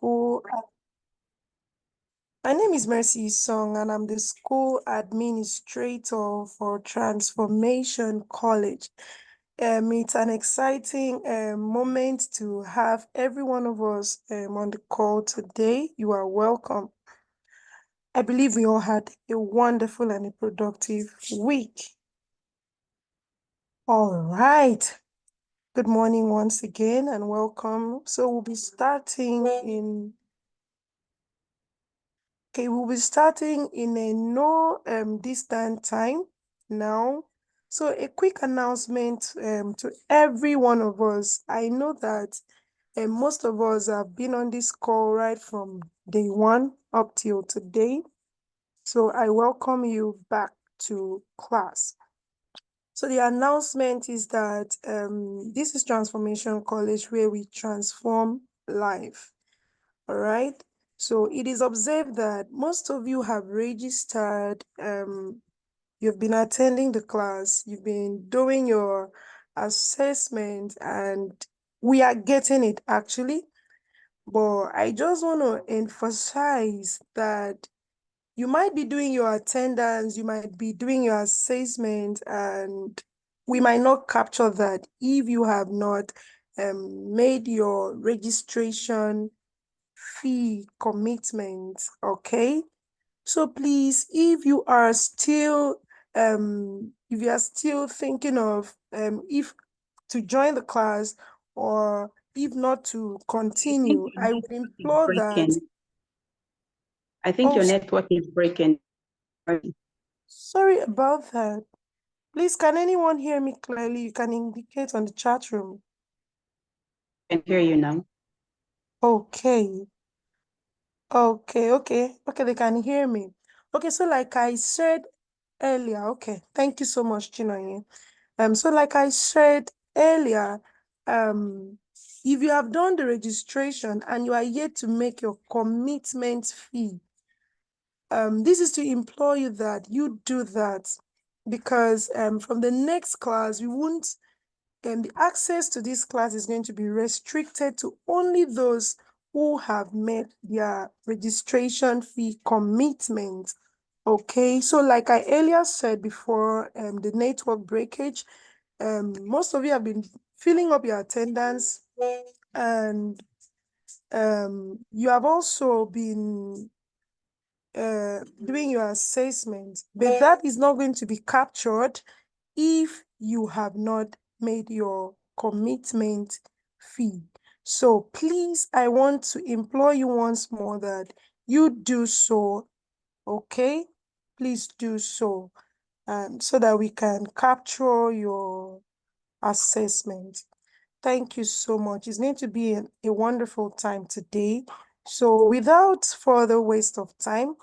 My name is Mercy Song, and I'm the school administrator for Transformation College. It's an exciting moment to have every one of us on the call today. You are welcome. I believe we all had a wonderful and a productive week. All right. Good morning once again and welcome. So we'll be starting in a no distant time now. So a quick announcement to every one of us. I know that most of us have been on this call right from day one up till today. So I welcome you back to class. So the announcement is that this is Transformation College, where we transform life. All right. So it is observed that most of you have registered, you've been attending the class, you've been doing your assessment, and we are getting it actually. But I just want to emphasize that you might be doing your attendance, you might be doing your assessment, and we might not capture that if you have not made your registration fee commitment. Okay, so please, if you are still thinking of if to join the class or if not to continue, I would implore that. I think your network is breaking. Sorry about that. Please, can anyone hear me clearly? You can indicate on the chat room. I can hear you now. Okay. Okay, they can hear me. Okay, so like I said earlier, okay, thank you so much, Chinoye. So like I said earlier, if you have done the registration and you are yet to make your commitment fee, this is to implore you that you do that, because from the next class, we won't, the access to this class is going to be restricted to only those who have made their registration fee commitment. Okay, so like I earlier said before, the network breakage, most of you have been filling up your attendance, and you have also been doing your assessment, but that is not going to be captured if you have not made your commitment fee. So please, I want to implore you once more that you do so, okay? Please do so, and so that we can capture your assessment. Thank you so much. It's going to be a wonderful time today. So without further waste of time,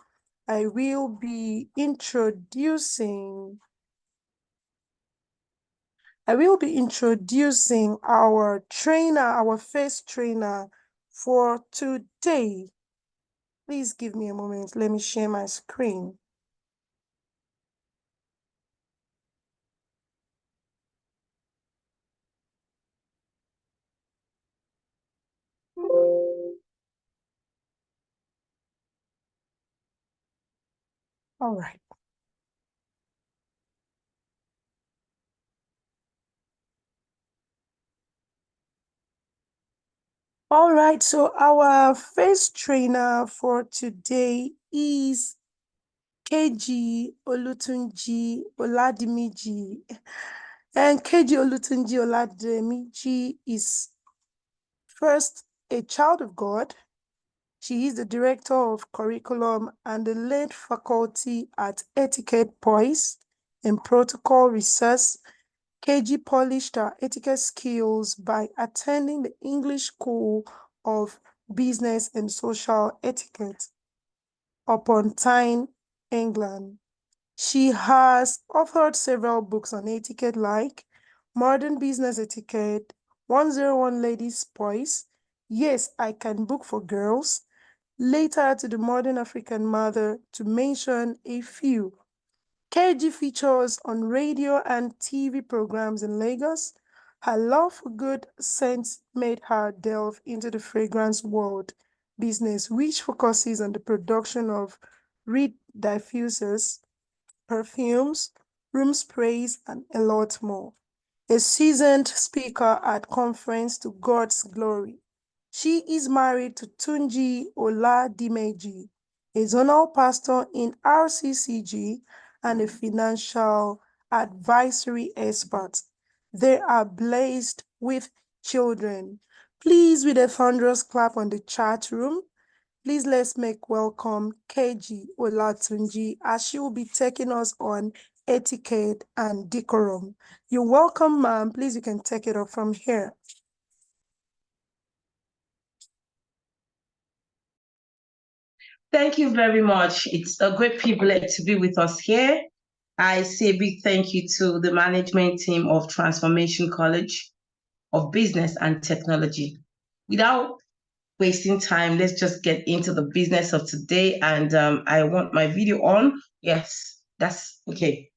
I will be introducing our trainer, our first trainer for today. Please give me a moment. Let me share my screen. All right. All right, so our first trainer for today is KG Olutunji Oladimiji. And KG Olutunji Oladimiji is first a child of God. She is the director of curriculum and the lead faculty at Etiquette Poise in protocol research. KG polished her etiquette skills by attending the English School of Business and Social Etiquette upon Tyne, England. She has authored several books on etiquette like Modern Business Etiquette, 101 Ladies Poise, Yes, I Can Book for Girls, Later to the Modern African Mother, to mention a few. KG features on radio and TV programs in Lagos. Her love for good scents made her delve into the fragrance world business, which focuses on the production of reed diffusers, perfumes, room sprays, and a lot more. A seasoned speaker at conference to God's glory. She is married to Tunji Oladimeji, a zonal pastor in RCCG and a financial advisory expert. They are blessed with children. Please, with a thunderous clap on the chat room, please let's make welcome KG Olatunji as she will be taking us on etiquette and decorum. You're welcome, ma'am. Please, you can take it up from here. Thank you very much. It's a great privilege to be with us here. I say a big thank you to the management team of Transformation College of Business and Technology. Without wasting time, let's just get into the business of today. And I want my video on. Yes, that's okay.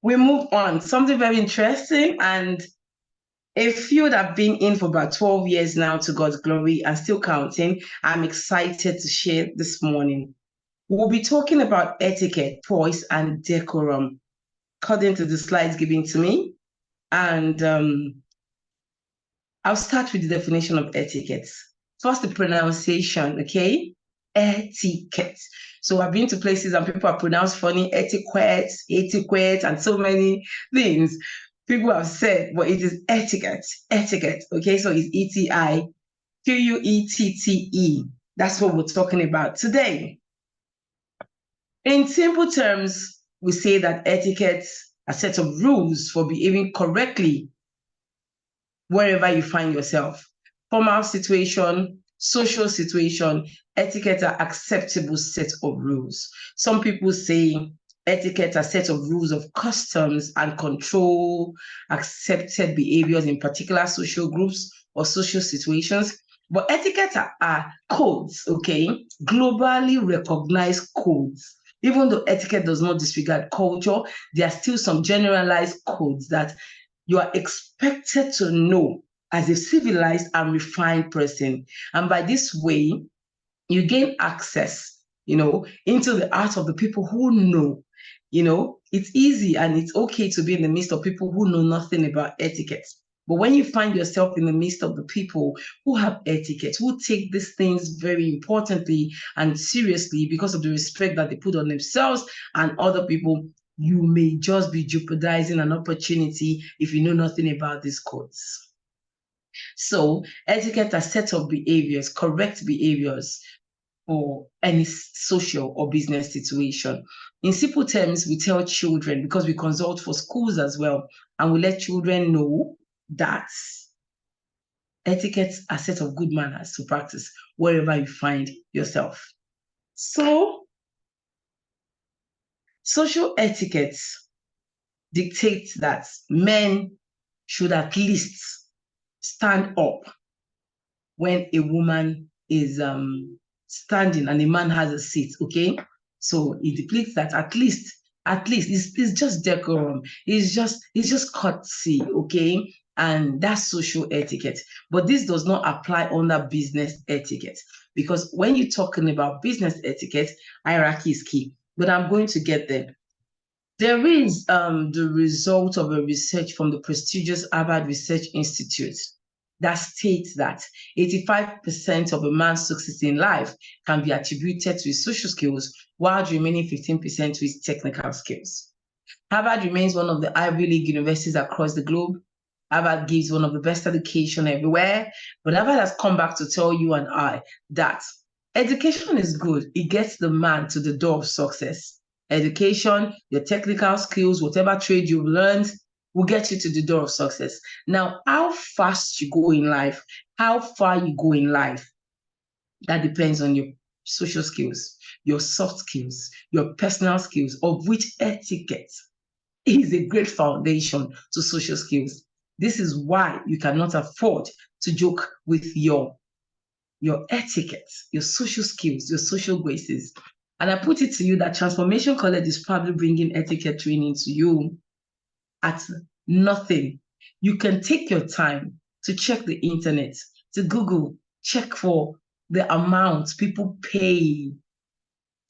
We move on. Something very interesting and a field I've been in for about 12 years now, to God's glory, and still counting. I'm excited to share this morning. We'll be talking about etiquette, poise, and decorum, according to the slides given to me. And I'll start with the definition of etiquette. First, the pronunciation, okay? Etiquette. So I've been to places and people are pronounced funny, etiquette, etiquette, and so many things. People have said, but it is etiquette, etiquette, okay? So it's Etiquette. That's what we're talking about today. In simple terms, we say that etiquette is a set of rules for behaving correctly wherever you find yourself. Formal situation, social situation, etiquette are acceptable set of rules. Some people say etiquette are set of rules of customs and control accepted behaviors in particular social groups or social situations. But etiquette are codes, okay? Globally recognized codes. Even though etiquette does not disregard culture, there are still some generalized codes that you are expected to know as a civilized and refined person. And by this way, you gain access, into the heart of the people who know. It's easy and it's okay to be in the midst of people who know nothing about etiquette. But when you find yourself in the midst of the people who have etiquette, who take these things very importantly and seriously because of the respect that they put on themselves and other people, you may just be jeopardizing an opportunity if you know nothing about these codes. So etiquette are set of behaviors, correct behaviors for any social or business situation. In simple terms, we tell children, because we consult for schools as well, and we let children know that etiquette are a set of good manners to practice wherever you find yourself. So, social etiquette dictates that men should at least stand up when a woman is standing and a man has a seat, okay? So it depicts that at least it's just decorum. It's just courtesy, okay? And that's social etiquette. But this does not apply under business etiquette, because when you're talking about business etiquette, hierarchy is key. But I'm going to get there. There is the result of a research from the prestigious Harvard Research Institute that states that 85% of a man's success in life can be attributed to his social skills, while the remaining 15% to his technical skills. Harvard remains one of the Ivy League universities across the globe. Harvard gives one of the best education everywhere, but Harvard has come back to tell you and I that education is good. It gets the man to the door of success. Education, your technical skills, whatever trade you've learned, will get you to the door of success. Now, how fast you go in life, how far you go in life, that depends on your social skills, your soft skills, your personal skills, of which etiquette is a great foundation to social skills. This is why you cannot afford to joke with your etiquette, your social skills, your social graces. And I put it to you that Transformation College is probably bringing etiquette training to you at nothing. You can take your time to check the internet, to Google, check for the amount people pay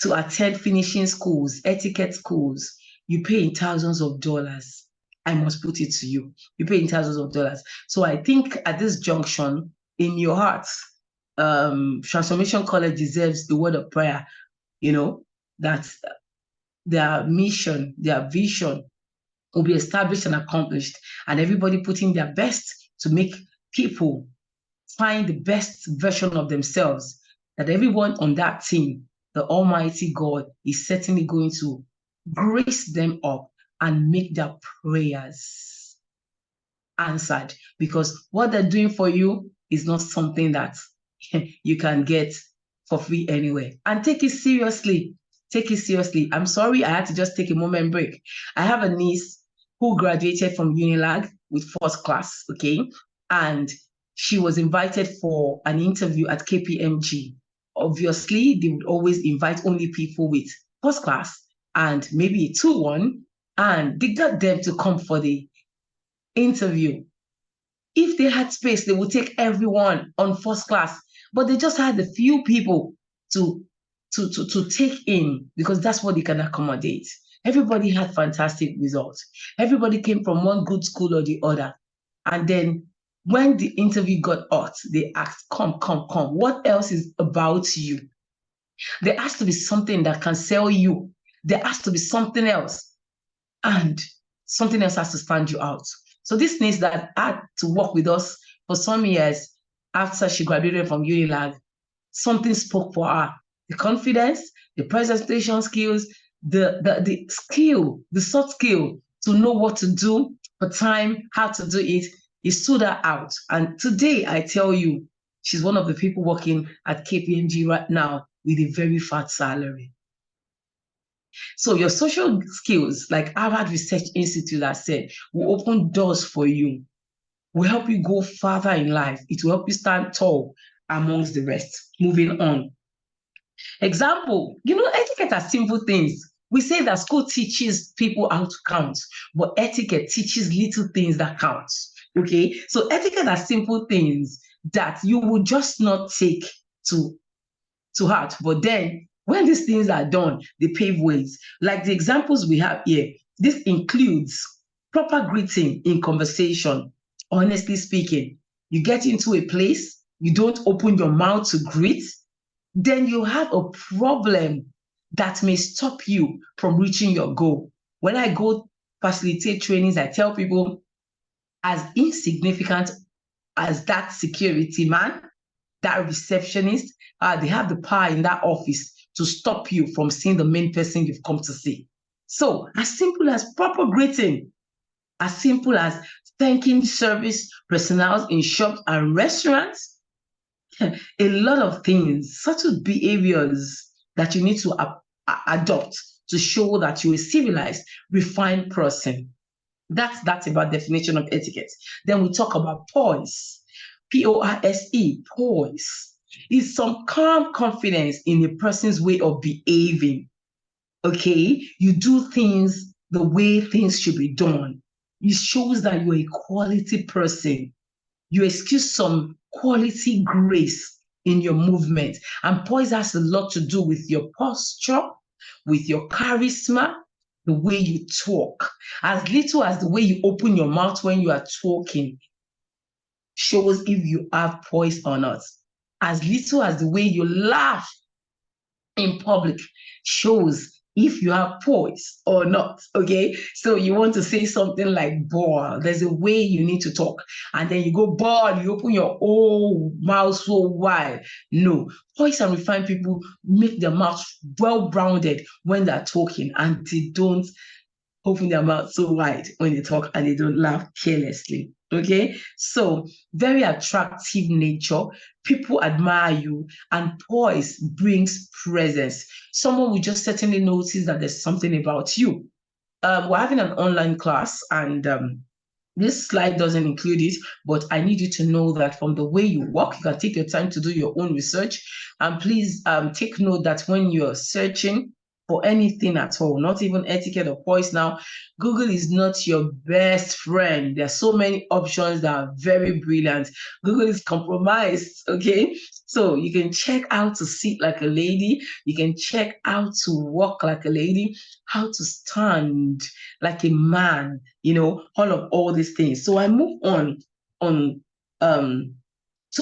to attend finishing schools, etiquette schools, you pay in thousands of dollars. I must put it to you. You pay in thousands of dollars. So I think at this junction, in your heart, Transformation College deserves the word of prayer, that their mission, their vision will be established and accomplished, and everybody putting their best to make people find the best version of themselves, that everyone on that team, the Almighty God, is certainly going to grace them up and make their prayers answered, because what they're doing for you is not something that you can get for free anywhere. And take it seriously. Take it seriously. I'm sorry, I had to just take a moment break. I have a niece who graduated from Unilag with first class, okay? And she was invited for an interview at KPMG. Obviously, they would always invite only people with first class and maybe a 2-1, and they got them to come for the interview. If they had space, they would take everyone on first class, but they just had a few people to take in, because that's what they can accommodate. Everybody had fantastic results. Everybody came from one good school or the other. And then when the interview got hot, they asked, come, what else is about you? There has to be something that can sell you. There has to be something else. And something else has to stand you out. So this niece that had to work with us for some years after she graduated from Unilag, something spoke for her. The confidence, the presentation skills, the skill, the soft skill to know what to do for time, how to do it. It stood her out. And today, I tell you, she's one of the people working at KPMG right now with a very fat salary. So your social skills, like Harvard Research Institute has said, will open doors for you, will help you go further in life. It will help you stand tall amongst the rest. Moving on. Example, etiquette are simple things. We say that school teaches people how to count, but etiquette teaches little things that count. Okay, so etiquette are simple things that you would just not take to heart, but then when these things are done, they pave ways. Like the examples we have here, this includes proper greeting in conversation. Honestly speaking, you get into a place, you don't open your mouth to greet, then you have a problem that may stop you from reaching your goal. When I go facilitate trainings, I tell people, as insignificant as that security man, that receptionist, they have the power in that office to stop you from seeing the main person you've come to see. So as simple as proper greeting, as simple as thanking service personnel in shops and restaurants, a lot of things, subtle behaviors that you need to adopt to show that you're a civilized, refined person. That's about definition of etiquette. Then we talk about poise. P-O-I-S-E, poise, is some calm confidence in a person's way of behaving. Okay, you do things the way things should be done. It shows that you're a quality person. You excuse some quality grace in your movement. And poise has a lot to do with your posture, with your charisma, the way you talk. As little as the way you open your mouth when you are talking shows if you have poise or not. As little as the way you laugh in public shows if you have poise or not, okay? So you want to say something like "boy," there's a way you need to talk, and then you go "boy," you open your whole mouth so wide. No, poise and refined people make their mouth well-rounded when they're talking, and they don't open their mouth so wide when they talk, and they don't laugh carelessly. Okay, so very attractive nature. People admire you, and poise brings presence. Someone will just certainly notice that there's something about you. We're having an online class, and this slide doesn't include it, but I need you to know that from the way you walk, you can take your time to do your own research. And please take note that when you're searching, for anything at all, not even etiquette or poise now. Google is not your best friend. There are so many options that are very brilliant. Google is compromised, okay? So you can check how to sit like a lady. You can check how to walk like a lady, how to stand like a man, all these things. So I move on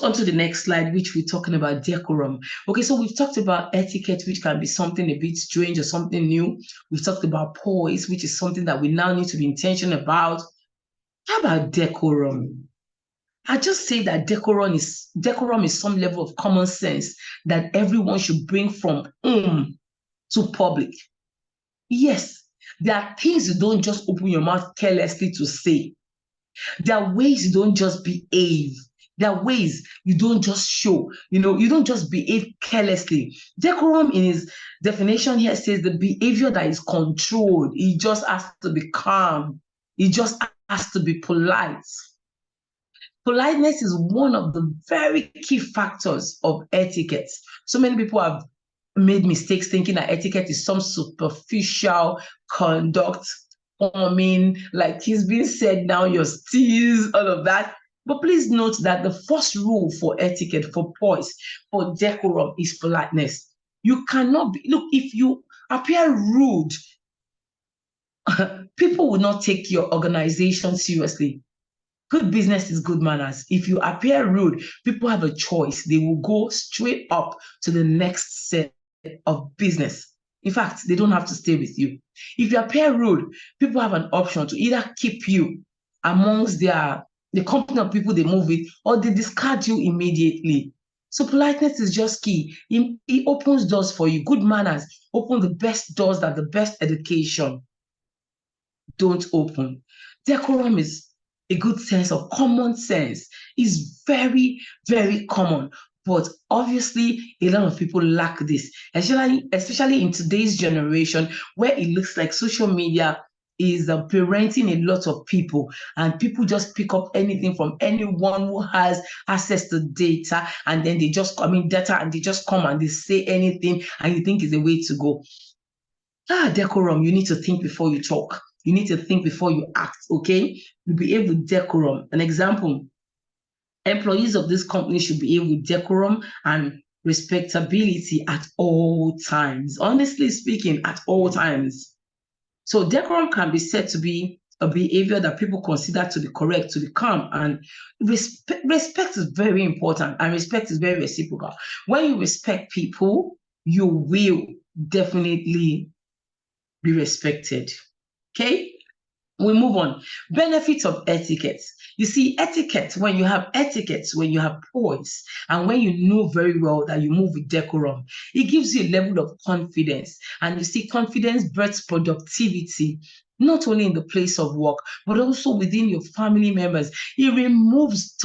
onto the next slide, which we're talking about decorum. Okay, so we've talked about etiquette, which can be something a bit strange or something new. We've talked about poise, which is something that we now need to be intentional about. How about decorum? I just say that decorum is some level of common sense that everyone should bring from home to public. Yes, there are things you don't just open your mouth carelessly to say. There are ways you don't just behave. There are ways you don't just show. You don't just behave carelessly. Decorum, in its definition here, says the behavior that is controlled. It just has to be calm. It just has to be polite. Politeness is one of the very key factors of etiquette. So many people have made mistakes thinking that etiquette is some superficial conduct. Like it's been said now, your steals, all of that. But please note that the first rule for etiquette, for poise, for decorum is politeness. You cannot be, look, if you appear rude, people will not take your organization seriously. Good business is good manners. If you appear rude, people have a choice. They will go straight up to the next set of business. In fact, they don't have to stay with you. If you appear rude, people have an option to either keep you amongst the company of people they move with, or they discard you immediately. So politeness is just key. It opens doors for you. Good manners open the best doors that the best education don't open. Decorum is a good sense of common sense. Is very, very common. But obviously, a lot of people lack this, especially in today's generation, where it looks like social media is parenting a lot of people, and people just pick up anything from anyone who has access to data, and then they just data, and they just come and they say anything, and you think is a way to go. Decorum, you need to think before you talk. You need to think before you act, okay? You behave with decorum. An example, employees of this company should behave with decorum and respectability at all times. Honestly speaking, at all times. So decorum can be said to be a behavior that people consider to be correct, to be calm, and respect is very important, and respect is very reciprocal. When you respect people, you will definitely be respected. Okay? We move on. Benefits of etiquette. You see, etiquette, when you have etiquette, when you have poise, and when you know very well that you move with decorum, it gives you a level of confidence. And you see, confidence births productivity, not only in the place of work, but also within your family members. It removes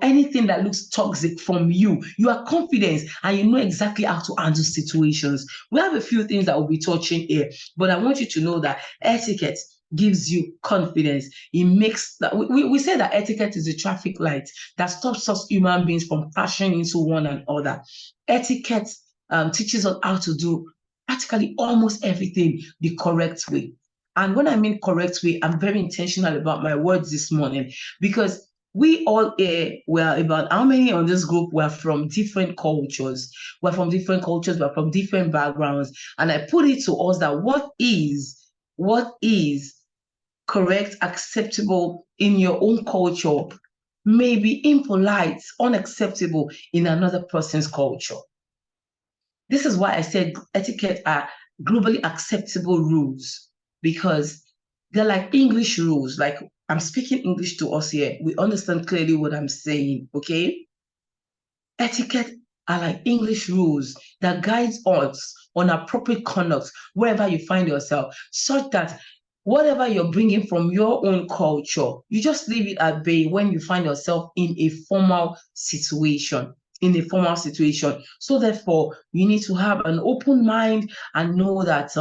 anything that looks toxic from you. You are confident and you know exactly how to handle situations. We have a few things that we'll be touching here, but I want you to know that etiquette gives you confidence. It makes that we say that etiquette is a traffic light that stops us human beings from crashing into one another. Etiquette teaches us how to do practically almost everything the correct way. And when I mean correct way, I'm very intentional about my words this morning, because we all we're about how many on this group were from different cultures. We're from different cultures, we're from different backgrounds. And I put it to us that what is correct, acceptable in your own culture may be impolite, unacceptable in another person's culture. This is why I said etiquette are globally acceptable rules, because they're like English rules. Like, I'm speaking English to us here. We understand clearly what I'm saying, okay? Etiquette are like English rules that guides us on appropriate conduct wherever you find yourself, such that whatever you're bringing from your own culture, you just leave it at bay when you find yourself in a formal situation. So therefore, you need to have an open mind and know that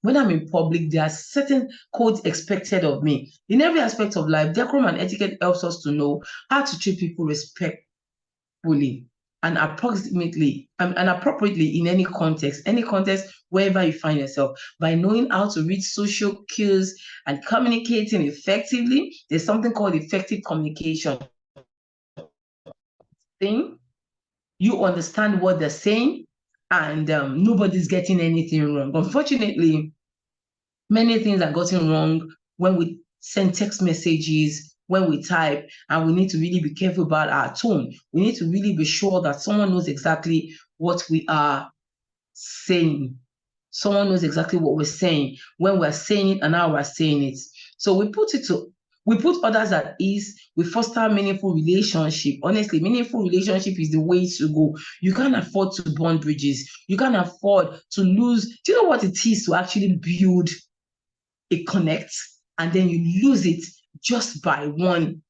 when I'm in public, there are certain codes expected of me. In every aspect of life, decorum and etiquette helps us to know how to treat people respectfully. and appropriately in any context wherever you find yourself, by knowing how to read social cues and communicating effectively. There's something called effective communication. You understand what they're saying, and nobody's getting anything wrong. Unfortunately, many things are gotten wrong when we send text messages, when we type, and we need to really be careful about our tone. We need to really be sure that someone knows exactly what we are saying. Someone knows exactly what we're saying when we're saying it and how we're saying it. So we put others at ease. We foster meaningful relationship. Honestly, meaningful relationship is the way to go. You can't afford to burn bridges. You can't afford to lose. Do you know what it is to actually build a connect and then you lose it just by one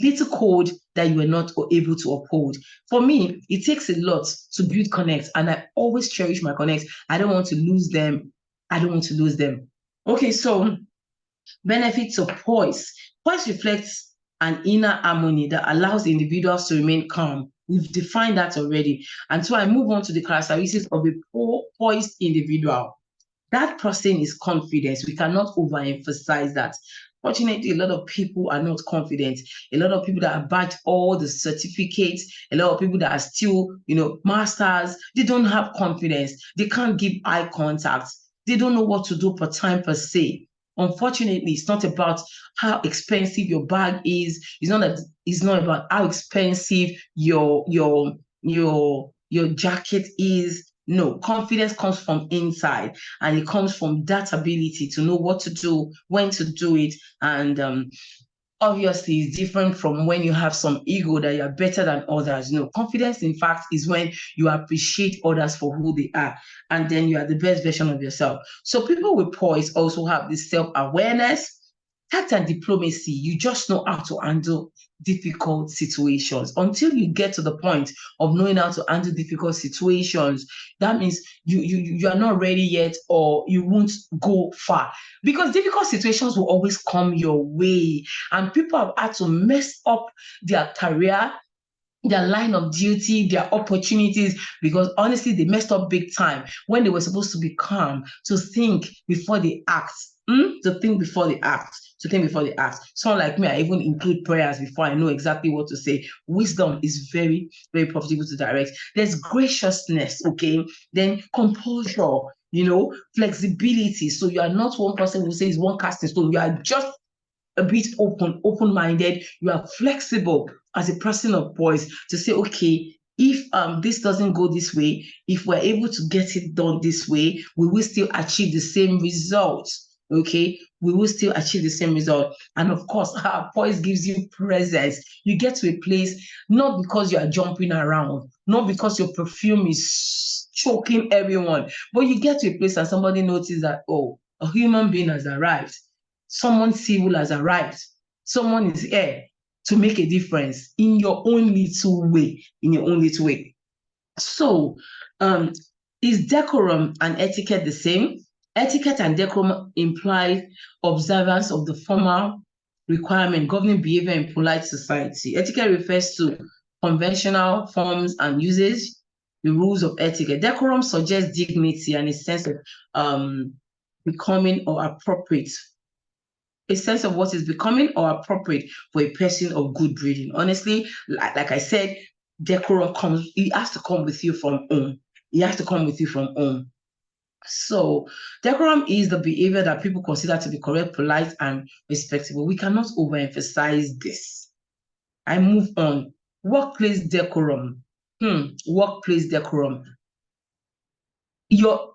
little code that you were not able to uphold? For me, it takes a lot to build connects, and I always cherish my connects. I don't want to lose them. Okay, so benefits of poise. Poise reflects an inner harmony that allows individuals to remain calm. We've defined that already. And so I move on to the characteristics of a poised individual. That person is confident. We cannot overemphasize that. Fortunately, a lot of people are not confident. A lot of people that have bagged all the certificates, a lot of people that are still, masters, they don't have confidence. They can't give eye contact. They don't know what to do per time per se. Unfortunately, it's not about how expensive your bag is. It's not about how expensive your jacket is. No, confidence comes from inside, and it comes from that ability to know what to do, when to do it. And obviously, it's different from when you have some ego that you're better than others. No, confidence, in fact, is when you appreciate others for who they are, and then you are the best version of yourself. So people with poise also have this self-awareness, tact, and diplomacy. You just know how to handle difficult situations. Until you get to the point of knowing how to handle difficult situations, that means you are not ready yet, or you won't go far, because difficult situations will always come your way, and people have had to mess up their career, their line of duty, their opportunities, because honestly, they messed up big time when they were supposed to be calm, to think before they act. To think before they act. Someone like me, I even include prayers before I know exactly what to say. Wisdom is very, very profitable to direct. There's graciousness, okay? Then composure, flexibility. So you are not one person who says one casting stone. You are just a bit open-minded. You are flexible as a person of poise to say, okay, if this doesn't go this way, if we're able to get it done this way, we will still achieve the same result. Okay, we will still achieve the same result. And of course, our poise gives you presence. You get to a place not because you are jumping around, not because your perfume is choking everyone, but you get to a place and somebody notices that, oh, a human being has arrived. Someone civil has arrived. Someone is here to make a difference in your own little way. So, is decorum and etiquette the same? Etiquette and decorum imply observance of the formal requirement governing behavior in polite society. Etiquette refers to conventional forms and uses, the rules of etiquette. Decorum suggests dignity and a sense of becoming or appropriate. A sense of what is becoming or appropriate for a person of good breeding. Honestly, like I said, decorum it has to come with you from home. So decorum is the behavior that people consider to be correct, polite, and respectable. We cannot overemphasize this. I move on. Workplace decorum. Workplace decorum. You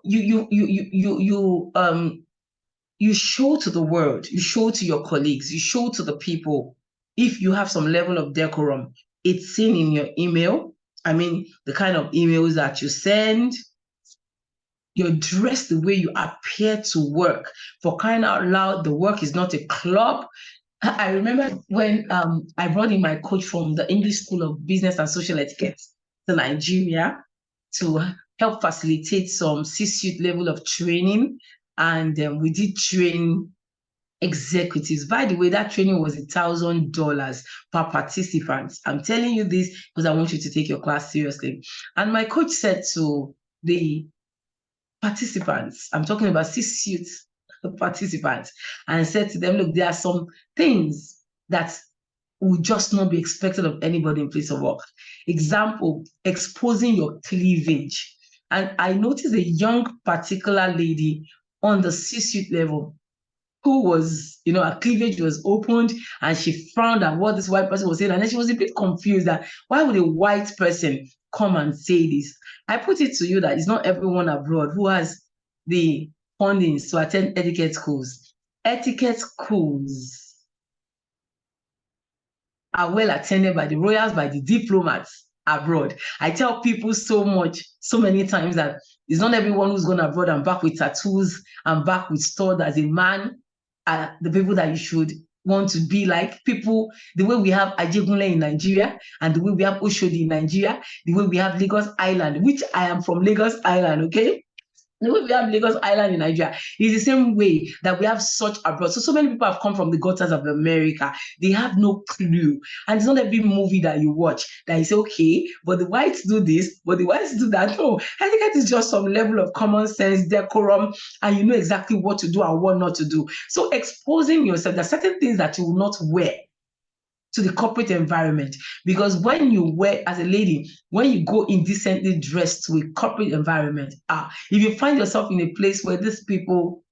show to the world, you show to your colleagues, you show to the people, if you have some level of decorum. It's seen in your email. I mean, the kind of emails that you send. You're dressed the way you appear to work. For crying out loud, the work is not a club. I remember when I brought in my coach from the English School of Business and Social Etiquette to Nigeria to help facilitate some C-suite level of training. And we did train executives. By the way, that training was $1,000 per participant. I'm telling you this because I want you to take your class seriously. And my coach said to the participants, I'm talking about C-suite participants, and said to them, look, there are some things that will just not be expected of anybody in place of work. Example, exposing your cleavage. And I noticed a young particular lady on the C-suite level who was, her cleavage was opened, and she frowned at what this white person was saying. And then she was a bit confused that why would a white person come and say this? I put it to you that it's not everyone abroad who has the fundings to attend etiquette schools. Etiquette schools are well attended by the royals, by the diplomats abroad. I tell people so many times that it's not everyone who's gone abroad and back with tattoos and back with stored as a man are the people that you should want to be like. People, the way we have Ajegunle in Nigeria, and the way we have Oshodi in Nigeria, the way we have Lagos Island, which I am from Lagos Island, okay? The way we have Lagos Island in Nigeria is the same way that we have such abroad. So many people have come from the gutters of America. They have no clue. And it's not every movie that you watch that you say, okay, but the whites do this, but the whites do that. No, I think it is just some level of common sense, decorum, and you know exactly what to do and what not to do. So exposing yourself, there are certain things that you will not wear to the corporate environment, because when you wear, as a lady, when you go indecently dressed to a corporate environment, if you find yourself in a place where these people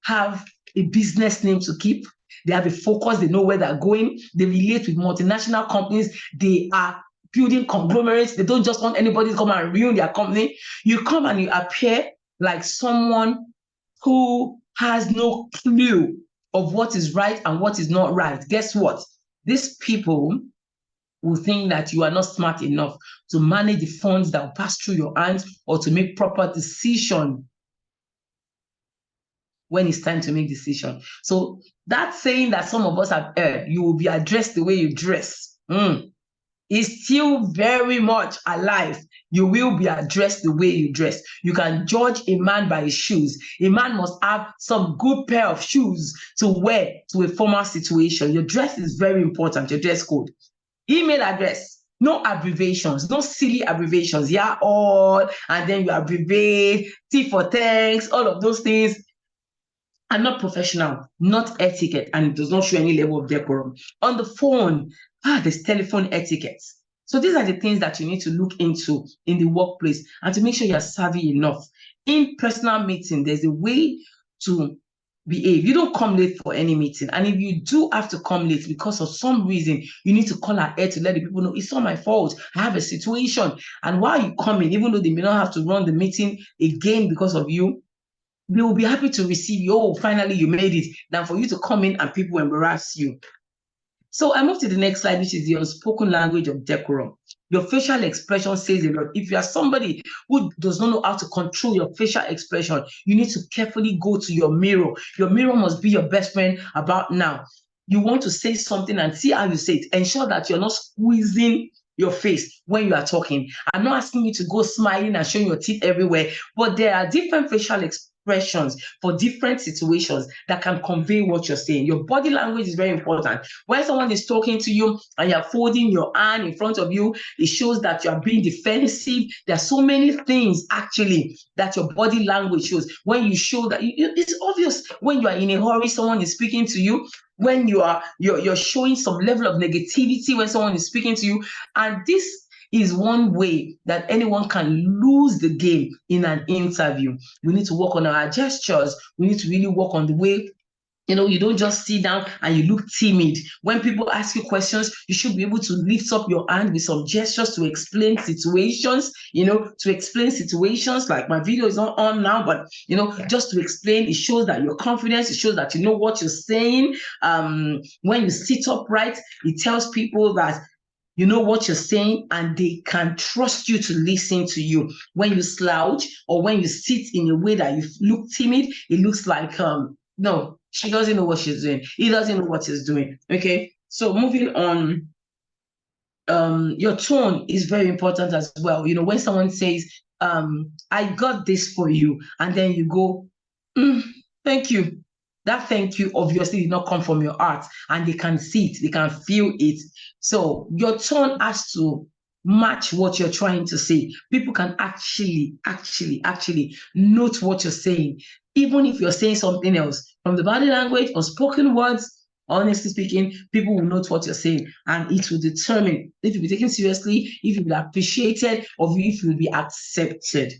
have a business name to keep, they have a focus, they know where they're going, they relate with multinational companies, they are building conglomerates, they don't just want anybody to come and ruin their company. You come and you appear like someone who has no clue of what is right and what is not right. Guess what? These people will think that you are not smart enough to manage the funds that will pass through your hands or to make proper decision when it's time to make decision. So that saying that some of us have heard, you will be addressed the way you dress, is still very much alive. You will be addressed the way you dress. You can judge a man by his shoes. A man must have some good pair of shoes to wear to a formal situation. Your dress is very important, your dress code. Email address, no abbreviations, no silly abbreviations. Yeah, all, and then you abbreviate, T for thanks, all of those things are not professional, not etiquette, and it does not show any level of decorum. On the phone, there's telephone etiquette. So these are the things that you need to look into in the workplace and to make sure you're savvy enough. In personal meeting, there's a way to behave. You don't come late for any meeting. And if you do have to come late because of some reason, you need to call ahead to let the people know it's not my fault. I have a situation. And while you come in, even though they may not have to run the meeting again because of you, they will be happy to receive you. Oh, finally you made it, than for you to come in and people embarrass you. So I move to the next slide, which is the unspoken language of decorum. Your facial expression says a lot. If you are somebody who does not know how to control your facial expression, you need to carefully go to your mirror. Your mirror must be your best friend about now. You want to say something and see how you say it. Ensure that you're not squeezing your face when you are talking. I'm not asking you to go smiling and showing your teeth everywhere, but there are different facial expressions for different situations that can convey what you're saying. Your body language is very important. When someone is talking to you and you're folding your hand in front of you, it shows that you are being defensive. There are so many things actually that your body language shows. When you show that, it's obvious when you are in a hurry, someone is speaking to you, when you're showing some level of negativity when someone is speaking to you. And this is one way that anyone can lose the game in an interview. We need to work on our gestures. We need to really work on the way, you don't just sit down and you look timid. When people ask you questions, you should be able to lift up your hand with some gestures to explain situations, like my video is not on now, but, just to explain. It shows that you're confident. It shows that you know what you're saying. When you sit upright, it tells people that you know what you're saying and they can trust you to listen to you. When you slouch or when you sit in a way that you look timid, it looks like, no, she doesn't know what she's doing. He doesn't know what he's doing. Okay, so moving on. Your tone is very important as well. When someone says, I got this for you, and then you go, thank you. That thank you obviously did not come from your heart, and they can see it, they can feel it. So your tone has to match what you're trying to say. People can actually note what you're saying, even if you're saying something else. From the body language or spoken words, honestly speaking, people will note what you're saying, and it will determine if you'll be taken seriously, if you'll be appreciated, or if you'll be accepted.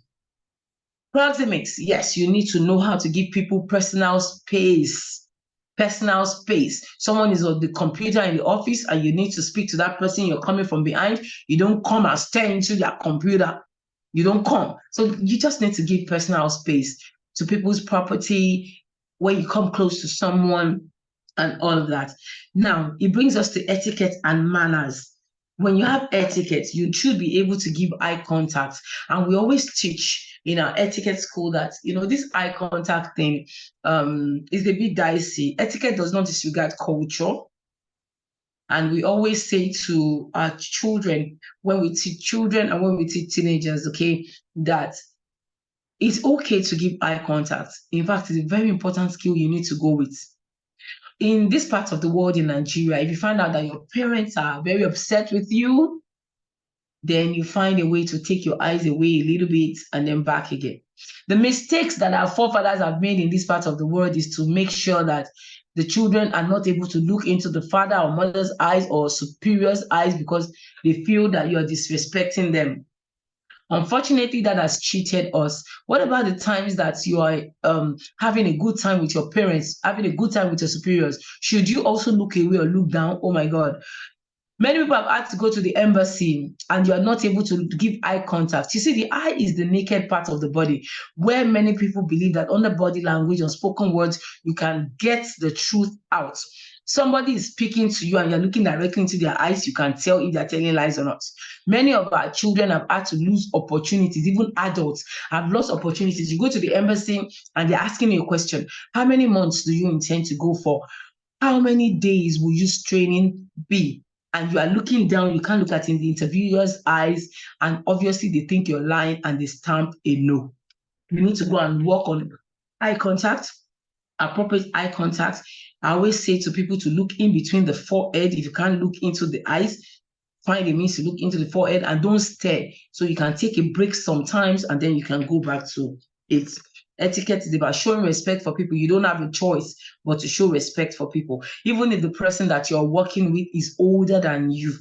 Proxemics, yes, you need to know how to give people personal space. Personal space. Someone is on the computer in the office and you need to speak to that person. You're coming from behind. You don't come and stare into their computer. You don't come. So you just need to give personal space to people's property, when you come close to someone, and all of that. Now, it brings us to etiquette and manners. When you have etiquette, you should be able to give eye contact. And we always teach in our etiquette school that, this eye contact thing is a bit dicey. Etiquette does not disregard culture. And we always say to our children, when we teach children and when we teach teenagers, okay, that it's okay to give eye contact. In fact, it's a very important skill you need to go with. In this part of the world, in Nigeria, if you find out that your parents are very upset with you, then you find a way to take your eyes away a little bit and then back again. The mistakes that our forefathers have made in this part of the world is to make sure that the children are not able to look into the father or mother's eyes or superior's eyes because they feel that you're disrespecting them. Unfortunately, that has cheated us. What about the times that you are having a good time with your parents, having a good time with your superiors? Should you also look away or look down? Oh my God. Many people have had to go to the embassy and you are not able to give eye contact. You see, the eye is the naked part of the body, where many people believe that under body language or spoken words, you can get the truth out. Somebody is speaking to you and you're looking directly into their eyes, you can tell if they're telling lies or not. Many of our children have had to lose opportunities, even adults have lost opportunities. You go to the embassy and they're asking you a question. How many months do you intend to go for? How many days will your training be? And you are looking down, you can't look at in the interviewer's eyes, and obviously they think you're lying and they stamp a no. You need to go and work on eye contact, appropriate eye contact. I always say to people to look in between the forehead. If you can't look into the eyes, find a means to look into the forehead and don't stare. So you can take a break sometimes and then you can go back to it. Etiquette is about showing respect for people. You don't have a choice but to show respect for people. Even if the person that you're working with is older than you,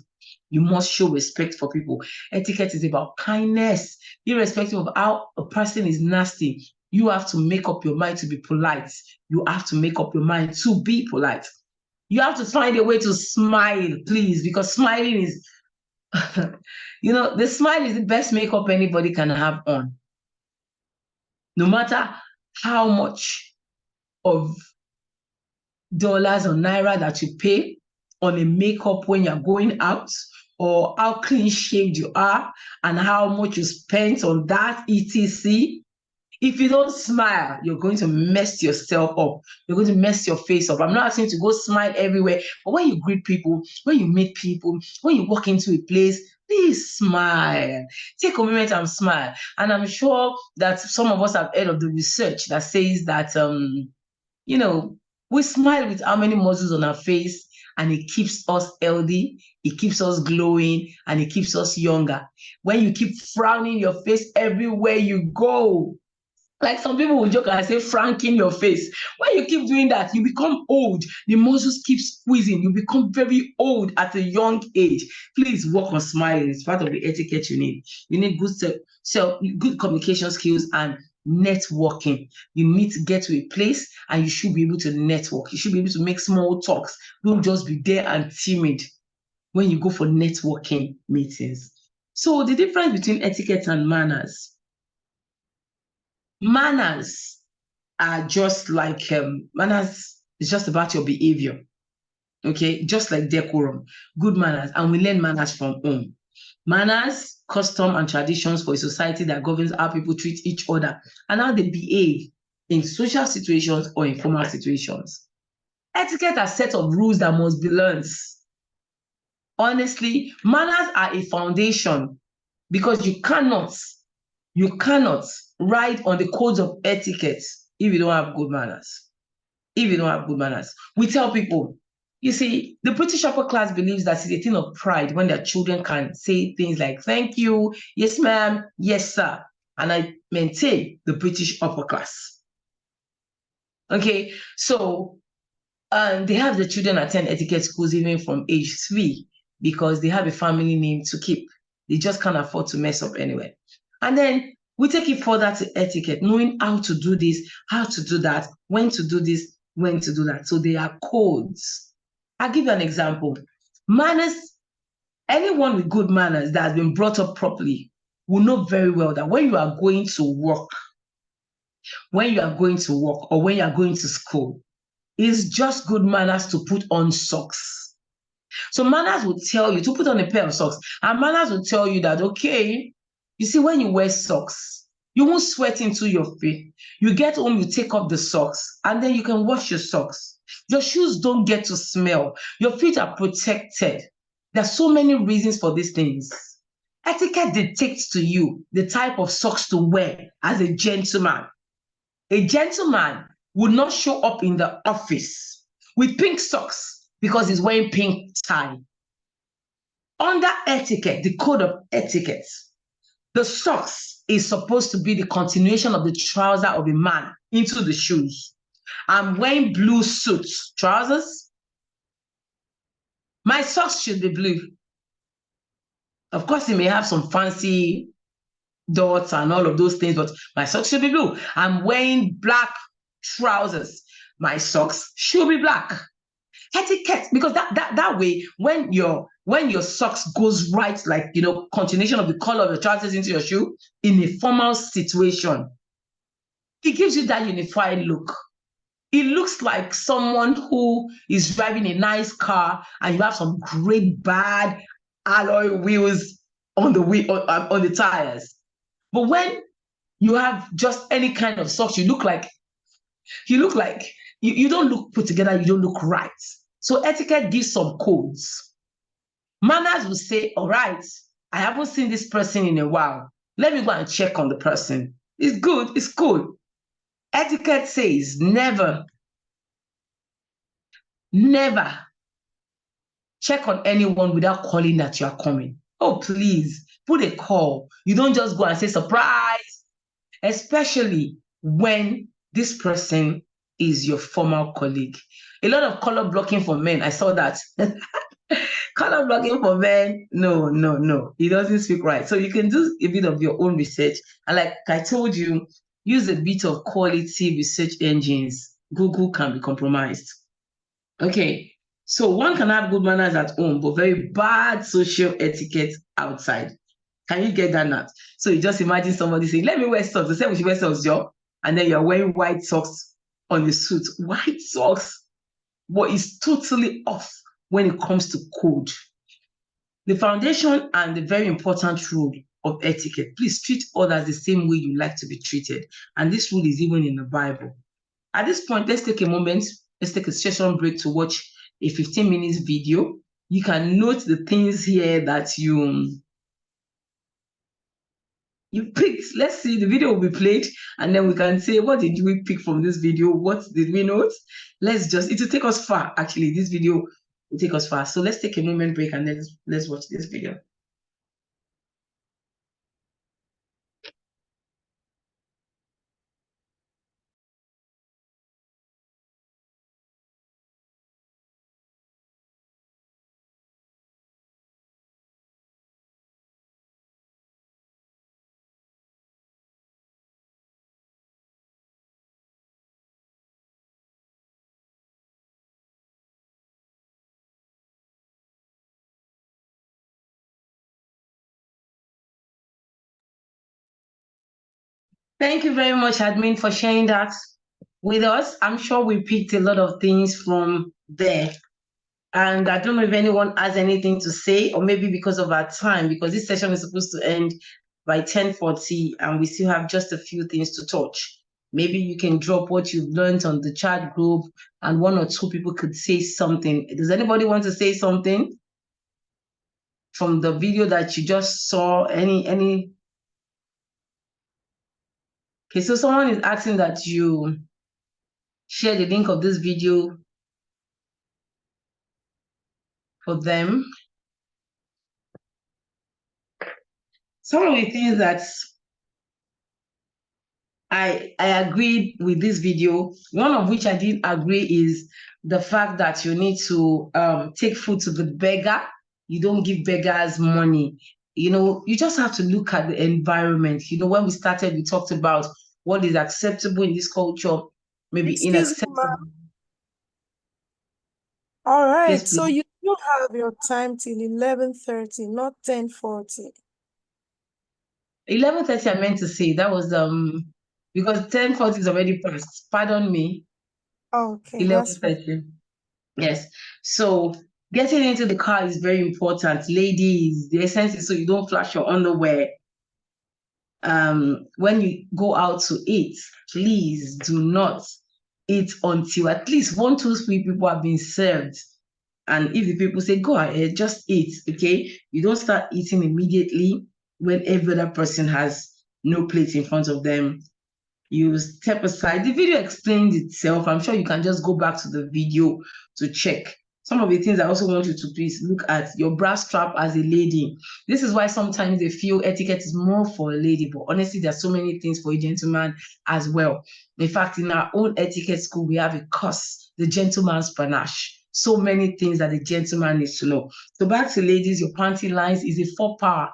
you must show respect for people. Etiquette is about kindness. Irrespective of how a person is nasty, you have to make up your mind to be polite. You have to make up your mind to be polite. You have to find a way to smile, please, because smiling is, the smile is the best makeup anybody can have on. No matter how much of dollars or naira that you pay on a makeup when you're going out, or how clean shaved you are and how much you spent on that, etc. If you don't smile, you're going to mess yourself up. You're going to mess your face up. I'm not asking you to go smile everywhere, but when you greet people, when you meet people, when you walk into a place, please smile. Take a moment and smile. And I'm sure that some of us have heard of the research that says that, we smile with how many muscles on our face, and it keeps us healthy, it keeps us glowing, and it keeps us younger. When you keep frowning your face everywhere you go, like some people will joke and say, franking your face. When you keep doing that, you become old. The muscles keep squeezing. You become very old at a young age. Please work on smiling. It's part of the etiquette you need. You need good communication skills and networking. You need to get to a place and you should be able to network. You should be able to make small talks. Don't just be there and timid when you go for networking meetings. So the difference between etiquette and manners. Manners are just like manners is just about your behavior. Okay, just like decorum, good manners, and we learn manners from home. Manners, custom, and traditions for a society that governs how people treat each other and how they behave in social situations or informal situations. Etiquette are a set of rules that must be learned. Honestly, manners are a foundation because you cannot ride on the codes of etiquette if you don't have good manners. if you don't have good manners. We tell people, you see, the British upper class believes that it's a thing of pride when their children can say things like, thank you, yes, ma'am, yes, sir. And I maintain the British upper class. Okay, so they have the children attend etiquette schools even from age 3 because they have a family name to keep. They just can't afford to mess up anyway. And then we take it further to etiquette, knowing how to do this, how to do that, when to do this, when to do that. So they are codes. I'll give you an example. Manners, anyone with good manners that has been brought up properly will know very well that when you are going to work, or when you are going to school, it's just good manners to put on socks. So manners will tell you to put on a pair of socks, and manners will tell you that, okay, you see, when you wear socks, you won't sweat into your feet. You get home, you take off the socks, and then you can wash your socks. Your shoes don't get to smell. Your feet are protected. There are so many reasons for these things. Etiquette dictates to you the type of socks to wear as a gentleman. A gentleman would not show up in the office with pink socks because he's wearing pink tie. Under etiquette, the code of etiquette, the socks is supposed to be the continuation of the trouser of a man into the shoes. I'm wearing blue suits, trousers. My socks should be blue. Of course, it may have some fancy dots and all of those things, but my socks should be blue. I'm wearing black trousers. My socks should be black. Etiquette, because that way, when your socks goes right, like, you know, continuation of the color of your trousers into your shoe in a formal situation, it gives you that unified look. It looks like someone who is driving a nice car and you have some great bad alloy wheels on the tires. But when you have just any kind of socks, you don't look put together, you don't look right. So etiquette gives some codes. Manners will say, all right, I haven't seen this person in a while. Let me go and check on the person. It's good, it's cool. Etiquette says never check on anyone without calling that you are coming. Oh, please, put a call. You don't just go and say surprise, especially when this person is your former colleague. A lot of color blocking for men. I saw that. Color blocking for men, no. It doesn't speak right. So you can do a bit of your own research. And like I told you, use a bit of quality research engines. Google can be compromised. Okay, so one can have good manners at home, but very bad social etiquette outside. Can you get that now? So you just imagine somebody saying, let me wear socks. They say we should wear socks, Joe. And then you're wearing white socks on the suit. White socks. But it's totally off when it comes to code. The foundation and the very important rule of etiquette, please treat others the same way you like to be treated. And this rule is even in the Bible. At this point, let's take a moment. Let's take a session break to watch a 15 minutes video. You can note the things here that you picked. Let's see, the video will be played, and then we can say, what did we pick from this video? What did we note? It will take us far, actually. This video will take us far. So let's take a moment break and then let's watch this video. Thank you very much, admin, for sharing that with us. I'm sure we picked a lot of things from there. And I don't know if anyone has anything to say, or maybe because of our time, because this session is supposed to end by 10:40 and we still have just a few things to touch. Maybe you can drop what you've learned on the chat group and one or two people could say something. Does anybody want to say something from the video that you just saw? Any? Okay, so someone is asking that you share the link of this video for them. Some of the things that I agreed with this video, one of which I didn't agree is the fact that you need to take food to the beggar. You don't give beggars money. You just have to look at the environment. When we started, we talked about what is acceptable in this culture, maybe Excuse me, ma'am. unacceptable. All right, Yes, so please. you still have your time till 11:30, not 10:40. 11:30, I meant to say that was because 10:40 is already past. Pardon me. Okay, that's fine. 11:30. Yes. So getting into the car is very important. Ladies, the essence is so you don't flash your underwear. When you go out to eat, please do not eat until at least 1, 2, 3 people have been served. And if the people say, go ahead, just eat, okay? You don't start eating immediately when every other person has no plate in front of them. You step aside. The video explains itself. I'm sure you can just go back to the video to check. Some of the things I also want you to please look at your bra strap as a lady. This is why sometimes they feel etiquette is more for a lady, but honestly, there's so many things for a gentleman as well. In fact, in our own etiquette school, we have a course, the gentleman's panache. So many things that the gentleman needs to know. So back to ladies, your panty lines is a faux pas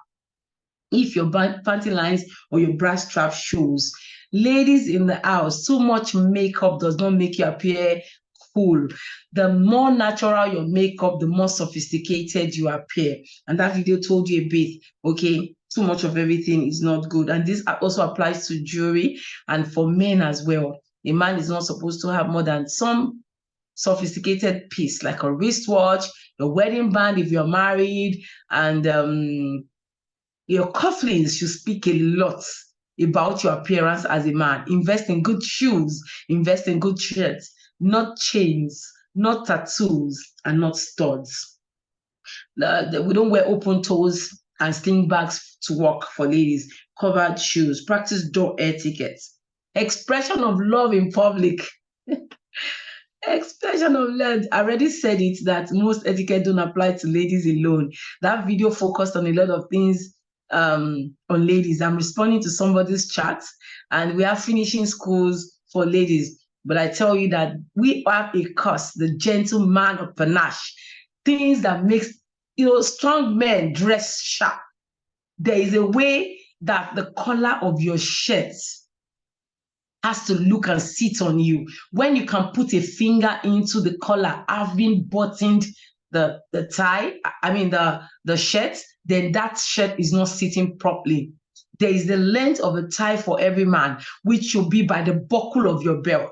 if your panty lines or your bra strap shows. Ladies in the house, too much makeup does not make you appear cool. The more natural your makeup, the more sophisticated you appear. And that video told you a bit, okay? Too much of everything is not good. And this also applies to jewelry and for men as well. A man is not supposed to have more than some sophisticated piece, like a wristwatch, a wedding band if you're married, and your cufflinks should speak a lot about your appearance as a man. Invest in good shoes, invest in good shirts, not chains, not tattoos, and not studs. We don't wear open toes and sling bags to work for ladies. Covered shoes. Practice door etiquette. Expression of love in public. Expression of love. I already said it that most etiquette don't apply to ladies alone. That video focused on a lot of things on ladies. I'm responding to somebody's chat, and we are finishing schools for ladies. But I tell you that we have a course, the gentleman of panache, things that makes strong men dress sharp. There is a way that the collar of your shirt has to look and sit on you. When you can put a finger into the collar, having buttoned the tie, I mean the shirt, then that shirt is not sitting properly. There is the length of a tie for every man, which should be by the buckle of your belt.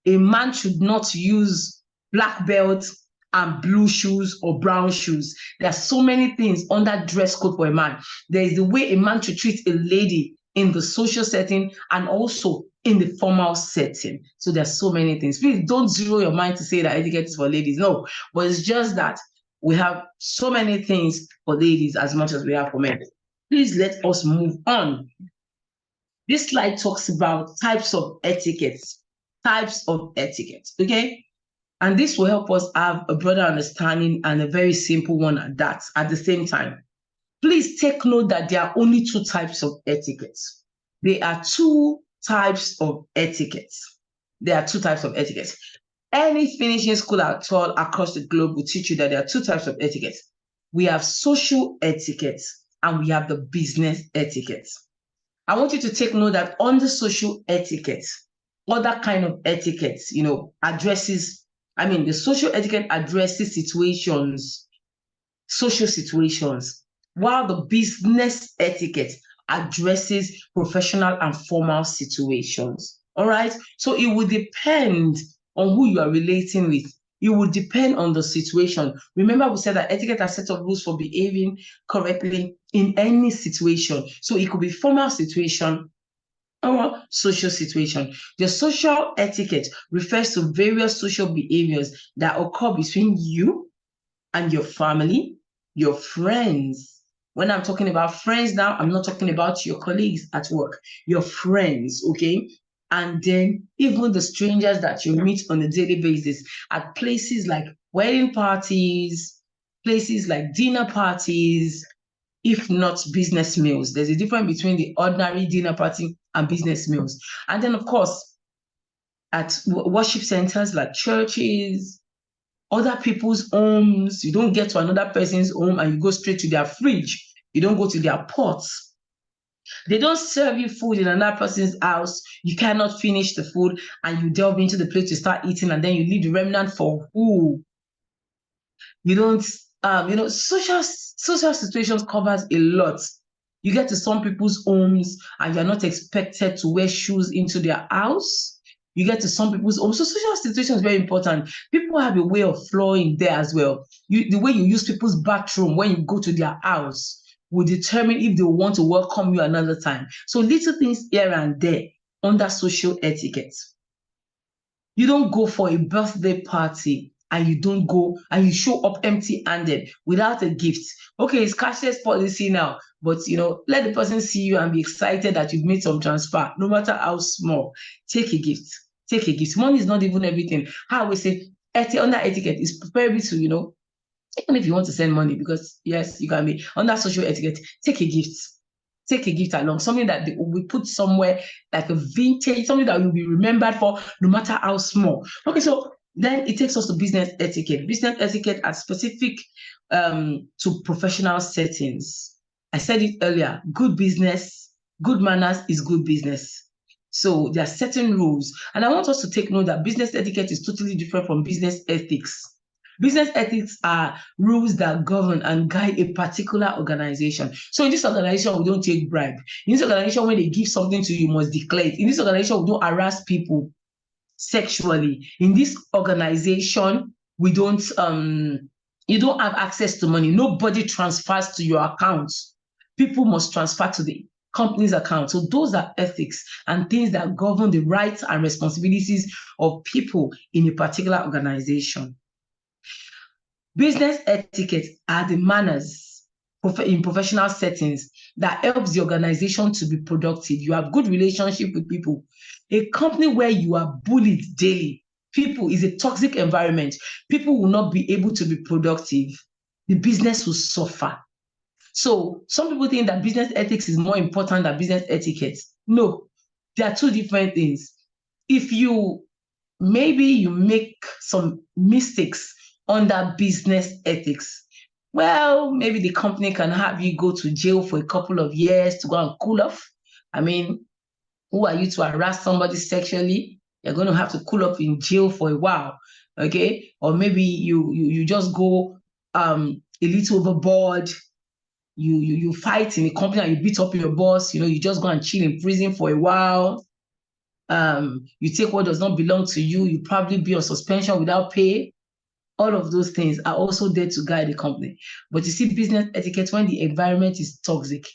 A man should not use black belt and blue shoes or brown shoes. There are so many things under dress code for a man. There is the way a man should treat a lady in the social setting and also in the formal setting. So there's so many things. Please don't zero your mind to say that etiquette is for ladies. No, but it's just that we have so many things for ladies as much as we have for men. Please let us move on. This slide talks about types of etiquette. Types of etiquette, okay? And this will help us have a broader understanding and a very simple one at that at the same time. Please take note that there are only 2 types of etiquette. There are 2 types of etiquette. There are 2 types of etiquette. Any finishing school at all across the globe will teach you that there are 2 types of etiquette. We have social etiquette and we have the business etiquette. I want you to take note that under social etiquette, other kind of etiquette, addresses, the social etiquette addresses situations, social situations, while the business etiquette addresses professional and formal situations. All right. So it will depend on who you are relating with. It will depend on the situation. Remember, we said that etiquette has set of rules for behaving correctly in any situation. So it could be formal situation or social situation. The social etiquette refers to various social behaviors that occur between you and your family, your friends. When I'm talking about friends now, I'm not talking about your colleagues at work, your friends, okay? And then even the strangers that you meet on a daily basis at places like wedding parties, places like dinner parties, if not business meals. There's a difference between the ordinary dinner party and business meals. And then, of course, at worship centers like churches, other people's homes. You don't get to another person's home and you go straight to their fridge. You don't go to their pots. They don't serve you food in another person's house. You cannot finish the food and you delve into the plate to start eating, and then you leave the remnant for who? You don't, social situations covers a lot. You get to some people's homes and you're not expected to wear shoes into their house. You get to some people's homes. So social situation is very important. People have a way of flowing there as well. The way you use people's bathroom when you go to their house will determine if they want to welcome you another time. So little things here and there under social etiquette. You don't go for a birthday party and you don't go and you show up empty-handed without a gift. Okay, it's cashless policy now, but let the person see you and be excited that you've made some transfer, no matter how small. Take a gift. Take a gift. Money is not even everything. How I always say, under etiquette is preferable to, even if you want to send money, because yes, you can be under social etiquette, take a gift. Take a gift along, something that we put somewhere like a vintage, something that will be remembered for no matter how small. Okay, so then it takes us to business etiquette. Business etiquette are specific to professional settings. I said it earlier, good business, good manners is good business. So there are certain rules. And I want us to take note that business etiquette is totally different from business ethics. Business ethics are rules that govern and guide a particular organization. So in this organization, we don't take bribe. In this organization, when they give something to you, you must declare it. In this organization, we don't harass people sexually. In this organization, we don't you don't have access to money. Nobody transfers to your account. People must transfer to the company's account. So those are ethics and things that govern the rights and responsibilities of people in a particular organization. Business etiquette are the manners in professional settings that helps the organization to be productive. You have good relationship with people. A company where you are bullied daily, people is a toxic environment. People will not be able to be productive. The business will suffer. So some people think that business ethics is more important than business etiquette. No, they are two different things. If maybe you make some mistakes under business ethics, well, maybe the company can have you go to jail for a couple of years to go and cool off. I mean, who are you to harass somebody sexually? You're going to have to cool off in jail for a while, okay? Or maybe you just go a little overboard. You fight in a company and you beat up your boss. You just go and chill in prison for a while. You take what does not belong to you. You probably be on suspension without pay. All of those things are also there to guide the company. But you see, business etiquette, when the environment is toxic,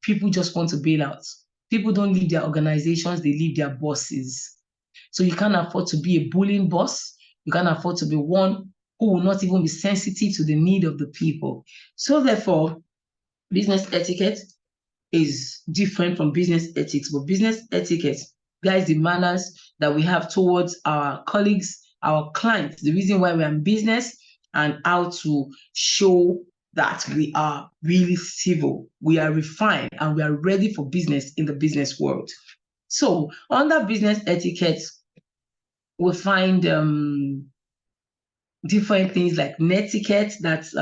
people just want to bail out. People don't leave their organizations, they leave their bosses. So you can't afford to be a bullying boss. You can't afford to be one who will not even be sensitive to the need of the people. So therefore, business etiquette is different from business ethics, but business etiquette guides the manners that we have towards our colleagues, our clients, the reason why we're in business, and how to show that we are really civil, we are refined, and we are ready for business in the business world. So under business etiquette, we find different things like netiquette, that's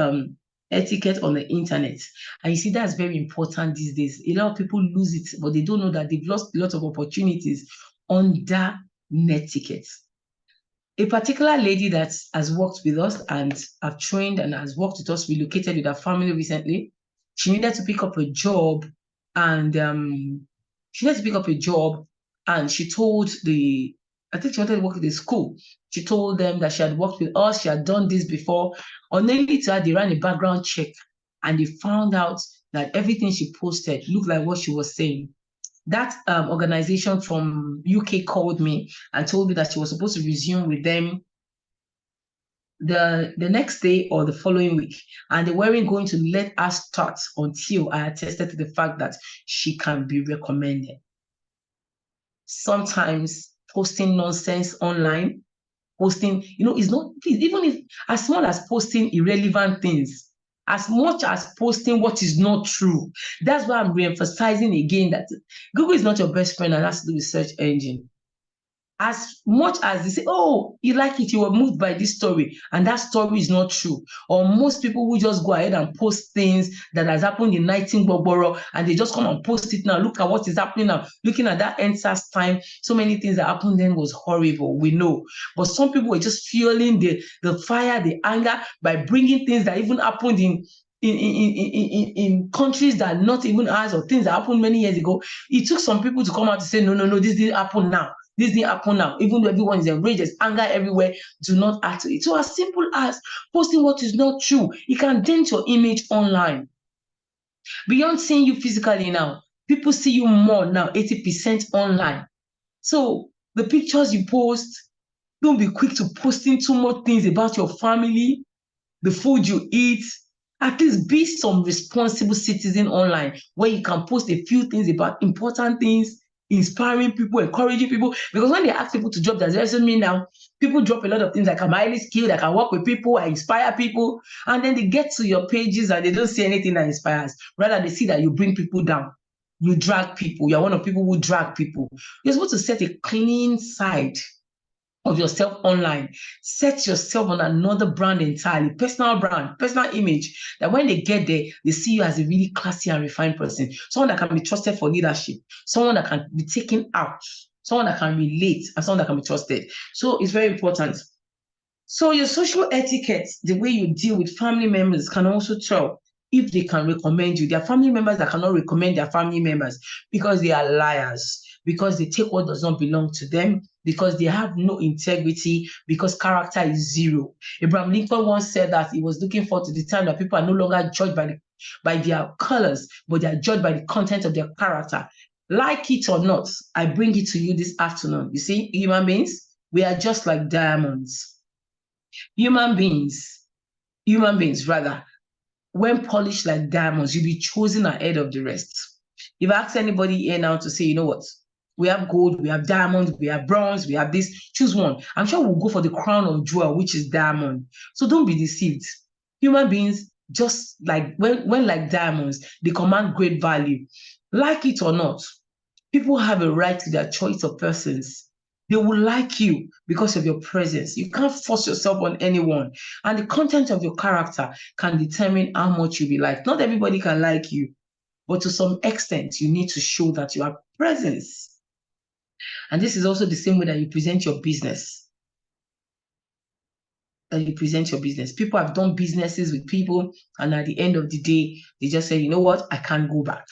etiquette on the internet. And you see, that's very important these days. A lot of people lose it, but they don't know that they've lost a lot of opportunities under netiquette. A particular lady that has worked with us and have trained and has worked with us, relocated with her family recently. She needed to pick up a job, and she told I think she wanted to work at the school. She told them that she had worked with us, she had done this before. Unknowingly to her, they ran a background check and they found out that everything she posted looked like what she was saying. That organization from UK called me and told me that she was supposed to resume with them the next day or the following week, and they weren't going to let us start until I attested to the fact that she can be recommended. sometimes posting nonsense online, posting, it's not, please, even if as small as posting irrelevant things, as much as posting what is not true. That's why I'm re-emphasizing again that Google is not your best friend and has to do with search engine. As much as they say, oh, you like it, you were moved by this story, and that story is not true. Or most people will just go ahead and post things that has happened in Nightingale, and they just come and post it now. Look at what is happening now. Looking at that NSAS time, so many things that happened then was horrible, we know. But some people were just fueling the fire, the anger, by bringing things that even happened in countries that not even ours, or things that happened many years ago. It took some people to come out to say, no, this didn't happen now. This didn't happen now. Even though everyone is enraged, there's anger everywhere, do not add to it. So as simple as posting what is not true, it can dent your image online. Beyond seeing you physically now, people see you more now, 80% online. So the pictures you post, don't be quick to posting too much things about your family, the food you eat. At least be some responsible citizen online, where you can post a few things about important things, inspiring people, encouraging people. Because when they ask people to drop their resume now, people drop a lot of things like, I'm highly skilled, I can work with people, I inspire people. And then they get to your pages and they don't see anything that inspires. Rather, they see that you bring people down. You drag people. You're one of the people who drag people. You're supposed to set a clean side of yourself online. Set yourself on another brand entirely, personal brand, personal image, that when they get there, they see you as a really classy and refined person, someone that can be trusted for leadership, someone that can be taken out, someone that can relate, and someone that can be trusted. So it's very important. So your social etiquette, the way you deal with family members, can also tell if they can recommend you. There are family members that cannot recommend their family members because they are liars, because they take what does not belong to them, because they have no integrity, because character is zero. Abraham Lincoln once said that he was looking forward to the time that people are no longer judged by their colors, but they are judged by the content of their character. Like it or not, I bring it to you this afternoon. You see, human beings, we are just like diamonds. Human beings, rather, when polished like diamonds, you'll be chosen ahead of the rest. If I ask anybody here now to say, you know what, we have gold, we have diamonds, we have bronze, we have this, choose one. I'm sure we'll go for the crown of jewel, which is diamond. So don't be deceived. Human beings, just like when like diamonds, they command great value. Like it or not, people have a right to their choice of persons. They will like you because of your presence. You can't force yourself on anyone. And the content of your character can determine how much you'll be liked. Not everybody can like you, but to some extent, you need to show that you have presence. And this is also the same way that you present your business. People have done businesses with people, and at the end of the day, they just say, you know what, I can't go back.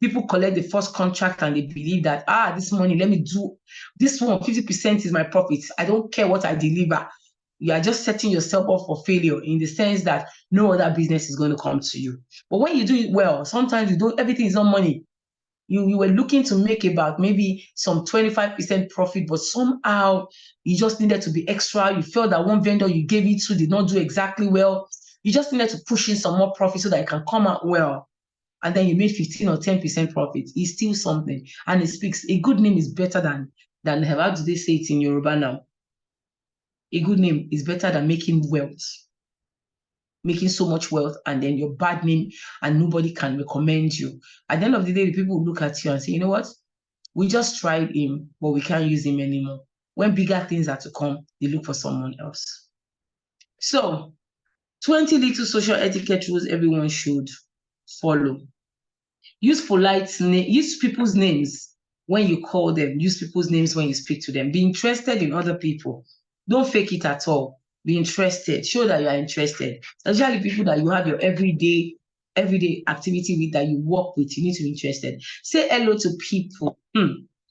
People collect the first contract and they believe that, this money, let me do this one, 50% is my profit. I don't care what I deliver. You are just setting yourself up for failure, in the sense that no other business is going to come to you. But when you do it well, sometimes everything is not money. You were looking to make about maybe some 25% profit, but somehow you just needed to be extra. You felt that one vendor you gave it to did not do exactly well. You just needed to push in some more profit so that it can come out well. And then you made 15 or 10% profit. It's still something. And it speaks. A good name is better than how do they say it in Yoruba now? A good name is better than making wealth. Making so much wealth and then your bad name and nobody can recommend you. At the end of the day, the people will look at you and say, you know what? We just tried him, but we can't use him anymore. When bigger things are to come, they look for someone else. So, 20 little social etiquette rules everyone should follow. Use people's names when you call them. Use people's names when you speak to them. Be interested in other people. Don't fake it at all. Be interested. Show that you are interested. Especially people that you have your everyday activity with, that you work with. You need to be interested. Say hello to people.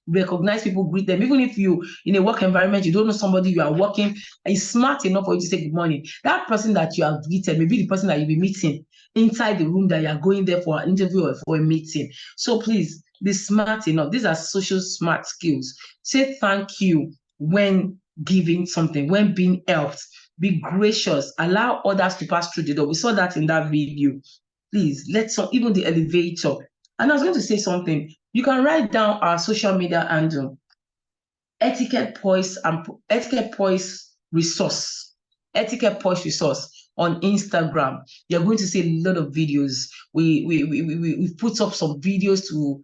Recognize people, greet them. Even if you, in a work environment, you don't know somebody, you are working, is smart enough for you to say good morning. That person that you have greeted may be the person that you'll be meeting inside the room that you are going there for an interview or for a meeting. So please be smart enough. These are social smart skills. Say thank you when giving something, when being helped. Be gracious. Allow others to pass through the door. We saw that in that video. Please, even the elevator. And I was going to say something. You can write down our social media handle. Etiquette Poise and Etiquette Poise Resource. Etiquette Poise Resource on Instagram. You're going to see a lot of videos. We put up some videos to,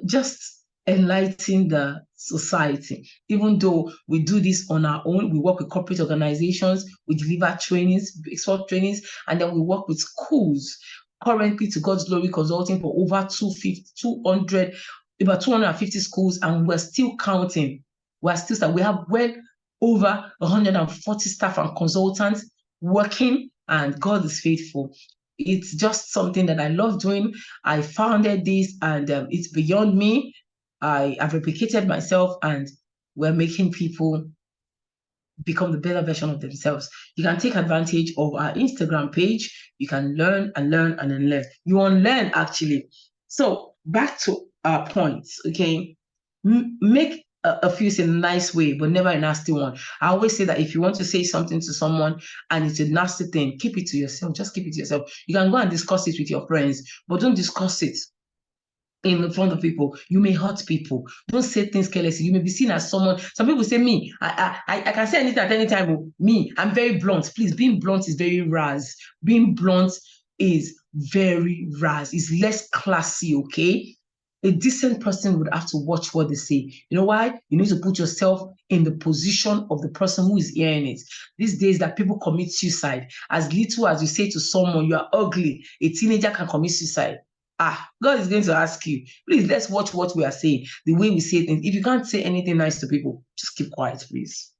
just enlighten the society. Even though we do this on our own, we work with corporate organizations, we deliver trainings, expert trainings, and then we work with schools. Currently, to God's glory, consulting for over 200, about 250 schools, and we're still counting. We have well over 140 staff and consultants working, and God is faithful. It's just something that I love doing. I founded this, and it's beyond me. I've replicated myself, and we're making people become the better version of themselves. You can take advantage of our Instagram page. You can learn and learn and then learn. You unlearn, actually. So back to our points, okay? Make a fuse in a nice way, but never a nasty one. I always say that if you want to say something to someone and it's a nasty thing, keep it to yourself. Just keep it to yourself. You can go and discuss it with your friends, but don't discuss it in front of people. You may hurt people. Don't say things carelessly. You may be seen as someone. Some people say, me, I can say anything at any time. Me, I'm very blunt. Please, being blunt is very ras. Being blunt is very ras. It's less classy, okay? A decent person would have to watch what they say. You know why? You need to put yourself in the position of the person who is hearing it. These days that people commit suicide, as little as you say to someone, you are ugly, a teenager can commit suicide. God is going to ask you, please, let's watch what we are saying, the way we say things. If you can't say anything nice to people, just keep quiet, please.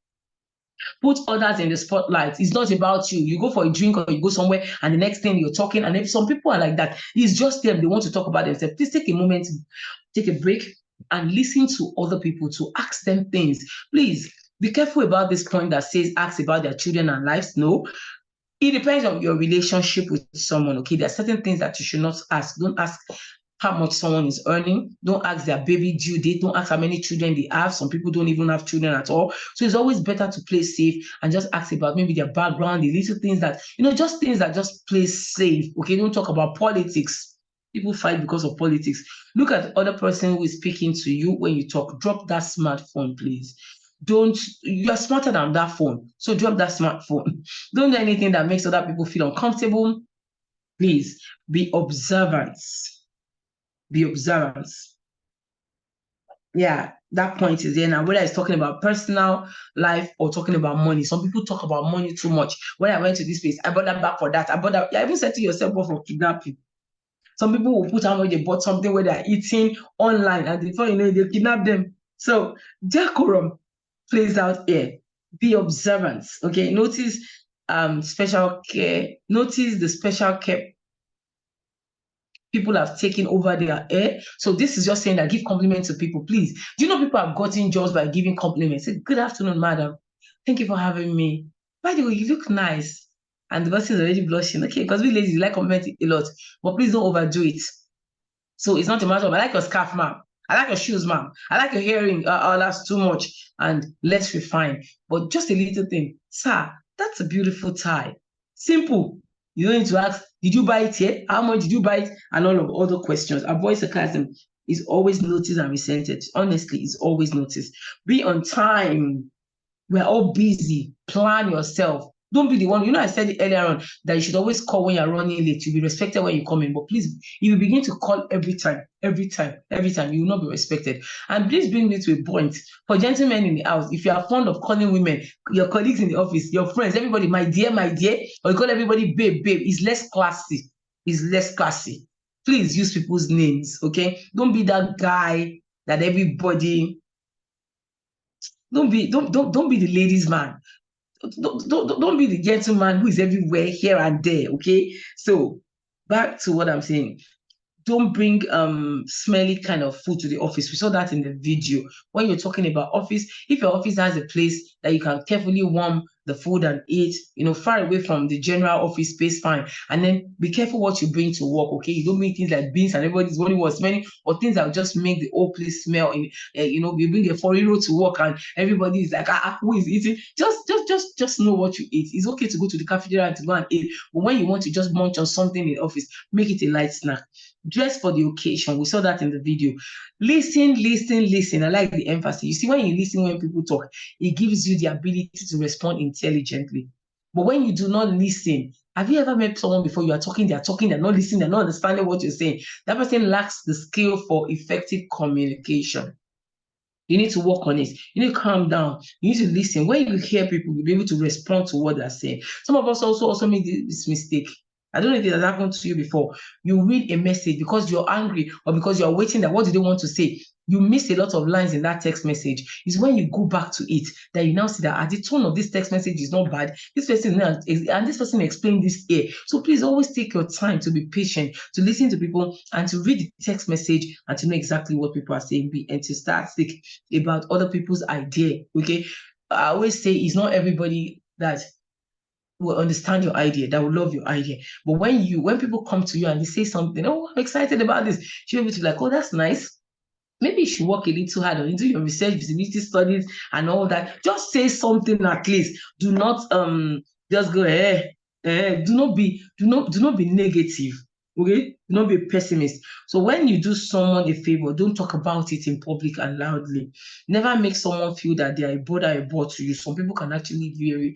Put others in the spotlight. It's not about you. You go for a drink or you go somewhere and the next thing you're talking, and if some people are like that, it's just them. They want to talk about themselves. Please take a moment, take a break, and listen to other people, to ask them things. Please be careful about this point that says ask about their children and lives. No, it depends on your relationship with someone, okay? There are certain things that you should not ask. Don't ask how much someone is earning. Don't ask their baby due date. Don't ask how many children they have. Some people don't even have children at all. So it's always better to play safe and just ask about maybe their background, the little things that, just things that just play safe, okay? Don't talk about politics. People fight because of politics. Look at the other person who is speaking to you when you talk. Drop that smartphone, please. You're smarter than that phone, so drop that smartphone. Don't do anything that makes other people feel uncomfortable. Please be observant. Be observant. Yeah, that point is there now, whether it's talking about personal life or talking about money. Some people talk about money too much. When I went to this place, I bought that bag for that, I bought that. I even said to yourself, for kidnapping. Some people will put how much they bought something where they're eating online, and before you know it, they kidnap them. So decorum plays out here. Be observant, okay? Notice special care. Notice the special care people have taken over their air. So this is just saying that give compliments to people, please. Do you know people have gotten jobs by giving compliments? Say, good afternoon, madam. Thank you for having me. By the way, you look nice. And the person is already blushing. Okay, because we ladies like complimenting a lot, but please don't overdo it. So it's not a matter of, I like your scarf, ma'am. I like your shoes, ma'am. I like your hearing. That's too much. And let's refine. But just a little thing. Sir, that's a beautiful tie. Simple. You don't need to ask, did you buy it here? How much did you buy it? And all of other questions. Avoid sarcasm. Is always noticed and resented. Honestly, it's always noticed. Be on time. We're all busy. Plan yourself. Don't be the one. I said it earlier on that you should always call when you're running late. You'll be respected when you come in. But please, if you begin to call every time, you will not be respected. And please bring me to a point. For gentlemen in the house, if you are fond of calling women, your colleagues in the office, your friends, everybody, my dear, or you call everybody babe, it's less classy. It's less classy. Please use people's names, okay? Don't be that guy that everybody. Don't be the ladies' man. Don't be the gentleman who is everywhere, here and there, okay? So back to what I'm saying. Don't bring smelly kind of food to the office. We saw that in the video. When you're talking about office, if your office has a place that you can carefully warm the food and eat, far away from the general office space, fine. And then be careful what you bring to work, okay? You don't bring things like beans and everybody's body was smelling, or things that will just make the whole place smell. You bring a 4-year-old to work and everybody is like, who is eating? Just know what you eat. It's okay to go to the cafeteria and to go and eat, but when you want to just munch on something in the office, make it a light snack. Dress for the occasion. We saw that in the video. Listen, listen, listen. I like the emphasis. You see, when you listen when people talk, it gives you the ability to respond intelligently. But when you do not listen, have you ever met someone before you are talking, they're not listening, they're not understanding what you're saying? That person lacks the skill for effective communication. You need to work on it. You need to calm down. You need to listen. When you hear people, you'll be able to respond to what they're saying. Some of us also make this mistake. I don't know if it has happened to you before. You read a message because you're angry or because you're waiting that what do they want to say? You miss a lot of lines in that text message. It's when you go back to it that you now see that the tone of this text message is not bad. This person and this person explained this here. So please always take your time to be patient, to listen to people and to read the text message and to know exactly what people are saying and to start think about other people's idea. Okay. I always say it's not everybody that will understand your idea, that will love your idea. But when people come to you and they say something, oh, I'm excited about this, you'll be able to be like, oh, that's nice. Maybe you should work a little hard on it, do your research, visibility studies, and all that. Just say something at least. Do not just go, do not be negative. Okay, do not be a pessimist. So when you do someone a favor, don't talk about it in public and loudly. Never make someone feel that they are a bother to you. Some people can actually be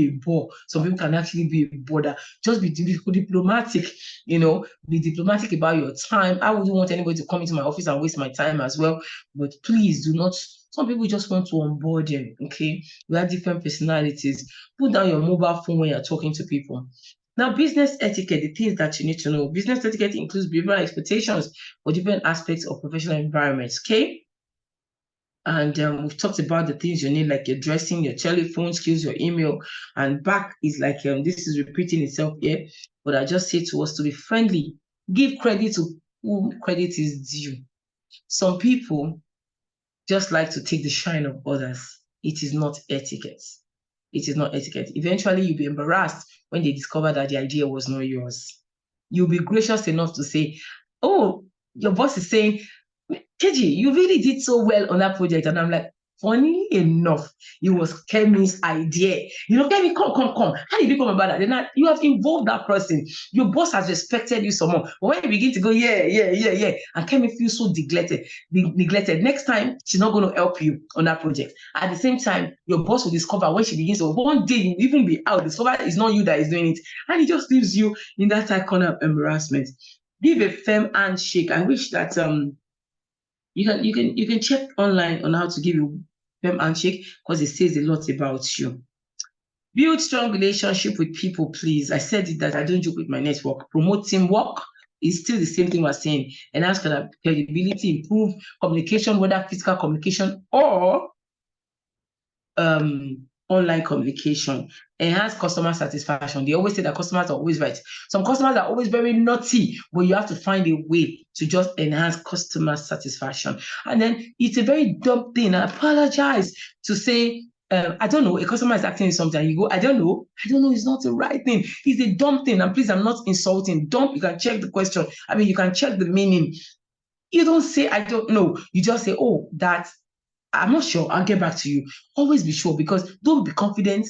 a bore. Some people can actually be a bother. Just be diplomatic, be diplomatic about your time. I wouldn't want anybody to come into my office and waste my time as well. But please do not. Some people just want to onboard them, okay? We have different personalities. Put down your mobile phone when you're talking to people. Now, business etiquette, the things that you need to know. Business etiquette includes behavioral expectations for different aspects of professional environments, okay? And we've talked about the things you need, like your dressing, your telephone skills, your email. And back is like, this is repeating itself here, but I just say to us to be friendly. Give credit to whom credit is due. Some people just like to take the shine of others. It is not etiquette. It is not etiquette. Eventually, you'll be embarrassed when they discover that the idea was not yours. You'll be gracious enough to say, oh, your boss is saying, KG, you really did so well on that project. And I'm like, funny enough, it was Kemi's idea. Kemi, come. How did you come about that? Then you have involved that person. Your boss has respected you some more. But when you begin to go, yeah, and Kemi feels so neglected. Next time, she's not going to help you on that project. At the same time, your boss will discover when she begins to, one day you even be out, discover it's not you that is doing it. And it just leaves you in that tight corner of embarrassment. Give a firm handshake. I wish that you can check online on how to give a firm handshake because it says a lot about you. Build strong relationship with people, please. I said it that I don't joke with my network. Promote teamwork is still the same thing we're saying. Enhance credibility, improve communication, whether physical communication or online communication. Enhance customer satisfaction. They always say that customers are always right. Some customers are always very naughty, but you have to find a way to just enhance customer satisfaction. And then it's a very dumb thing. I apologize to say, I don't know, a customer is acting something and you go, I don't know, it's not the right thing. It's a dumb thing. And please, I'm not insulting. Dumb, you can check the question. I mean, you can check the meaning. You don't say, I don't know. You just say, oh, I'm not sure. I'll get back to you. Always be sure, because don't be confident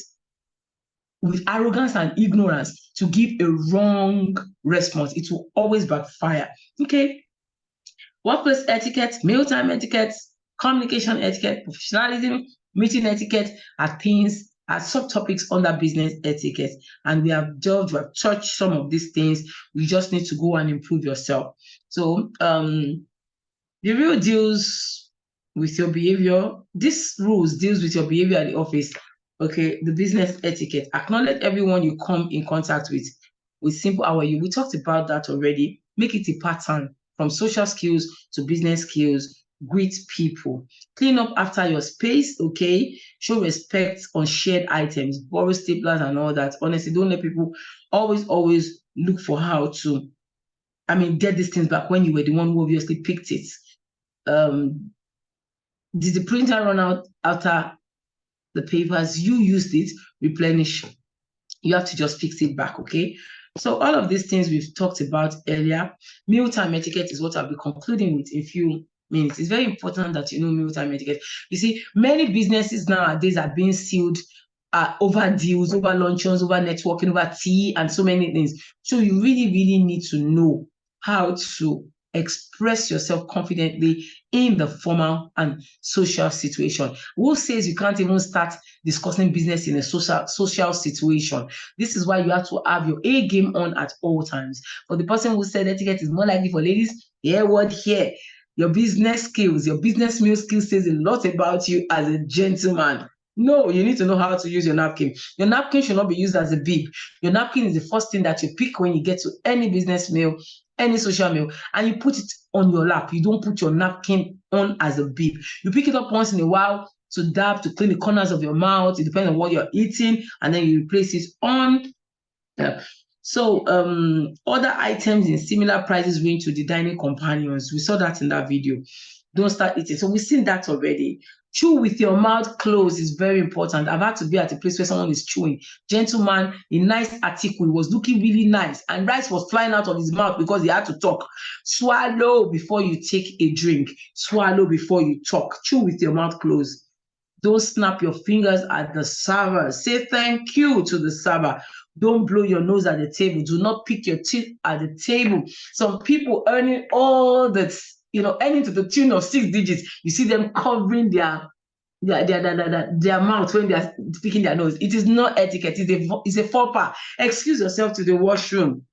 with arrogance and ignorance to give a wrong response. It will always backfire. Okay. Workplace etiquette, mealtime etiquette, communication etiquette, professionalism, meeting etiquette are subtopics under business etiquette. And we have touched some of these things. We just need to go and improve yourself. So the real deals with your behavior. This rules deals with your behavior at the office. Okay, the business etiquette. Acknowledge everyone you come in contact with simple how are you. We talked about that already. Make it a pattern from social skills to business skills. Greet people. Clean up after your space, okay? Show respect on shared items, borrow staplers and all that. Honestly, don't let people always look for how to, get these things back when you were the one who obviously picked it. Did the printer run out after the papers? You used it, replenish. You have to just fix it back, okay? So all of these things we've talked about earlier. Mealtime etiquette is what I'll be concluding with in a few minutes. It's very important that you know mealtime etiquette. You see, many businesses nowadays are being sealed over deals, over luncheons, over networking, over tea, and so many things. So you really need to know how to express yourself confidently in the formal and social situation. Who says you can't even start discussing business in a social situation? This is why you have to have your A game on at all times. For the person who said etiquette is more likely for ladies, hear word here. Your business skills, your business meal skills says a lot about you as a gentleman. No, you need to know how to use your napkin. Your napkin should not be used as a bib. Your napkin is the first thing that you pick when you get to any business meal, any social meal, and you put it on your lap. You don't put your napkin on as a bib. You pick it up once in a while to dab, to clean the corners of your mouth. It depends on what you're eating, and then you replace it on. So other items in similar prices range to the dining companions. We saw that in that video. Don't start eating. So we've seen that already. Chew with your mouth closed is very important. I've had to be at a place where someone is chewing. Gentleman, a nice article, was looking really nice, and rice was flying out of his mouth because he had to talk. Swallow before you take a drink. Swallow before you talk. Chew with your mouth closed. Don't snap your fingers at the server. Say thank you to the server. Don't blow your nose at the table. Do not pick your teeth at the table. Some people earning all that, earning to the tune of 6 digits. You see them covering their mouth when they are picking their nose. It is not etiquette. It's a faux pas. Excuse yourself to the washroom.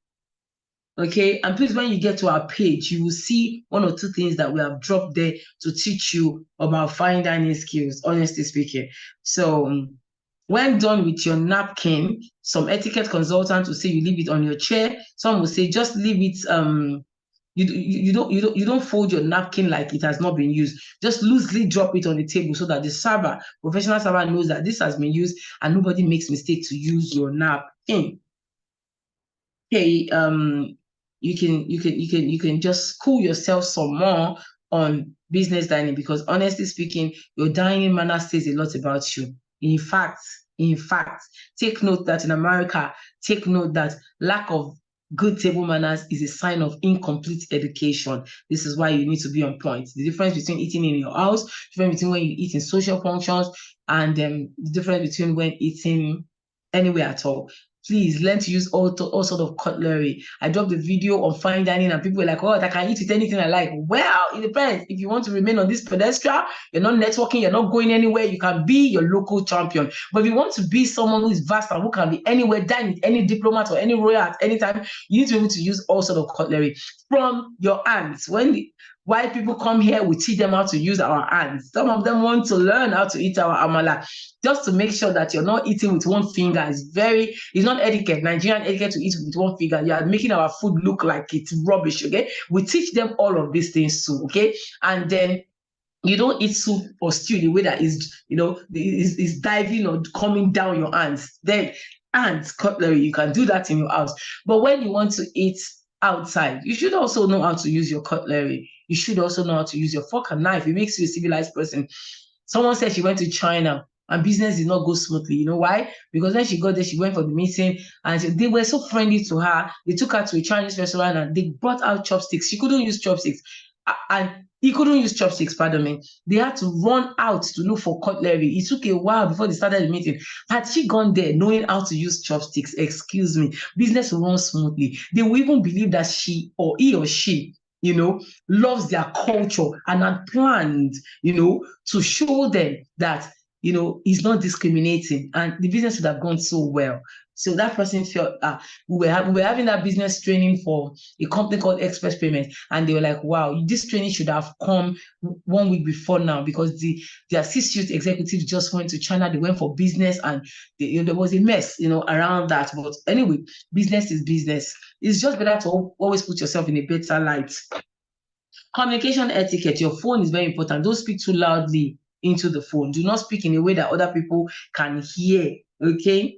Okay, and please, when you get to our page, you will see 1 or 2 things that we have dropped there to teach you about fine dining skills, honestly speaking. So when done with your napkin, some etiquette consultants will say you leave it on your chair. Some will say just leave it. You don't fold your napkin like it has not been used. Just loosely drop it on the table so that the professional server, knows that this has been used and nobody makes mistake to use your napkin. Okay, you can just cool yourself some more on business dining, because honestly speaking, your dining manner says a lot about you. In fact, take note that in America, lack of good table manners is a sign of incomplete education. This is why you need to be on point. The difference between eating in your house, the difference between when you eat in social functions, and the difference between when eating anywhere at all. Please learn to use all sort of cutlery. I dropped the video on fine dining and people were like, oh, I can eat with anything I like. Well, it depends. If you want to remain on this pedestal, you're not networking, you're not going anywhere, you can be your local champion. But if you want to be someone who is vast and who can be anywhere, dine with any diplomat or any royal at any time, you need to be able to use all sort of cutlery from your hands. Why people come here, we teach them how to use our hands. Some of them want to learn how to eat our amala, just to make sure that you're not eating with one finger. It's not etiquette, Nigerian etiquette, to eat with one finger. You are making our food look like it's rubbish, okay? We teach them all of these things too, okay? And then you don't eat soup or stew in a way that is diving or coming down your hands. Then hands, cutlery, you can do that in your house. But when you want to eat outside, you should also know how to use your cutlery. You should also know how to use your fork and knife. It makes you a civilized person. Someone said she went to China and business did not go smoothly. You know why? Because when she got there, she went for the meeting and they were so friendly to her. They took her to a Chinese restaurant and they brought out chopsticks. She couldn't use chopsticks. And he couldn't use chopsticks, pardon me. They had to run out to look for cutlery. It took a while before they started the meeting. Had she gone there knowing how to use chopsticks, excuse me, business will run smoothly. They will even believe that he or she loves their culture and had planned, to show them that, he's not discriminating, and the business would have gone so well. So that person felt we were having that business training for a company called Express Payment, and they were like, wow, this training should have come 1 week before now, because their C-suite executives just went to China. They went for business, and there was a mess, around that. But anyway, business is business. It's just better to always put yourself in a better light. Communication etiquette. Your phone is very important. Don't speak too loudly into the phone. Do not speak in a way that other people can hear. Okay.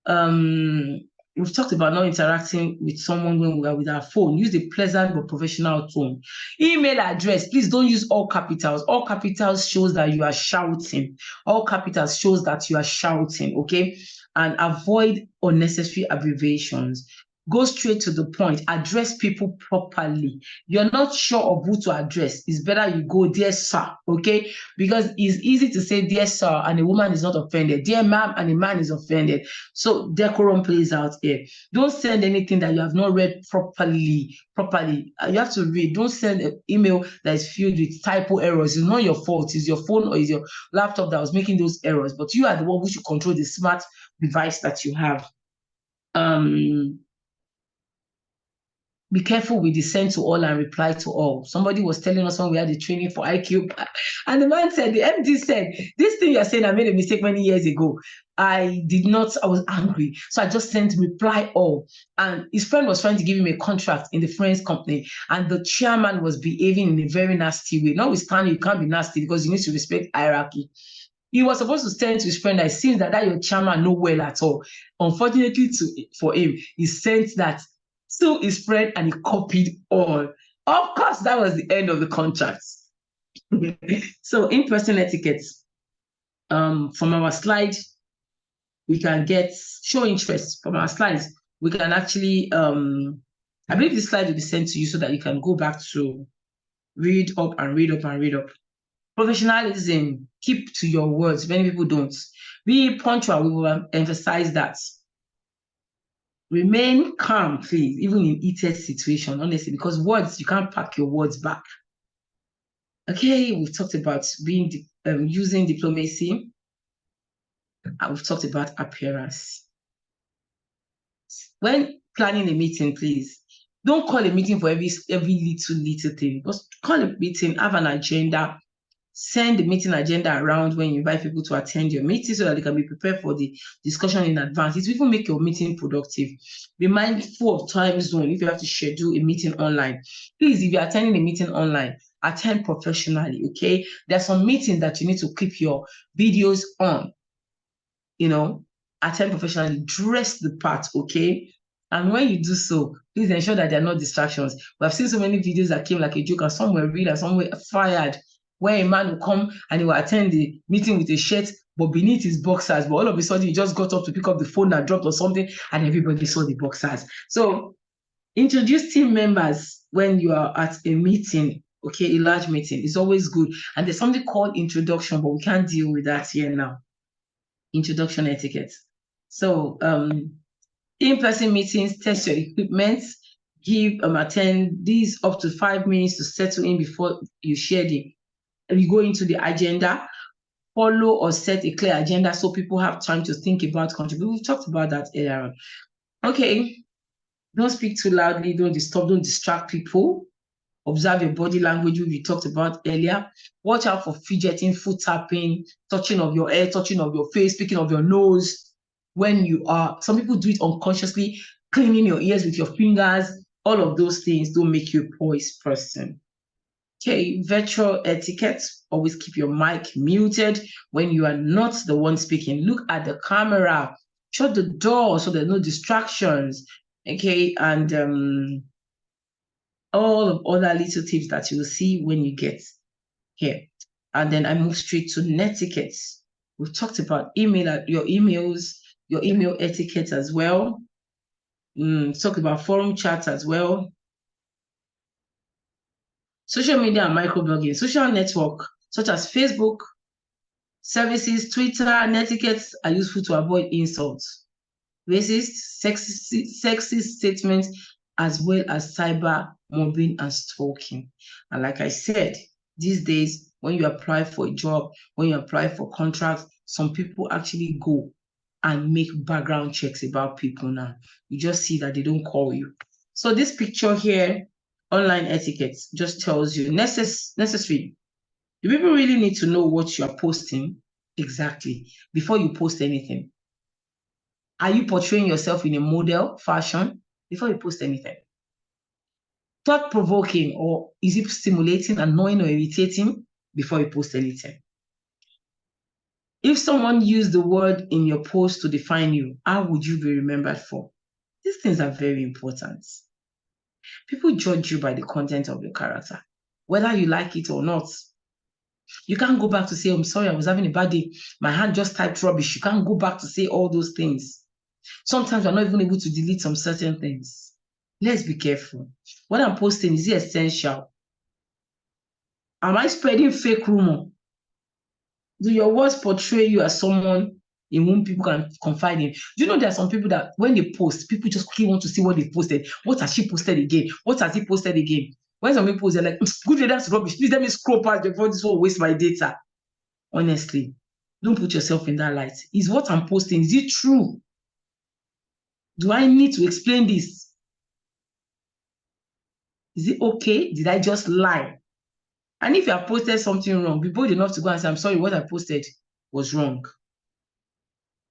We've talked about not interacting with someone when we are with our phone. Use a pleasant but professional tone. Email address, please don't use all capitals. All capitals shows that you are shouting. All capitals shows that you are shouting, okay? And avoid unnecessary abbreviations. Go straight to the point. Address people properly. You're not sure of who to address. It's better you go, dear sir, okay? Because it's easy to say, dear sir, and a woman is not offended. Dear ma'am, and a man is offended. So decorum plays out here. Don't send anything that you have not read properly. You have to read. Don't send an email that is filled with typo errors. It's not your fault. It's your phone or it's your laptop that was making those errors. But you are the one who should control the smart device that you have. Be careful with the send to all and reply to all. Somebody was telling us when we had the training for IQ, and the man said, the MD said, this thing you're saying, I made a mistake many years ago. I was angry. So I just sent reply all. And his friend was trying to give him a contract in the friend's company. And the chairman was behaving in a very nasty way. Notwithstanding, you can't be nasty because you need to respect hierarchy. He was supposed to send to his friend that it seems that your chairman know well at all. Unfortunately for him, he sent that to his friend and he copied all. Of course, that was the end of the contract. So in-person etiquette, from our slide, we can get show interest. From our slides, we can actually, I believe this slide will be sent to you so that you can go back to read up and read up and read up. Professionalism, keep to your words. Many people don't. Be punctual, we will emphasize that. Remain calm, please, even in heated situation, honestly, because words, you can't pack your words back. Okay, we've talked about using diplomacy, and we've talked about appearance. When planning a meeting, please, don't call a meeting for every little thing. Just call a meeting, have an agenda, send the meeting agenda around when you invite people to attend your meeting so that they can be prepared for the discussion in advance. It will even make your meeting productive. Be mindful of time zone if you have to schedule a meeting online. Please, if you're attending a meeting online, attend professionally, okay? There's some meetings that you need to keep your videos on, attend professionally, dress the part, okay? And when you do so, please ensure that there are no distractions. We have seen so many videos that came like a joke and some were real and some were fired, where a man will come and he will attend the meeting with a shirt, but beneath his boxers, but all of a sudden he just got up to pick up the phone that dropped or something, and everybody saw the boxers. So introduce team members when you are at a meeting, okay, a large meeting, is always good. And there's something called introduction, but we can't deal with that here now. Introduction etiquette. So in-person meetings, test your equipment, give attendees up to 5 minutes to settle in before you share you go into the agenda. Follow or set a clear agenda so people have time to think about contributing. We've talked about that earlier on. Okay, don't speak too loudly, don't disturb, don't distract people. Observe your body language, which we talked about earlier. Watch out for fidgeting, foot tapping, touching of your hair, touching of your face, picking of your nose. When you are, some people do it unconsciously, cleaning your ears with your fingers. All of those things don't make you a poised person. Okay, virtual etiquette. Always keep your mic muted when you are not the one speaking. Look at the camera. Shut the door so there are no distractions. Okay, and all of other little tips that you will see when you get here. And then I move straight to netiquette. We've talked about your emails, your email etiquette as well. Talk about forum chats as well. Social media and microblogging. Social network such as Facebook, services, Twitter, and etiquettes are useful to avoid insults, racist, sexist statements, as well as cyber mobbing and stalking. And like I said, these days, when you apply for a job, when you apply for contracts, some people actually go and make background checks about people now. You just see that they don't call you. So this picture here, online etiquette, just tells you necessary. Do people really need to know what you're posting exactly before you post anything? Are you portraying yourself in a model fashion before you post anything? Thought-provoking, or is it stimulating, annoying, or irritating before you post anything? If someone used the word in your post to define you, how would you be remembered for? These things are very important. People judge you by the content of your character, whether you like it or not. You can't go back to say, I'm sorry, I was having a bad day. My hand just typed rubbish. You can't go back to say all those things. Sometimes we're not even able to delete some certain things. Let's be careful. What I'm posting, is it essential? Am I spreading fake rumor? Do your words portray you as someone in whom people can confide in? Do you know there are some people that when they post, people just quickly want to see what they posted. What has she posted again? What has he posted again? When some people post, they're like, good, that's rubbish. Please let me scroll past before this will waste my data. Honestly, don't put yourself in that light. Is what I'm posting, is it true? Do I need to explain this? Is it okay? Did I just lie? And if you have posted something wrong, be bold enough to go and say, I'm sorry, what I posted was wrong.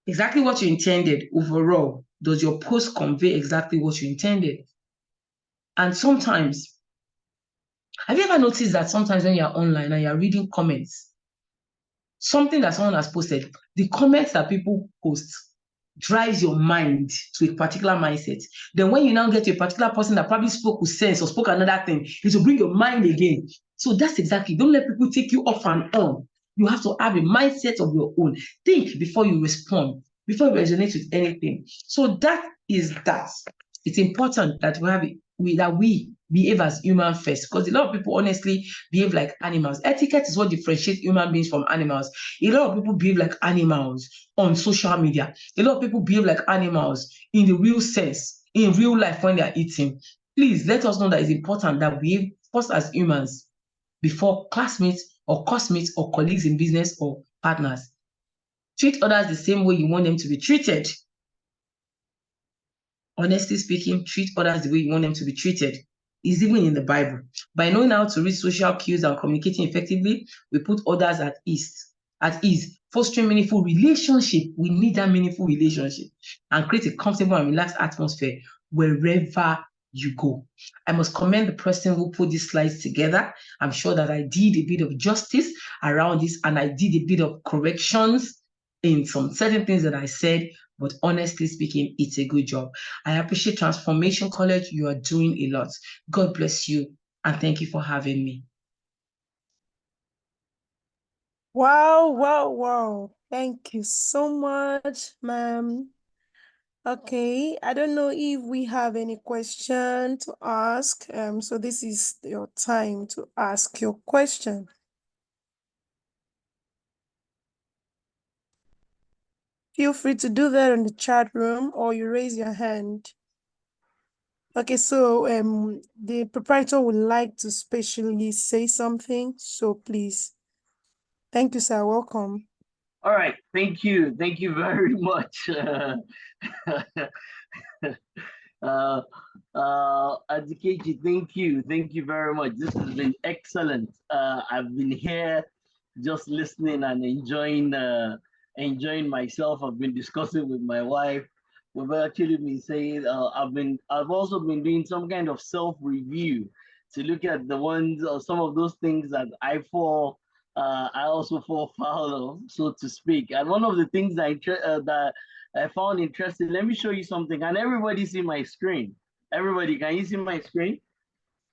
Exactly what you intended overall. Does your post convey exactly what you intended? And sometimes, have you ever noticed that sometimes when you're online and you're reading comments, something that someone has posted, the comments that people post drives your mind to a particular mindset. Then when you now get to a particular person that probably spoke with sense or spoke another thing, it will bring your mind again. So that's exactly, don't let people take you off and on. You have to have a mindset of your own. Think before you respond, before you resonate with anything. So that is that. It's important that we behave as human first, because a lot of people honestly behave like animals. Etiquette is what differentiates human beings from animals. A lot of people behave like animals on social media. A lot of people behave like animals in the real sense, in real life when they are eating. Please let us know that it's important that we behave first as humans before classmates or cosmates or colleagues in business or partners. Treat others the same way you want them to be treated. Honestly speaking, treat others the way you want them to be treated. Is even in the Bible. By knowing how to read social cues and communicating effectively, we put others at ease, fostering meaningful relationship. We need that meaningful relationship and create a comfortable and relaxed atmosphere wherever you go. I must commend the person who put these slides together. I'm sure that I did a bit of justice around this and I did a bit of corrections in some certain things that I said, but honestly speaking, it's a good job. I appreciate Transformation College. You are doing a lot. God bless you, and thank you for having me. Wow, wow, wow. Thank you so much, ma'am. Okay, I don't know if we have any question to ask. So this is your time to ask your question. Feel free to do that in the chat room or you raise your hand. Okay, so the proprietor would like to specially say something, so please. Thank you, sir. Welcome. All right, thank you very much. Adikeji, thank you very much. This has been excellent. I've been here just listening and enjoying myself. I've been discussing with my wife. We've actually been saying I've also been doing some kind of self-review to look at the ones or some of those things that I also fall foul of, so to speak. And one of the things that I found interesting, let me show you something. Can everybody see my screen? Everybody, can you see my screen?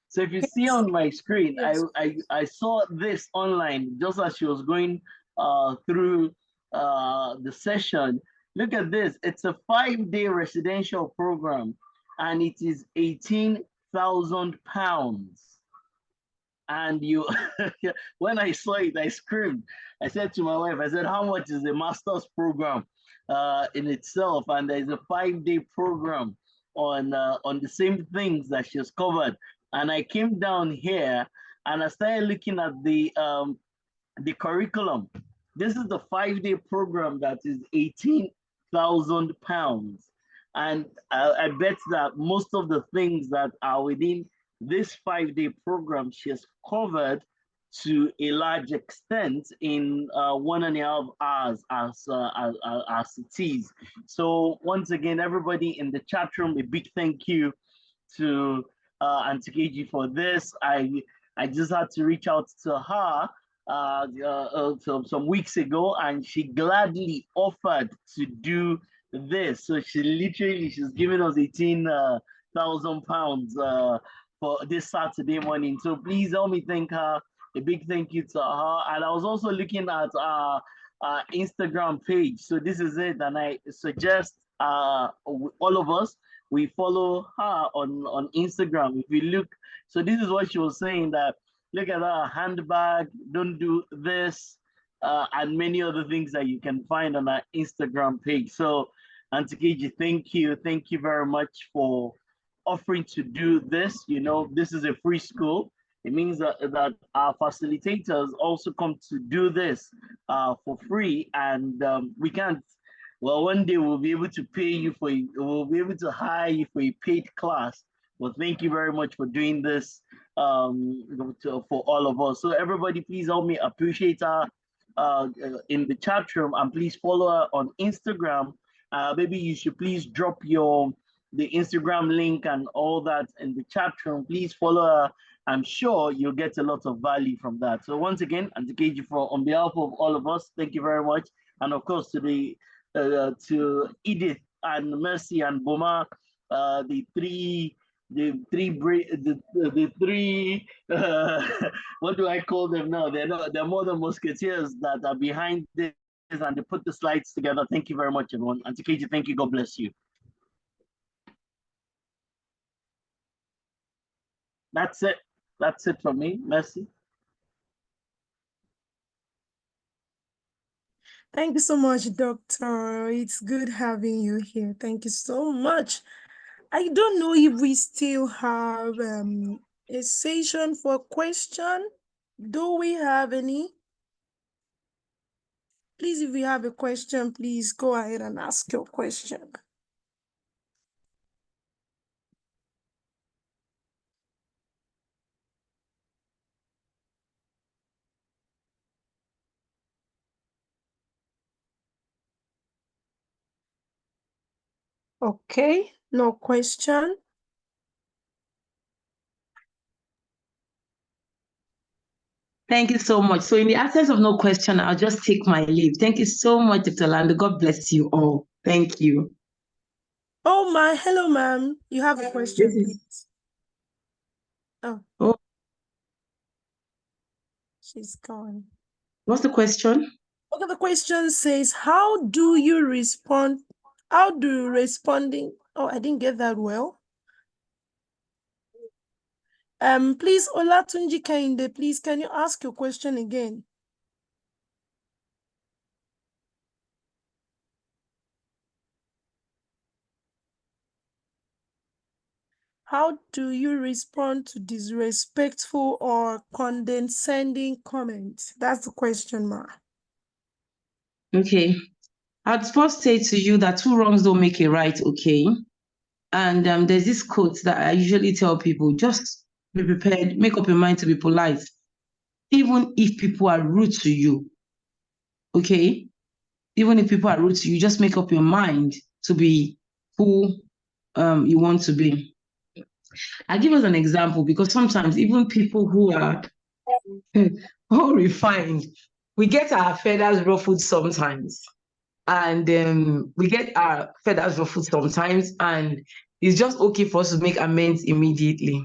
So if you see on my screen, Yes. I saw this online just as she was going through the session. Look at this. It's a 5-day residential program and it is £18,000. And you, when I saw it, I screamed. I said to my wife, I said, how much is the master's program in itself? And there's a 5-day program on the same things that she's covered. And I came down here and I started looking at the curriculum. This is the 5-day program that is £18,000. And I bet that most of the things that are within this 5-day program, she has covered to a large extent in 1.5 hours as it is. So once again, everybody in the chat room, a big thank you to Auntie KG for this. I just had to reach out to her some weeks ago, and she gladly offered to do this. So she's giving us £18,000 for this Saturday morning. So please help me thank her. A big thank you to her. And I was also looking at our Instagram page. So this is it, and I suggest all of us, we follow her on Instagram. If we look, so this is what she was saying, that look at her handbag, don't do this, and many other things that you can find on our Instagram page. So, Auntie Keji, thank you very much for offering to do this. You know, this is a free school. It means that our facilitators also come to do this for free, and we can't. Well, one day we'll be able to pay you we'll be able to hire you for a paid class. Well, thank you very much for doing this for all of us. So everybody, please help me appreciate her in the chat room, and please follow her on Instagram. Maybe you should please drop the Instagram link and all that in the chat room. Please follow her. I'm sure you'll get a lot of value from that. So once again, Auntie Keji, on behalf of all of us, thank you very much. And of course to Edith and Mercy and Boma, the three what do I call them now? They're more than musketeers that are behind this, and they put the slides together. Thank you very much, everyone. Auntie Keji, thank you. God bless you. That's it. That's it for me. Mercy. Thank you so much, Doctor. It's good having you here. Thank you so much. I don't know if we still have a session for question. Do we have any? Please, if you have a question, please go ahead and ask your question. Okay, no question. Thank you so much. So in the absence of no question, I'll just take my leave. Thank you so much, Dr. Lando. God bless you all. Thank you. Oh, hello, ma'am. You have a question, please. Oh. She's gone. What's the question? Okay, the question says, how do you respond? How do you responding? Oh, I didn't get that well. Please, Olatunji Kainde, please, can you ask your question again? How do you respond to disrespectful or condescending comments? That's the question, Ma. Okay. I'd first say to you that 2 wrongs don't make a right, okay? And there's this quote that I usually tell people, just be prepared, make up your mind to be polite, even if people are rude to you, okay? Even if people are rude to you, just make up your mind to be who you want to be. I'll give us an example, because sometimes even people who are all refined, we get our feathers ruffled sometimes. And we get our feathers ruffled sometimes, and it's just okay for us to make amends immediately.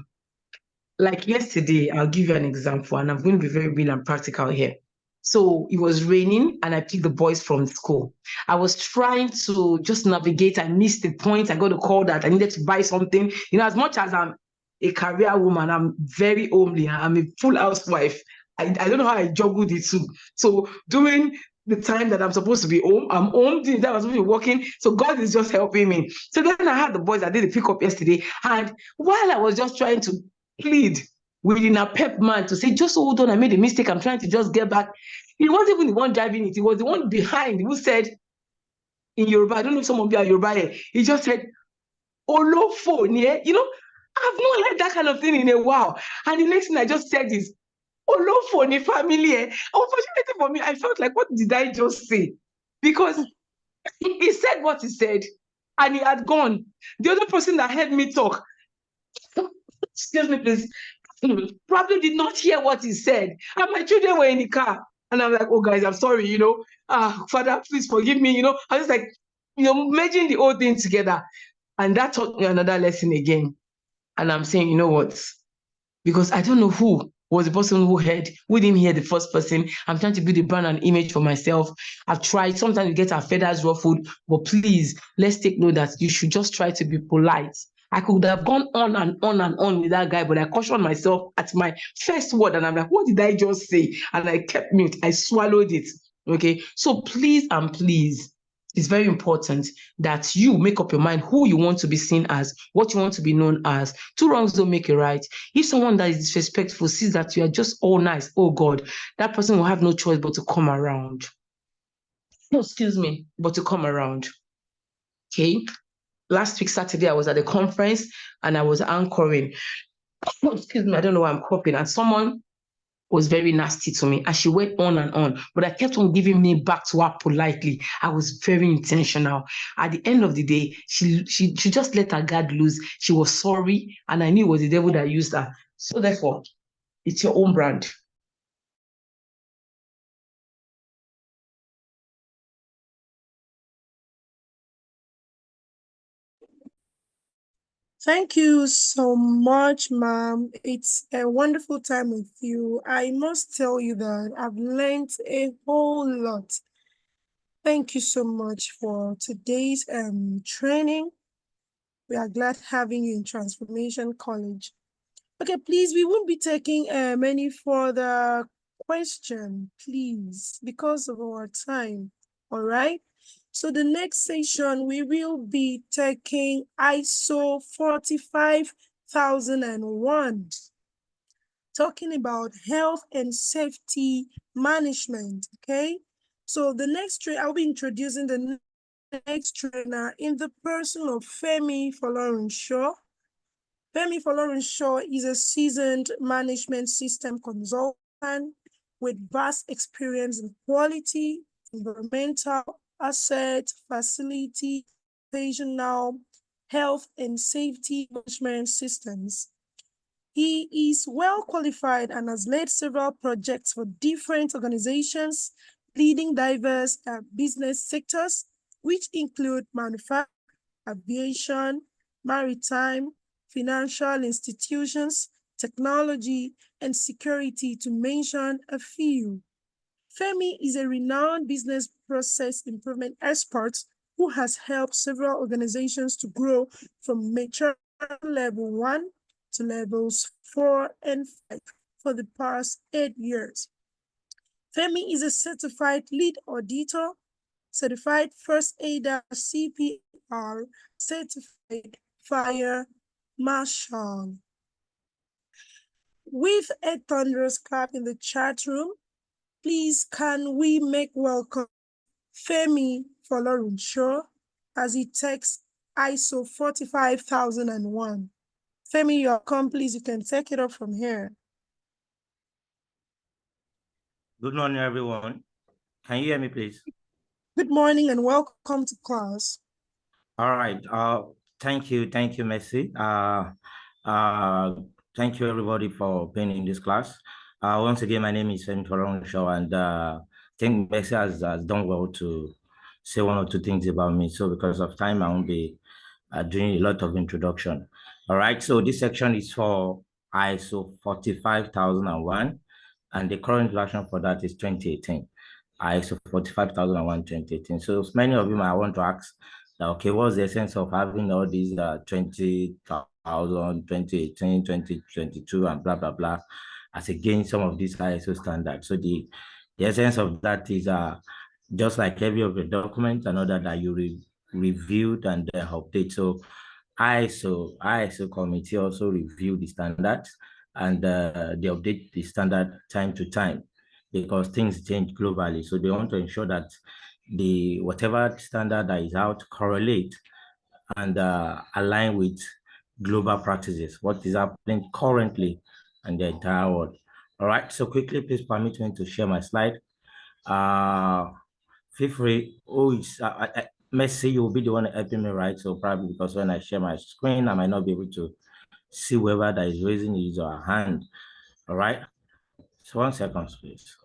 Like yesterday, I'll give you an example, and I'm going to be very real and practical here. So it was raining, and I picked the boys from school. I was trying to just navigate. I missed the point. I got a call that I needed to buy something. You know, as much as I'm a career woman, I'm very homely. I'm a full housewife. I don't know how I juggled it too. So during the time that I'm supposed to be home, I'm home. That I was supposed to be working. So God is just helping me. So then I had the boys. I did the pickup yesterday, and while I was just trying to plead within a pep man to say, just hold on, I made a mistake, I'm trying to just get back. He wasn't even the one driving it, he was the one behind who said in Yoruba, I don't know if some of you are Yoruba here, he just said, Olofo, yeah? You know, I've not heard that kind of thing in a while. And the next thing I just said is, Olofo ni family. Unfortunately for me, I felt like, what did I just say? Because he said what he said, and he had gone. The other person that heard me talk, excuse me, please, probably did not hear what he said. And my children were in the car. And I'm like, oh, guys, I'm sorry, you know. Father, please forgive me, you know. I was like, you know, merging the whole thing together. And that taught me another lesson again. And I'm saying, you know what? Because I don't know who was the person who didn't hear the first person. I'm trying to build a brand and image for myself. I've tried. Sometimes we get our feathers ruffled, but please, let's take note that you should just try to be polite. I could have gone on and on and on with that guy, but I cautioned myself at my first word, and I'm like, what did I just say? And I kept mute. I swallowed it. Okay. So please and please, it's very important that you make up your mind who you want to be seen as, what you want to be known as. Two wrongs don't make a right. If someone that is disrespectful sees that you are just all nice, oh God, that person will have no choice but to come around. No, excuse me, but to come around. Okay. Last week, Saturday, I was at a conference and I was anchoring. Excuse me, I don't know why I'm coughing. And someone was very nasty to me, and she went on, but I kept on giving me back to her politely. I was very intentional. At the end of the day, she just let her guard loose. She was sorry, and I knew it was the devil that used her. So therefore, it's your own brand. Thank you so much, ma'am. It's a wonderful time with you. I must tell you that I've learned a whole lot. Thank you so much for today's training. We are glad having you in Transformation College. Okay, please, we won't be taking any further question, please, because of our time. All right. So the next session, we will be taking ISO 45001, talking about health and safety management, okay? So the next I'll be introducing the next trainer in the person of Femi Folorunsho. Femi Folorunsho is a seasoned management system consultant with vast experience in quality, environmental, asset, facility, occupational, health, and safety management systems. He is well qualified and has led several projects for different organizations, leading diverse business sectors, which include manufacturing, aviation, maritime, financial institutions, technology, and security, to mention a few. Femi is a renowned business process improvement expert who has helped several organizations to grow from mature level 1 to levels 4 and 5 for the past 8 years. Femi is a certified lead auditor, certified first aider, CPR, certified fire marshal. With a thunderous clap in the chat room, please can we make welcome Femi Folorunsho as he takes ISO 45001. Femi, you're welcome. Please, you can take it up from here. Good morning, everyone. Can you hear me, please? Good morning and welcome to class. All right. Thank you, Messi. Thank you, everybody, for being in this class. Once again, my name is Femi Folorunsho, and I think Messi has done well to say one or two things about me. So because of time, I won't be doing a lot of introduction. All right. So this section is for ISO 45001, and the current version for that is 2018. ISO 45001 2018. So many of you might want to ask, okay, what's the essence of having all these 20,000, 2018, 2022, and blah, blah, blah, as against some of these ISO standards? So the essence of that is just like every other document, another that you reviewed and update. So ISO committee also review the standards, and they update the standard time to time, because things change globally. So they want to ensure that the whatever standard that is out correlate and align with global practices, what is happening currently in the entire world. All right, so quickly, please permit me to share my slide. Feel free. Messi, you will be the one helping me, right? So probably because when I share my screen, I might not be able to see whoever that is raising his or her hand. All right. So 1 second, please.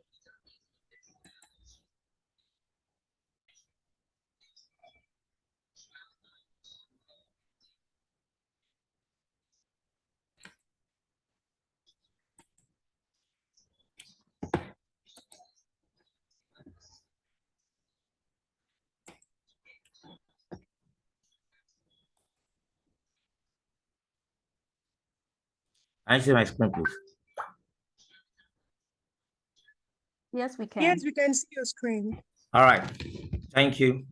I see my screen, please. Yes, we can. Yes, we can see your screen. All right. Thank you.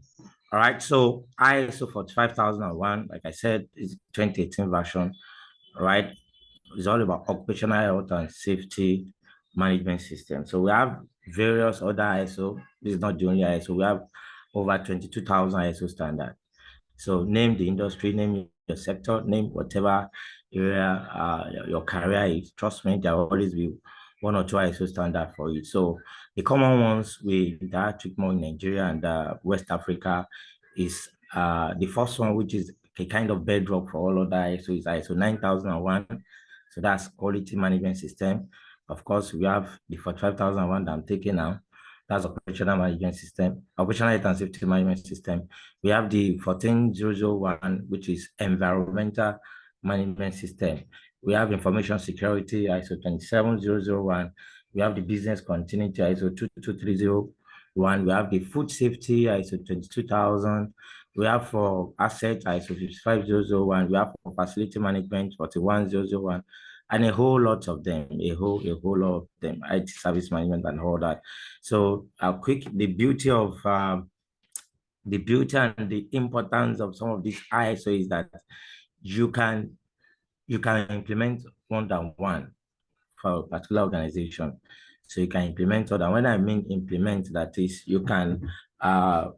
All right. So ISO 45001, like I said, is 2018 version. All right. It's all about occupational health and safety management system. So we have various other ISO. This is not the only ISO. We have over 22,000 ISO standard. So name the industry, name your sector, name whatever area your career is. Trust me, there will always be one or two ISO standard for it. So the common ones we treat more in Nigeria and West Africa is the first one, which is a kind of bedrock for all other ISO, is ISO 9001. So that's quality management system. Of course, we have the 45001 that I'm taking now. That's operational management system, operational health and safety management system. We have the 14001, which is environmental management system. We have information security, ISO 27001. We have the business continuity, ISO 22301. We have the food safety, ISO 22000. We have for assets, ISO 55001. We have for facility management, 41001. And a whole lot of them, a whole lot of them, IT service management and all that. So the beauty and the importance of some of these ISO is that you can implement one-on-one for a particular organization. So you can implement other. When I mean implement, that is, you can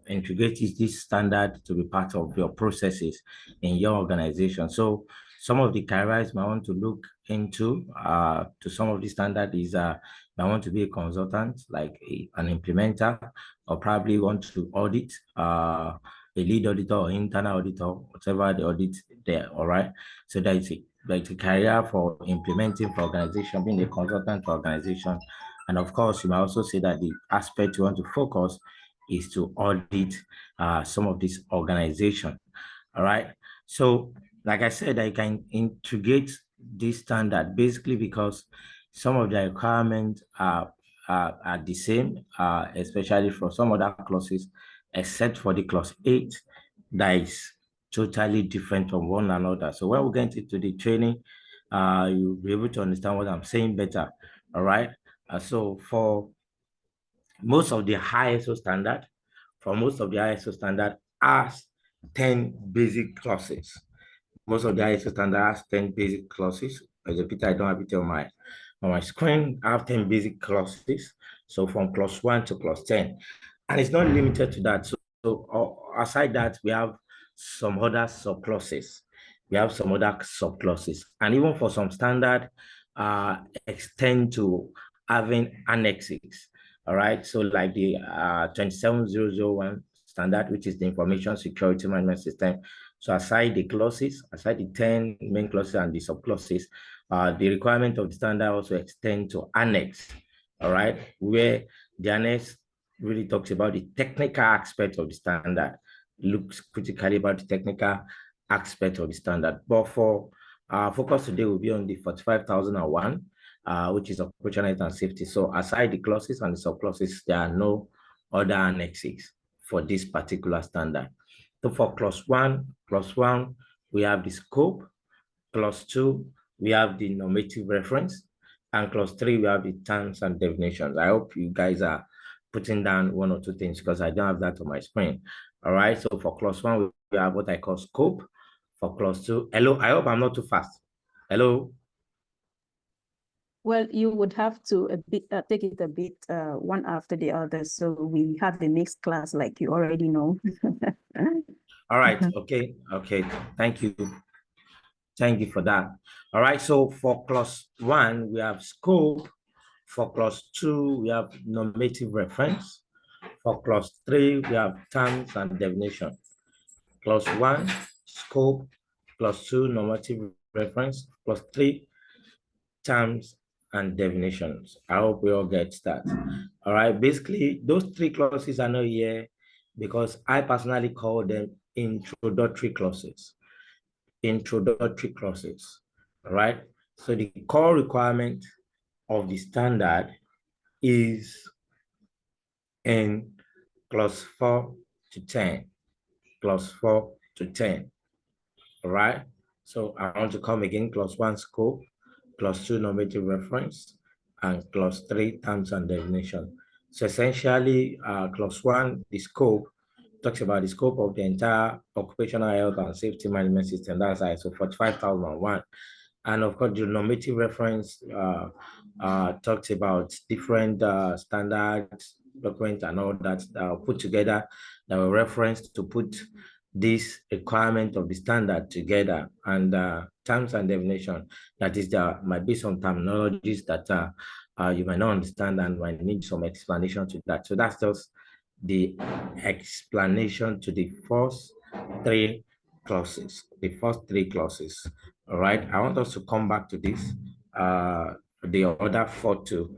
integrate this standard to be part of your processes in your organization. So some of the careers I want to look into to some of the standard is I want to be a consultant, like an implementer, or probably want to audit a lead auditor or internal auditor, whatever the audit there. All right. So that is like a career for implementing for organization, being a consultant for organization. And of course, you might also say that the aspect you want to focus is to audit some of this organization. All right. So like I said, I can integrate this standard basically because some of the requirements are the same, especially for some other clauses, except for the clause 8 that is totally different from one another. So when we get into the training, you'll be able to understand what I'm saying better. All right. So for most of the ISO standard, has 10 basic clauses. Most of the ISO standard has 10 basic clauses. As a Peter, I don't have it on my screen. I have 10 basic clauses. So from clause 1 to clause 10. And it's not limited to that. So aside that, we have some other subclauses. And even for some standard, extend to having annexes. All right. So like the 27001 standard, which is the information security management system. So aside the 10 main clauses and the subclauses, the requirement of the standard also extend to annex. All right, where the annex really talks about the technical aspect of the standard, looks critically about the technical aspect of the standard. But for our focus today will be on the 45001, which is operational health and safety. So aside the clauses and the subclauses, there are no other annexes for this particular standard. So for clause 1, we have the scope. Clause 2, we have the normative reference. And clause 3, we have the terms and definitions. I hope you guys are putting down one or two things because I don't have that on my screen. All right. So for clause 1, we have what I call scope. For clause 2, hello, I hope I'm not too fast. Hello. Well, you would have to take it a bit one after the other. So we have the mixed class, like you already know. All right. Okay. Thank you. Thank you for that. All right. So for clause 1, we have scope. For clause 2, we have normative reference. For clause 3, we have terms and definition. Clause 1, scope. Clause 2, normative reference. Clause 3, terms and definitions. I hope we all get that. All right. Basically, those 3 clauses are not here because I personally call them introductory clauses. All right. So the core requirement of the standard is in clause 4 to 10. Clause 4 to 10. All right. So I want to come again. Clause 1, scope. clause 2 normative reference, and clause 3 terms and definition. So essentially, clause 1, the scope, talks about the scope of the entire occupational health and safety management system. That's ISO 45001. And of course, the normative reference talks about different standards, documents, and all that put together that were referenced to put this requirement of the standard together, and terms and definition. That is, there might be some terminologies that you might not understand and might need some explanation to that. So that's just the explanation to the first three clauses. All right, I want us to come back to this, the other 4 to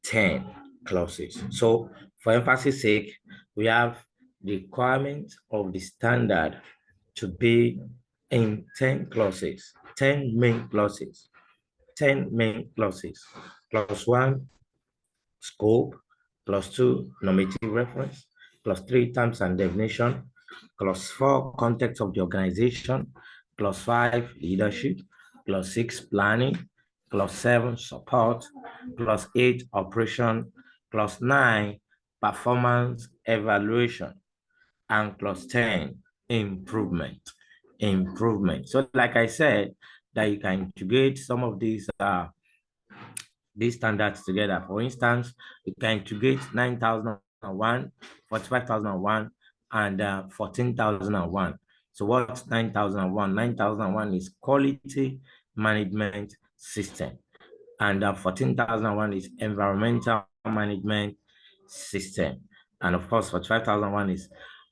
10 clauses. So for emphasis sake, we have the requirement of the standard to be in 10 clauses, 10 main clauses, 10 main clauses. Clause 1, scope. Clause 2, normative reference. Clause 3, terms and definition. Clause 4, context of the organization. Clause 5, leadership. Clause 6, planning. Clause 7, support. Clause 8, operation. Clause 9, performance evaluation. And clause 10, improvement. So like I said, that you can integrate some of these standards together. For instance, you can integrate 9001, 45001, and 14001. So what's 9001? 9001 is quality management system, and 14001 is environmental management system. And of course, 45001 is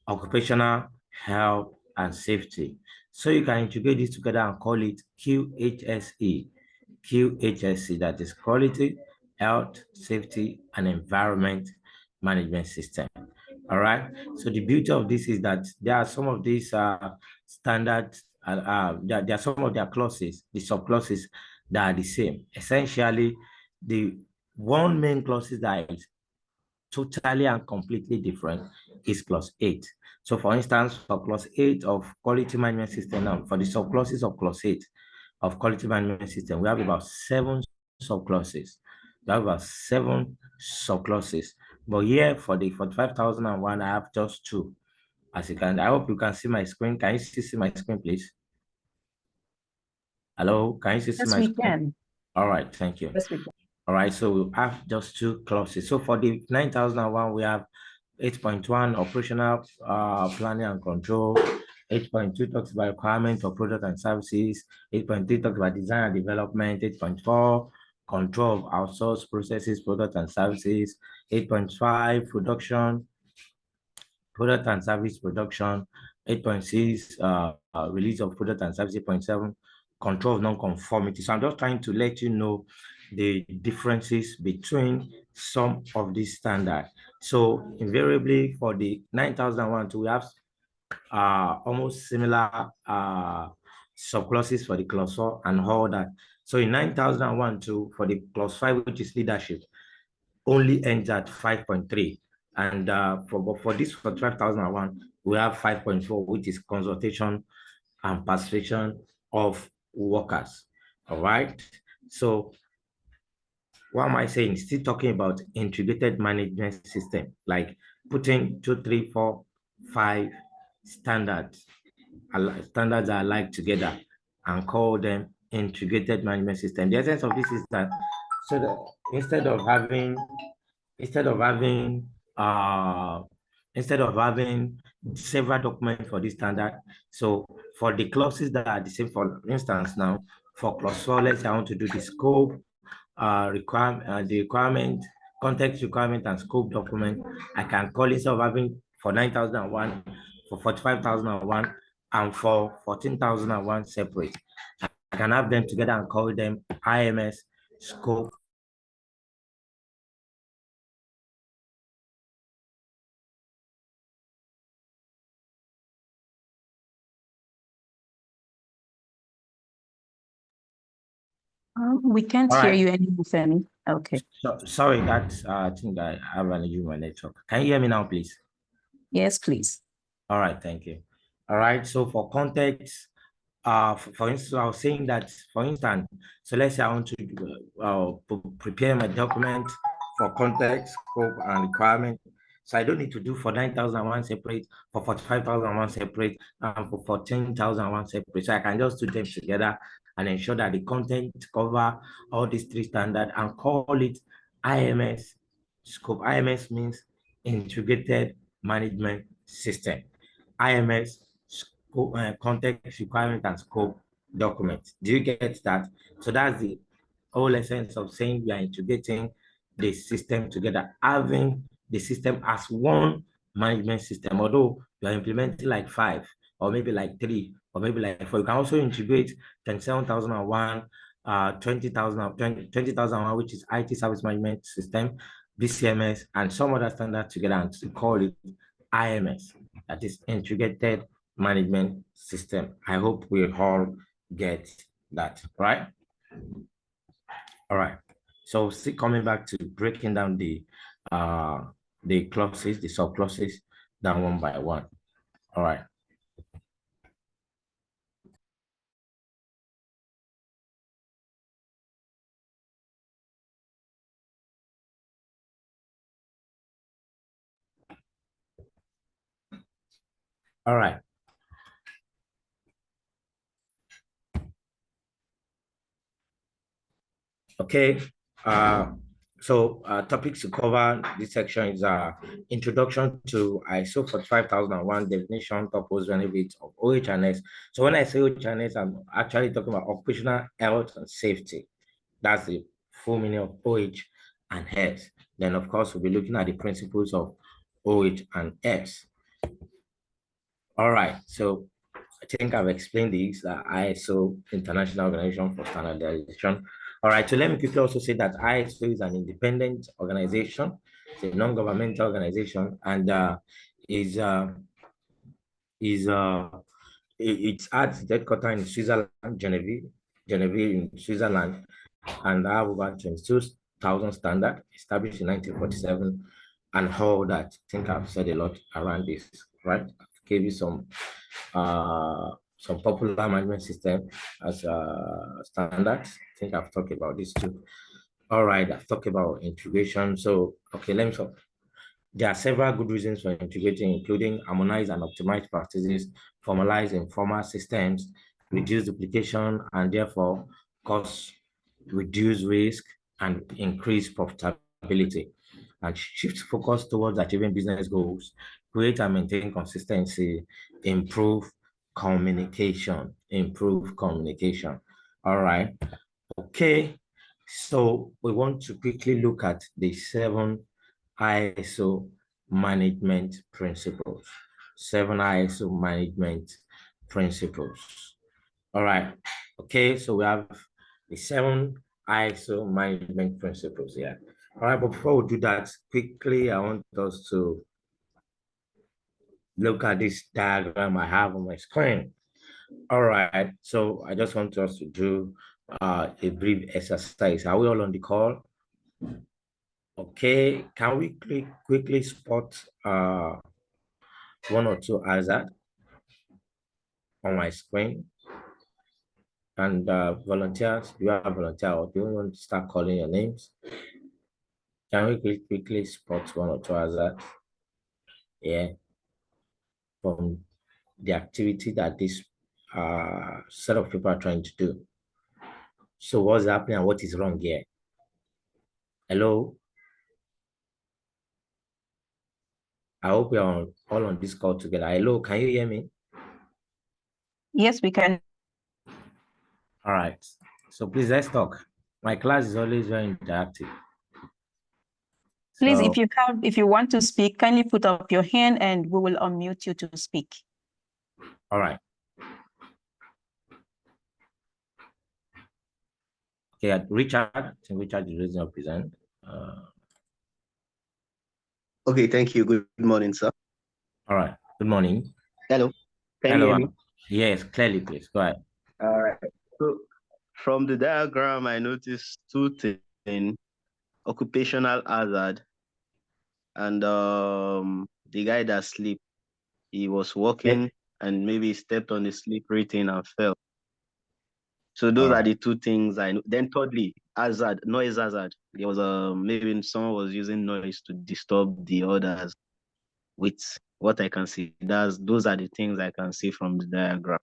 occupational health and safety. So you can integrate this together and call it QHSE. QHSE, that is Quality, Health, Safety, and Environment Management System. All right. So the beauty of this is that there are some of these standards, there are some of their clauses, the subclauses that are the same. Essentially, the one main clauses that is totally and completely different is clause 8. So for instance, for clause 8 of quality management system, now for the subclauses of clause 8 of quality management system, we have about 7 subclauses. But here for the 45001, I have just 2. As you can, I hope you can see my screen. Can you see my screen, please? Hello, can you see Yes, my we screen? can. All right, thank you. Yes, we can. All right, so we have just 2 clauses. So for the 9001, we have 8.1 operational planning and control. 8.2 talks about requirement for product and services. 8.3 talks about design and development. 8.4 control of outsourced processes, product and services. 8.5 product and service production. 8.6 release of product and service. 8.7 control of non-conformity. So I'm just trying to let you know the differences between some of these standards. So invariably for the 9001, we have almost similar subclauses for the clause 4 and all that. So in 9001 for the clause 5, which is leadership, only ends at 5.3. And for this, for 12,001, we have 5.4, which is consultation and participation of workers. All right. So what am I saying? Still talking about integrated management system, like putting 2, 3, 4, 5 standards are alike together and call them integrated management system. The essence of this is that so that instead of having several documents for this standard, so for the clauses that are the same, for instance, now for clause 4, let's say I want to do the scope, the requirement, context requirement, and scope document. I can call it of having for 9001, for 45001, and for 14,001 separate. I can have them together and call them IMS scope. We can't hear you anymore, Femi. Okay. So, sorry, that's I think I have an issue with my network. Can you hear me now, please? Yes, please. All right, thank you. All right, so for context, for instance, I was saying that, for instance, so let's say I want to prepare my document for context, scope, and requirement. So I don't need to do for 9,001 separate, for 45,001 separate, and for 14,001 separate. So I can just do them together and ensure that the content cover all these three standards and call it IMS scope. IMS means Integrated Management System. IMS context, requirement, and scope document. Do you get that? So that's the whole essence of saying we are integrating the system together, having the system as one management system. Although you are implementing like 5 or maybe like 3 or maybe like 4, you can also integrate 27,001, 20,001, which is IT service management system, BCMS, and some other standards together and to call it IMS, that is integrated management system. I hope we all get that, right? All right. So still coming back to breaking down the clauses, the subclauses down one by one. All right. All right. Okay. So topics to cover this section is introduction to ISO 45001 definition, purpose, benefits of OH&S. So when I say OH&S, I'm actually talking about occupational health and safety. That's the full meaning of OH and S. Then, of course, we'll be looking at the principles of OH and S. All right. So I think I've explained this, ISO, International Organization for Standardization. All right, so let me quickly also say that ISO is an independent organization. It's a non-governmental organization, and it's at the headquarters in Switzerland, Genevieve in Switzerland, and I have over 22,000 standards established in 1947, and all that. I think I've said a lot around this, right? I've gave you some popular management system as standards. I think I've talked about this too. All right, I've talked about integration. So, okay, let me talk. There are several good reasons for integrating, including harmonize and optimize practices, formalize informal systems, reduce duplication, and therefore cost, reduce risk, and increase profitability, and shift focus towards achieving business goals, create and maintain consistency, improve communication. All right. Okay. So we want to quickly look at the 7 ISO management principles. 7 ISO management principles. All right. Okay, so we have the 7 ISO management principles here. All right, but before we do that, quickly, I want us to look at this diagram I have on my screen. All right, so I just want us to do a brief exercise. Are we all on the call? Okay, can we quickly spot 1 or 2 hazards on my screen? And volunteers, do you have a volunteer or do you want to start calling your names? Can we quickly spot 1 or 2 hazards? Yeah, from the activity that this set of people are trying to do. So what's happening and what is wrong here? Hello? I hope we are all on this call together. Hello, can you hear me? Yes, we can. All right. So please, let's talk. My class is always very interactive. Please, So, if you want to speak, kindly put up your hand and we will unmute you to speak. all right. Okay, Richard. I think Richard is raising up his hand. Okay, thank you. Good morning, sir. All right. Good morning. Hello. Can Hello. you hear me? Yes, clearly, please. Go ahead. All right. So from the diagram, I noticed 2 things: occupational hazard and the guy that sleep. He was walking and maybe stepped on the slippery thing and fell. So those are the two things I know. Then thirdly, hazard, noise hazard. There was maybe someone was using noise to disturb the others. With what I can see, those are the things I can see from the diagram.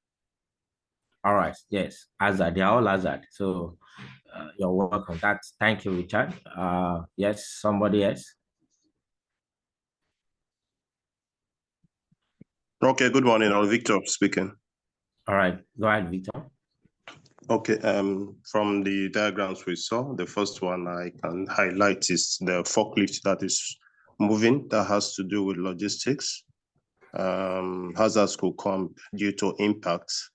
All right. Yes, hazard. They are all hazard. So you're welcome. Thank you, Richard. Yes, somebody else. Okay, good morning. I'm Victor speaking. All right, go ahead, Victor. Okay, from the diagrams we saw, the first one I can highlight is the forklift that is moving, that has to do with logistics. Hazards could come due to impacts.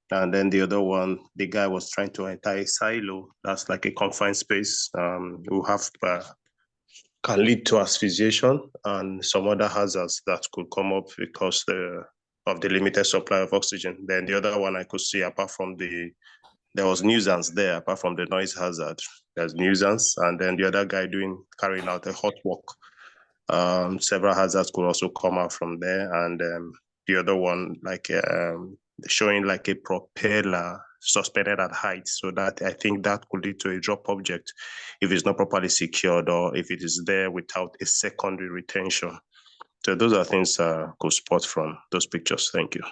And then the other one, the guy was trying to enter a silo, that's like a confined space, who have can lead to asphyxiation and some other hazards that could come up because of the limited supply of oxygen. Then the other one I could see, apart from there was nuisance there, apart from the noise hazard, there's nuisance. And then the other guy carrying out a hot walk. Several hazards could also come out from there. And the other one, like showing like a propeller suspended at height. So that I think that could lead to a drop object if it's not properly secured or if it is there without a secondary retention. So those are things could spot from those pictures. Thank you.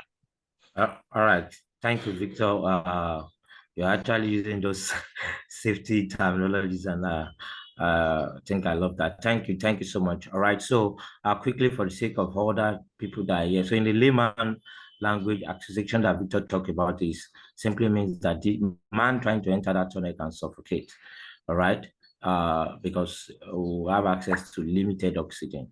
All right. Thank you, Victor. You're actually using those safety terminologies, and I think I love that. Thank you. Thank you so much. All right. So quickly, for the sake of other people that are here. So in the layman language, accusation that Victor talked about is simply means that the man trying to enter that tunnel can suffocate. All right. Because we have access to limited oxygen,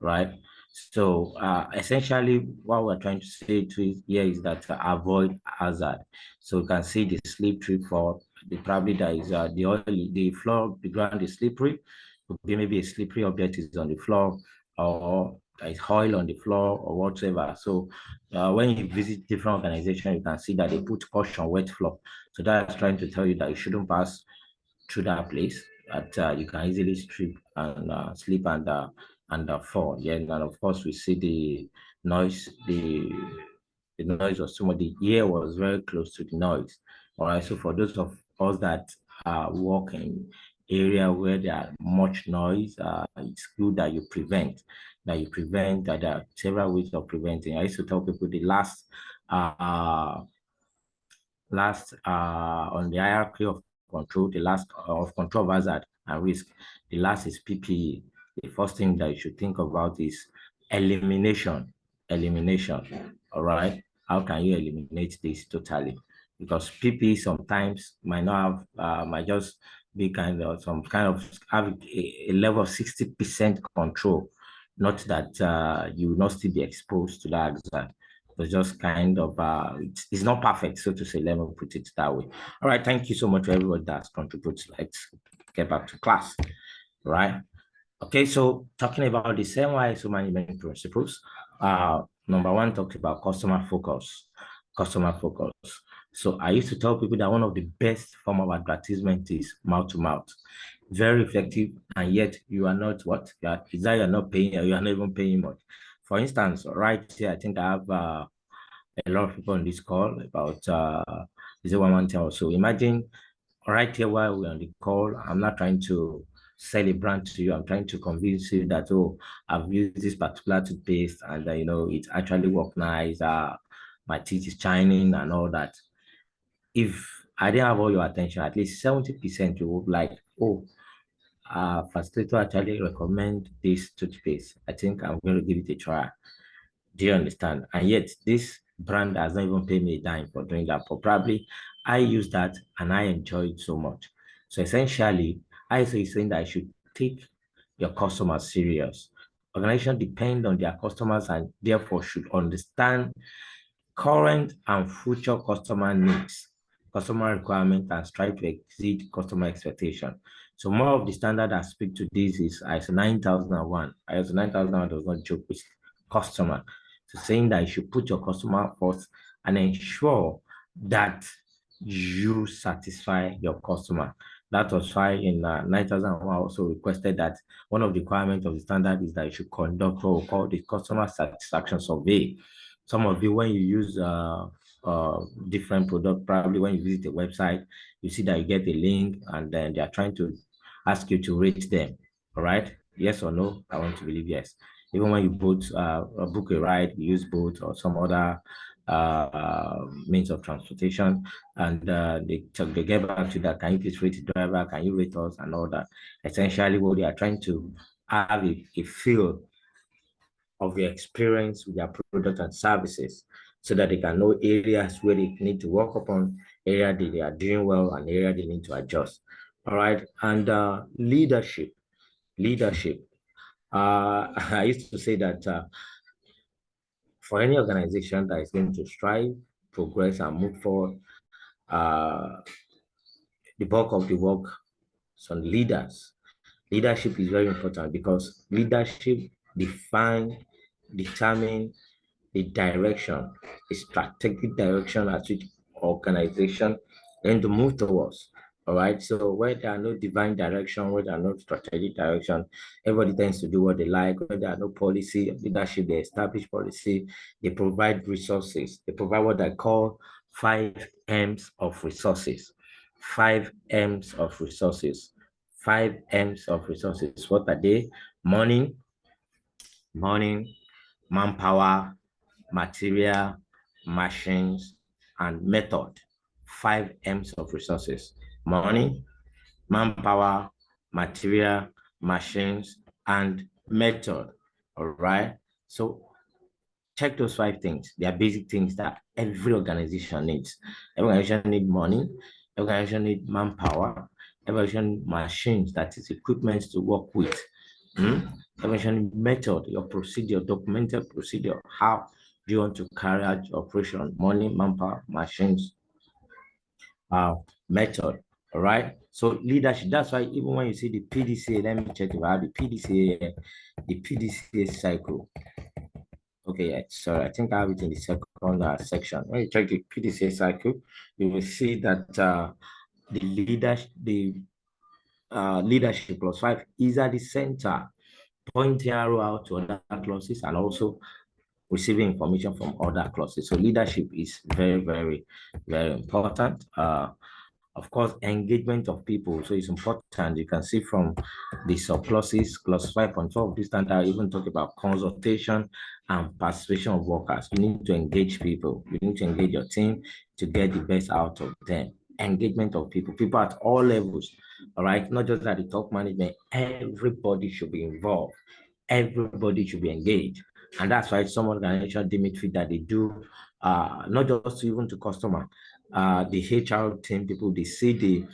right? So essentially what we're trying to say here is that avoid hazard. So you can see the slippery for probably there is the oil, the floor, the ground is slippery. Could be maybe a slippery object is on the floor, or there is oil on the floor or whatever. So when you visit different organizations, you can see that they put caution wet floor. So that's trying to tell you that you shouldn't pass through that place, that you can easily strip and slip and fall. Yeah, and of course we see the noise. The noise was too much. The ear was very close to the noise. All right. So for those of us that work in area where there are much noise, it's good that you prevent. That there are several ways of preventing. I used to tell people the last on the hierarchy of control, the last of control of hazard and risk, the last is PPE. The first thing that you should think about is elimination. All right. How can you eliminate this totally? Because PPE sometimes might not have, might just be kind of some kind of have a level of 60% control. Not that you will not still be exposed to the hazard. It's just kind of it's not perfect, so to say. Let me put it that way. All right, thank you so much for everybody that's contributed. Let's get back to class. Right. Okay, so talking about the same ISO management principles, number one talks about customer focus. So I used to tell people that one of the best form of advertisement is mouth to mouth. Very effective, and yet you are not what? Is that you're not paying, or you are not even paying much. For instance, right here, I think I have a lot of people on this call about 011 or so. Imagine right here while we're on the call, I'm not trying to sell a brand to you. I'm trying to convince you that, oh, I've used this particular toothpaste and you know, it actually works nice. My teeth is shining and all that. If I didn't have all your attention, at least 70% you would like, oh, facilitator actually recommend this toothpaste. I think I'm going to give it a try. Do you understand? And yet this brand has not even paid me a dime for doing that. But probably I use that and I enjoy it so much. So essentially, I say saying that I should take your customers serious. Organizations depend on their customers and therefore should understand current and future customer needs, customer requirements, and strive to exceed customer expectation. So more of the standard that speak to this is ISO 9001. ISO 9001 does not joke with customer. So saying that you should put your customer first and ensure that you satisfy your customer. That was why in 9001 also requested that one of the requirements of the standard is that you should conduct what we call the customer satisfaction survey. Some of you, when you use different product. Probably when you visit a website, you see that you get a link and then they are trying to ask you to rate them. All right. Yes or no? I want to believe yes. Even when you book a ride, you use boat or some other means of transportation, and they get back to that. Can you please rate the driver? Can you rate us and all that? Essentially, what they are trying to have a feel of your experience with their product and services, so that they can know areas where they need to work upon, area that they are doing well, and area they need to adjust. All right, and leadership. I used to say that for any organization that is going to strive, progress, and move forward, uh, the bulk of the work is on leaders. Leadership is very important because leadership determine the direction, the strategic direction at which organization going to move towards. All right. So where there are no divine direction, where there are no strategic direction, everybody tends to do what they like. Where there are no policy, leadership, they establish policy, they provide resources. They provide what I call 5 M's of resources. 5 M's of resources. 5 M's of resources. What are they? Money, manpower, material, machines, and method. 5 M's of resources: money, manpower, material, machines, and method. All right. So check those 5 things. They are basic things that every organization needs. Every organization needs money. Every organization needs manpower. Every organization needs machines, that is equipment to work with. Every organization method, your procedure, documented procedure. How do you want to carry out your operation? Money, manpower, machines, method. All right. So leadership. That's why even when you see the PDCA, let me check about the PDCA cycle. Okay, so I think I have it in the second section. When you check the PDCA cycle, you will see that the leadership plus 5 is at the center, pointing arrow out to other clauses and also receiving information from other clauses. So leadership is very, very, very important. Of course, engagement of people. So it's important. You can see from the subclauses, clause 5.12 of this standard, even talk about consultation and participation of workers. You need to engage people. You need to engage your team to get the best out of them. Engagement of people at all levels. All right, not just at the top management. Everybody should be involved. Everybody should be engaged. And that's why some organizations deem it fit that they do, not just even to customer, the HR team people, they see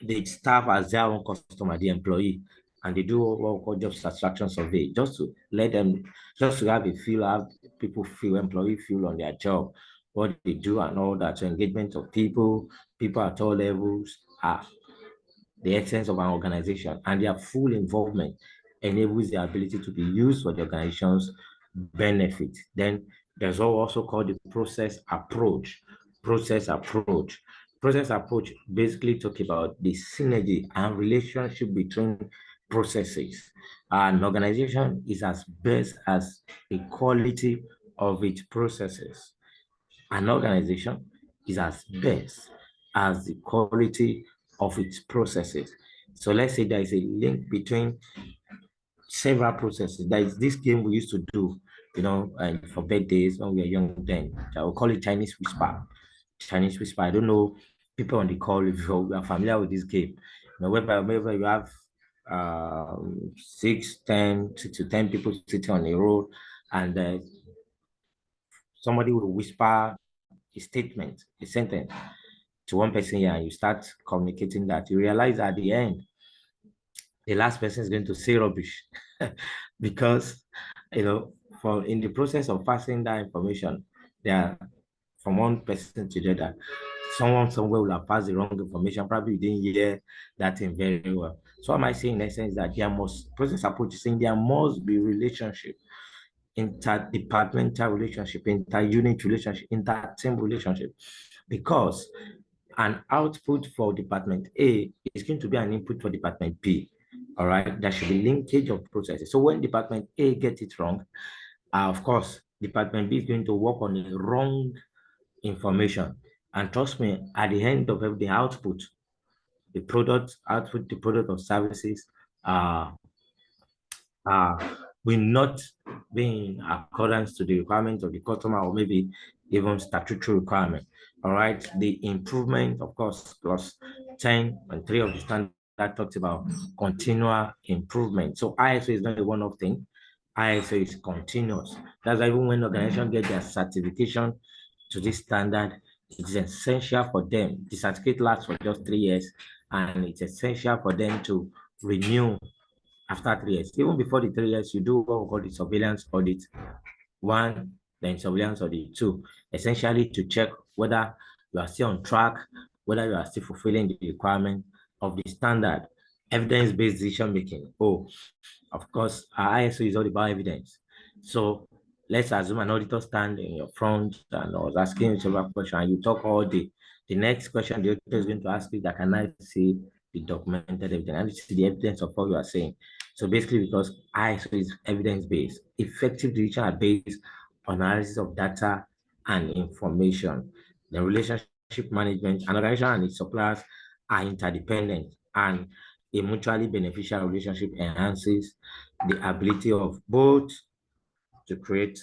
the staff as their own customer, the employee, and they do what we call job satisfaction survey, just to let them, just to have a feel, have people feel, employee feel on their job, what they do and all that. So engagement of people at all levels are the essence of an organization, and their full involvement enables the ability to be used for the organization's benefit. Then there's also called the process approach. Process approach basically talk about the synergy and relationship between processes. An organization is as best as the quality of its processes. An organization is as best as the quality of its processes. So let's say there is a link between several processes. There is this game we used to do, and for birthdays when we were young then. I will call it Chinese Whisper. Chinese Whisper. I don't know people on the call if you are familiar with this game. Whenever you have 6 to 10 people sitting on a row, and somebody will whisper a statement, a sentence to one person here, and you start communicating that. You realize at the end, the last person is going to say rubbish because, for in the process of passing that information, there from one person to the other, someone somewhere will have passed the wrong information. Probably you didn't hear that thing very well. So am I saying in essence that process approach is saying there must be relationship, interdepartmental relationship, inter-unit relationship, inter-team relationship, because an output for department A is going to be an input for department B. All right, there should be linkage of processes. So when department A gets it wrong, of course, Department B is going to work on the wrong information. And trust me, at the end of the output, the product of services will not be in accordance to the requirements of the customer, or maybe even statutory requirement. All right. The improvement, of course, plus 10 and 3 of the standard that talks about continual improvement. So ISO is not a one-off thing. ISO is continuous. That's why even when organizations get their certification to this standard, it is essential for them. The certificate lasts for just 3 years, and it's essential for them to renew after 3 years. Even before the 3 years, you do what we call the surveillance audit 1, then surveillance audit 2, essentially to check whether you are still on track, whether you are still fulfilling the requirement of the standard. Evidence-based decision making. Oh, of course, our ISO is all about evidence. So let's assume an auditor stand in your front and I was asking you several questions, and you talk all day. The next question the auditor is going to ask you that, can I see the documented evidence? And see the evidence of what you are saying. So basically, because ISO is evidence-based, effective decisions are based on analysis of data and information. The relationship management, an organization and its suppliers are interdependent, and a mutually beneficial relationship enhances the ability of both to create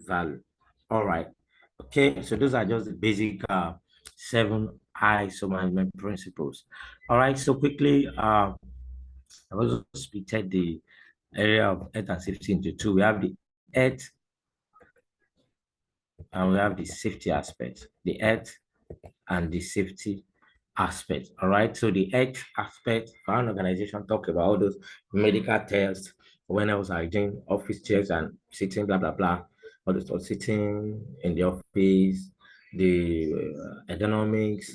value. All right. Okay, so those are just the basic 7 ISO management principles. All right, so quickly, I've also split the area of health and safety into 2. We have the health and we have the safety aspect. The health and the safety aspect. All right. So the health aspect for an organization talk about all those medical tests, when I was doing office chairs and sitting, blah, blah, blah, all those stuff, sitting in the office, the ergonomics,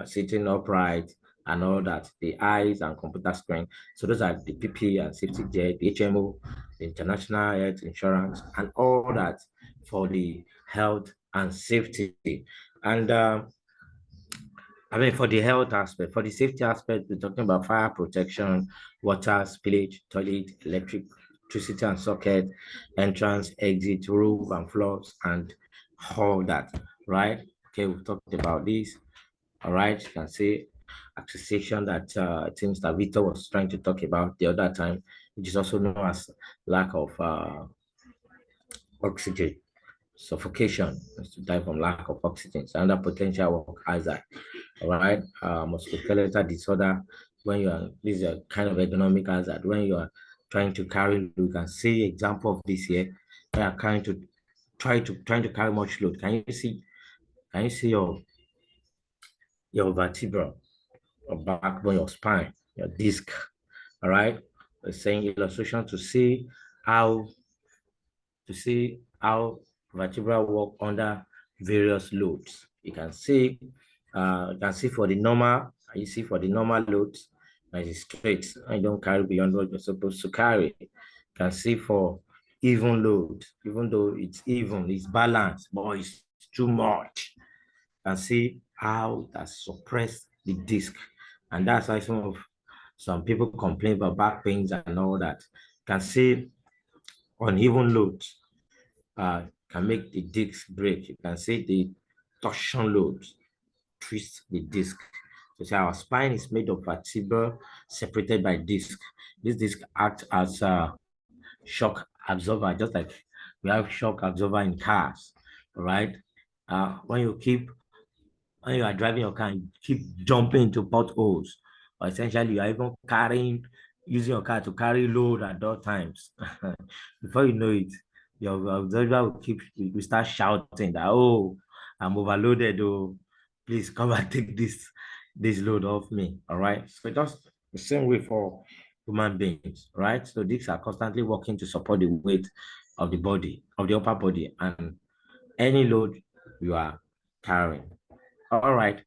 sitting upright, and all that, the eyes and computer screen. So those are the PP and safety jet, the HMO, the international health insurance, and all that for the health and safety. And I mean, for the health aspect, for the safety aspect, we're talking about fire protection, water, spillage, toilet, electricity and socket, entrance, exit, roof and floors, and all that, right? Okay, we've talked about this. All right, you can see accession that things that Victor was trying to talk about the other time, which is also known as lack of oxygen, suffocation, to die from lack of oxygen, another potential work hazard. All right, musculoskeletal disorder, when you are, this is a kind of economic hazard, when you are trying to carry, you can see example of this here, you are trying to carry much load. Can you see your vertebra, your backbone, your spine, your disc? All right, we're saying illustration to see how vertebra work under various loads. You can see for the normal, you see for the normal loads, that is straight, and you don't carry beyond what you're supposed to carry. You can see for even load, even though it's even, it's balanced, but it's too much. You can see how it has suppressed the disc. And that's why some people complain about back pains and all that. You can see uneven loads can make the disc break. You can see the torsion load twist the disc. So our spine is made of vertebra separated by disc. This disc acts as a shock absorber, just like we have shock absorber in cars, right? When you are driving your car and keep jumping into potholes, or essentially you are even using your car to carry load at all times. Before you know it, your driver will start shouting that, oh, I'm overloaded, oh, please come and take this load off me. All right. So just the same way for human beings, right? So these are constantly working to support the weight of the body, of the upper body, and any load you are carrying. All right.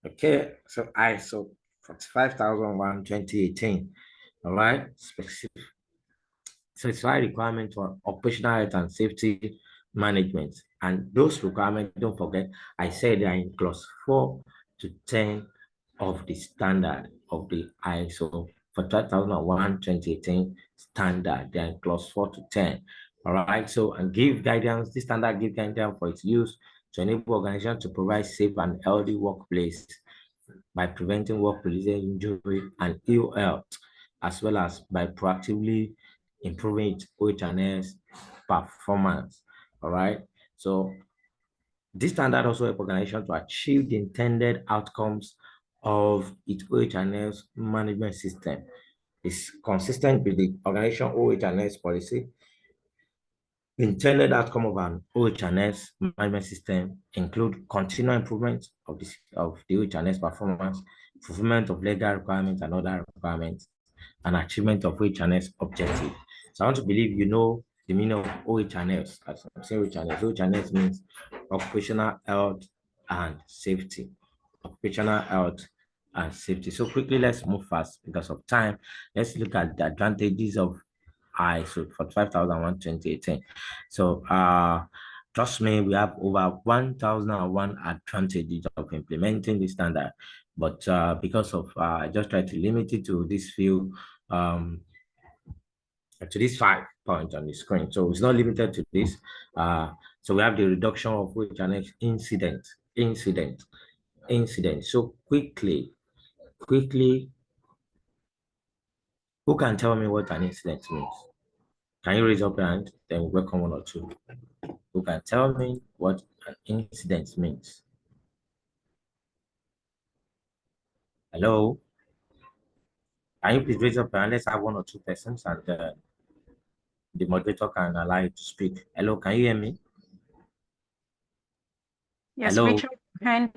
Okay. So ISO 45001 2018. All right. Specified requirements for operational health and safety management. And those requirements, don't forget, I said they are in clause 4 to 10 of the standard of the ISO for 2001 2018 standard. They are in clause 4 to 10. All right, so and give guidance, this standard give guidance for its use to enable organizations to provide safe and healthy workplace by preventing work-related injury and ill health, as well as by proactively improving its OH&S performance. All right, so this standard also helps organizations to achieve the intended outcomes of its OH&S management system. It's consistent with the organization OH&S policy. The intended outcome of an OH&S management system include continual improvement of the OH&S performance, fulfillment of legal requirements and other requirements, and achievement of OH&S objective. So I want to believe you know the meaning of OH&S. As I'm saying OH&S, OH&S means occupational health and safety. Occupational health and safety. So quickly, let's move fast because of time. Let's look at the advantages of ISO 45001 2018. So trust me, we have over 1001 advantages of implementing this standard, but because of I just try to limit it to this few to these 5 points on the screen. So it's not limited to this. So we have the reduction of which an incident. So quickly, who can tell me what an incident means? Can you raise up your hand? Then we'll welcome 1 or 2. Who can tell me what an incident means? Hello? Can you please raise up your hand? Let's have 1 or 2 persons and the moderator can allow you to speak. Hello, can you hear me? Yes, Hello? Richard,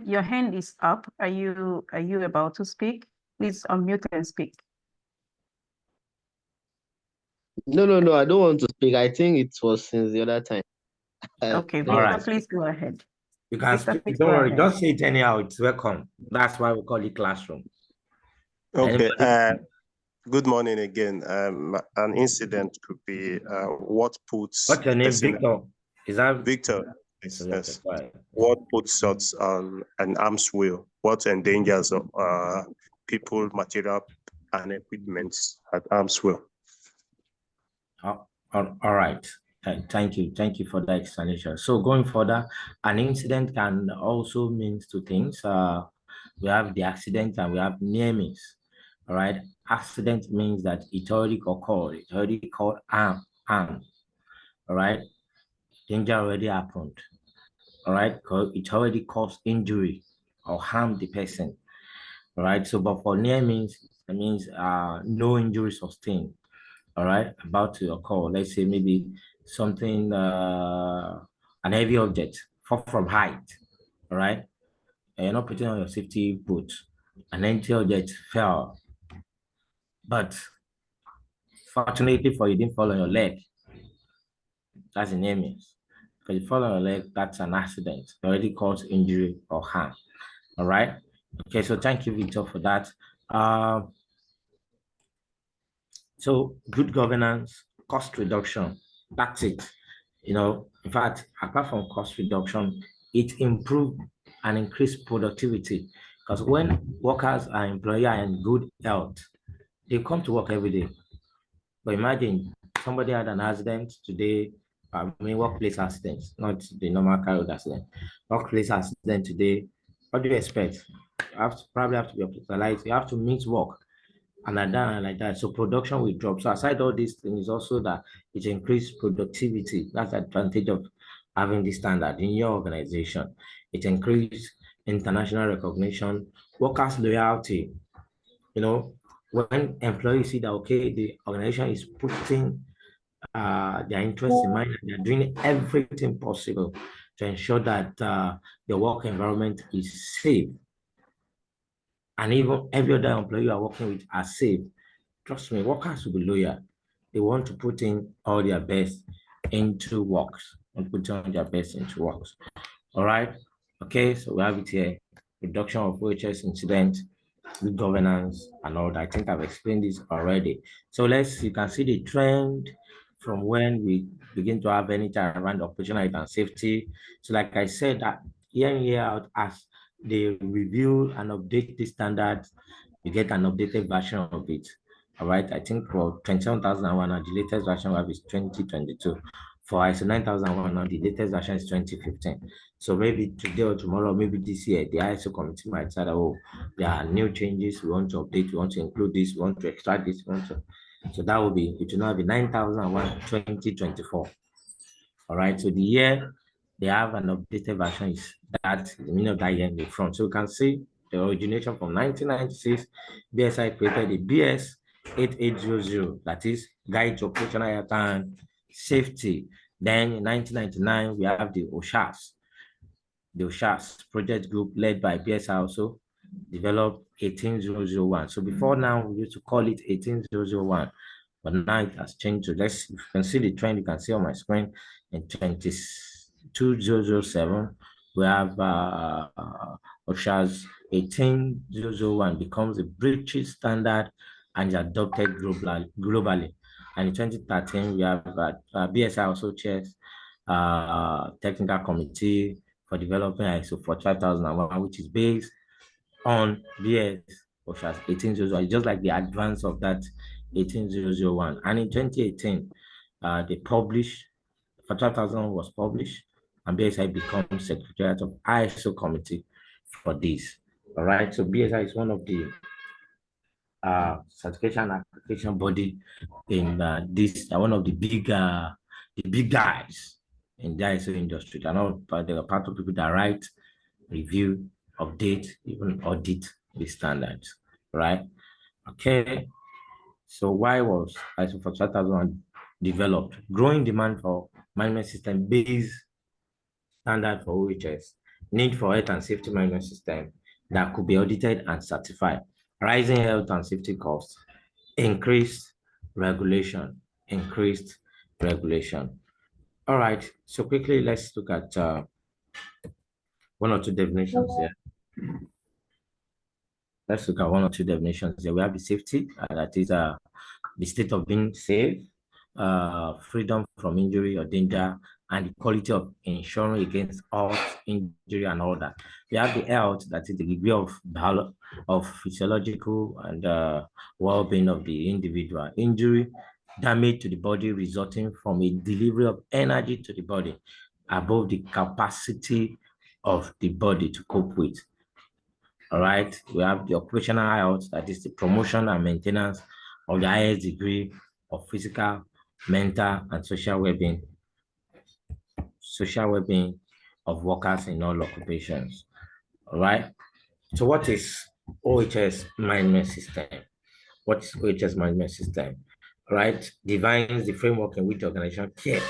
your hand is up. Are you about to speak? Please unmute and speak. No, I don't want to speak. I think it was since the other time. Okay, All right. please go ahead. You can Victor, speak. Don't worry. Just say it anyhow. It's welcome. That's why we call it classroom. Okay. Good morning again. An incident could be what puts. What's your name, Victor? Is that Victor? Yes. okay, Yes. right. What puts us on an arm's wheel? What endangers people, material, and equipment at arm's wheel? All right. Thank you for that explanation. So going further, an incident can also mean 2 things. We have the accident and we have near miss. All right. Accident means that it already occurred. It already called harm. All right. Danger already happened. All right. It already caused injury or harmed the person. All right. So, but for near means, it means no injury sustained. All right, about to occur. Let's say maybe something, an heavy object fall from height. All right, and you're not putting on your safety boot. An empty object fell, but fortunately for you, didn't fall on your leg. That's the name is. Because you fall on your leg, that's an accident. It already caused injury or harm. All right. Okay, so thank you, Victor, for that. So good governance, cost reduction, that's it. In fact, apart from cost reduction, it improved and increased productivity because when workers are employed in good health, they come to work every day. But imagine somebody had an accident today, workplace accident, not the normal car road accident. Workplace accident today, what do you expect? You probably have to be hospitalized, you have to miss work. And like that. So production will drop. So aside all these things, also that it increased productivity. That's the advantage of having this standard in your organization. It increased international recognition, workers' loyalty. When employees see that okay, the organization is putting their interests in mind, and they're doing everything possible to ensure that the work environment is safe. And even every other employee you are working with are safe. Trust me, workers will be loyal. They want to put in all their best into works and put on their best into works. All right. Okay, so we have it here. Reduction of OHS incident, good governance, and all that. I think I've explained this already. So you can see the trend from when we begin to have any time around operational and safety. So like I said, that year in, year out, as they review and update the standards, you get an updated version of it. All right, I think for 27,001, the latest version we have is 2022. For ISO 9001 now, the latest version is 2015. So maybe today or tomorrow, maybe this year, the ISO committee might say, oh, there are new changes, we want to update, we want to include this, we want to extract this, we want to. So that will be, it will now be 9001 2024. All right, so the year they have an updated version is that, the meaning of that year in the front. So you can see the origination from 1996, BSI created the BS 8800, that is Guide to Operational Health and Safety. Then in 1999, we have the OSHAS project group led by BSI also developed 18001. So before now, we used to call it 18001, but now it has changed to, let's, you can see the trend, you can see on my screen, in 22007, we have OSHA's 18001 becomes a British standard and is adopted globally. And in 2013, we have BSI also chairs technical committee for developing ISO 45001, which is based on BS OSHA's 18001, just like the advance of that 18001. And in 2018, they published, 45000 was published, and BSI becomes Secretariat of ISO committee for this. All right, so BSI is one of the certification and accreditation body in this, one of the big guys in the ISO industry. They're not, but they are part of people that write, review, update, even audit the standards, right? Okay, so why was ISO 45001 developed? Growing demand for management system-based standard for OHS, need for health and safety management system that could be audited and certified, rising health and safety costs, increased regulation. All right, so quickly, let's look at one or two definitions here. Let's look at one or two definitions here. We have the safety, that is the state of being safe, freedom from injury or danger, and the quality of ensuring against health, injury, and all that. We have the health, that is the degree of physiological and well-being of the individual. Injury, damage to the body resulting from a delivery of energy to the body above the capacity of the body to cope with. All right, we have the operational health, that is the promotion and maintenance of the highest degree of physical, mental, and social well-being of workers in all occupations. All right, so what is OHS management system? What is OHS management system? All right, defines the framework in which the organization cares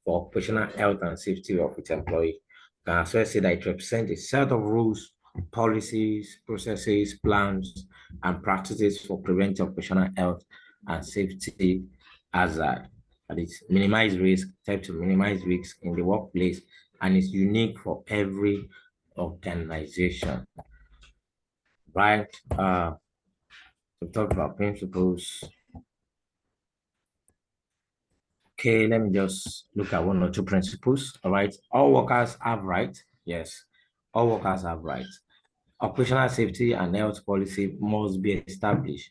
for operational health and safety of its employee. Can as well say that it represents a set of rules, policies, processes, plans, and practices for preventing operational health and safety hazard. That is, minimize risk, type to minimize risks in the workplace, and it's unique for every organization. Right? We talk about principles. Okay, let me just look at one or two principles. All right, all workers have rights. Yes, all workers have rights. Operational safety and health policy must be established.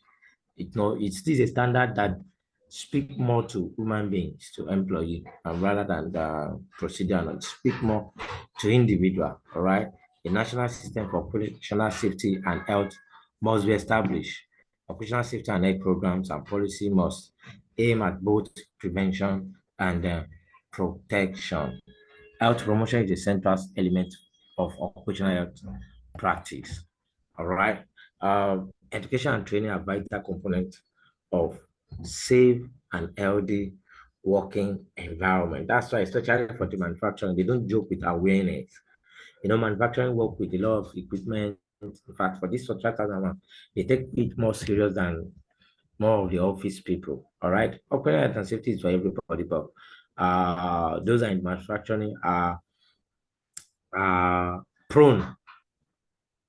It's a standard that speak more to human beings, to employee, rather than the procedure, and speak more to individual. All right, a national system for operational safety and health must be established. Operational safety and health programs and policy must aim at both prevention and protection. Health promotion is a central element of operational health practice. All right. Education and training are vital components of safe and healthy working environment. That's why, especially for the manufacturing, they don't joke with awareness. You know, manufacturing work with a lot of equipment. In fact, for this contractor, they take it more serious than more of the office people. All right. Operational health and safety is for everybody, but those are in manufacturing are prone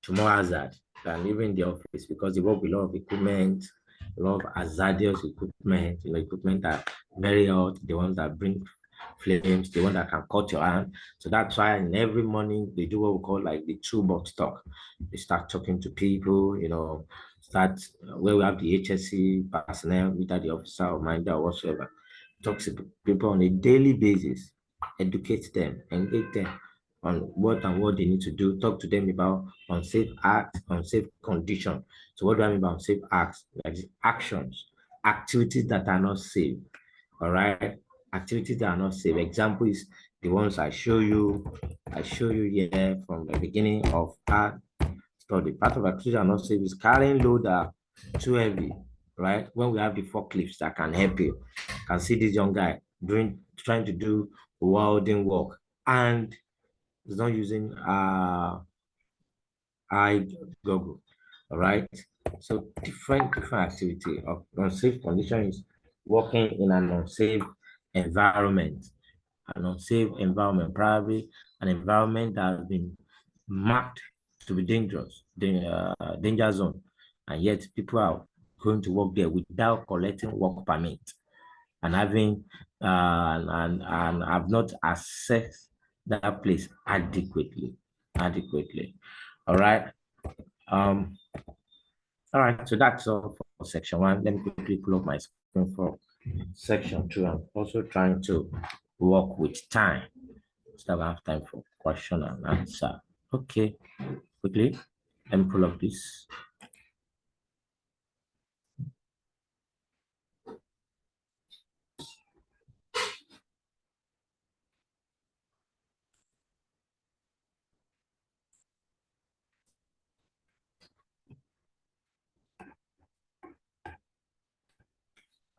to more hazard than even the office, because they work with a lot of equipment, a lot of hazardous equipment, equipment that very hot, the ones that bring flames, the one that can cut your hand. So that's why in every morning they do what we call like the toolbox talk. They start talking to people, start where we have the HSC personnel, either the officer or manager or whatsoever, talk to people on a daily basis, educate them, engage them on what they need to do, talk to them about unsafe acts, unsafe condition. So what do I mean by unsafe acts? Like actions, activities that are not safe. All right, activities that are not safe. Example is the ones I show you here from the beginning of our study. Part of activities that are not safe is carrying load that are too heavy, right? When we have the forklifts that can help you, can see this young guy trying to do welding work and he's not using eye goggle. All right. So different activity of unsafe condition is working in an unsafe environment. An unsafe environment, probably an environment that has been marked to be dangerous, danger zone, and yet people are going to work there without collecting work permit and having and have not assessed that place adequately. All right. All right, so that's all for section 1. Let me quickly pull up my screen for section 2. I'm also trying to work with time, so I have time for question and answer. Okay, quickly, let me pull up this.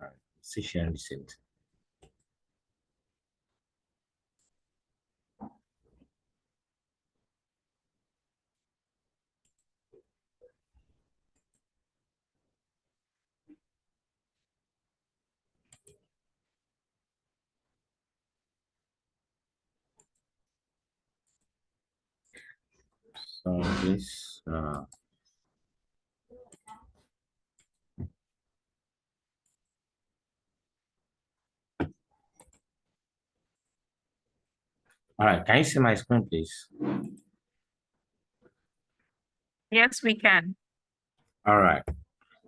All right, session receipt. So this all right, can you see my screen, please? Yes, we can. All right.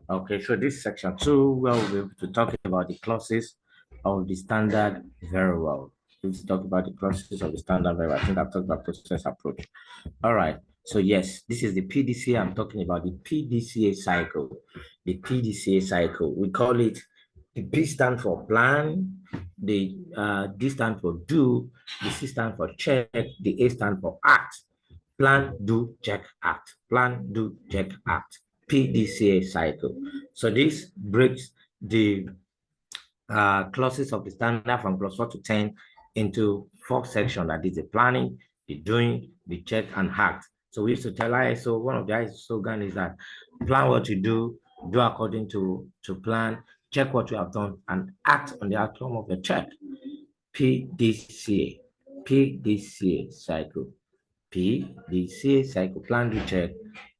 Okay, so this section 2, we'll be able to talk about the clauses of the standard very well. We'll talk about the clauses of the standard very well. I think I've talked about process approach. All right. So yes, this is the PDCA. I'm talking about the PDCA cycle. The PDCA cycle. We call it, the P stand for plan, the D stand for do, the C stand for check, the A stand for act. Plan, do, check, act. Plan, do, check, act. PDCA cycle. So this breaks the clauses of the standard from clause 4 to 10 into 4 sections. That is the planning, the doing, the check, and act. So we used to tell ISO, one of the ISO slogan is that plan what you do according to plan, check what you have done, and act on the outcome of the check. PDCA cycle. PDCA cycle, plan, do, check,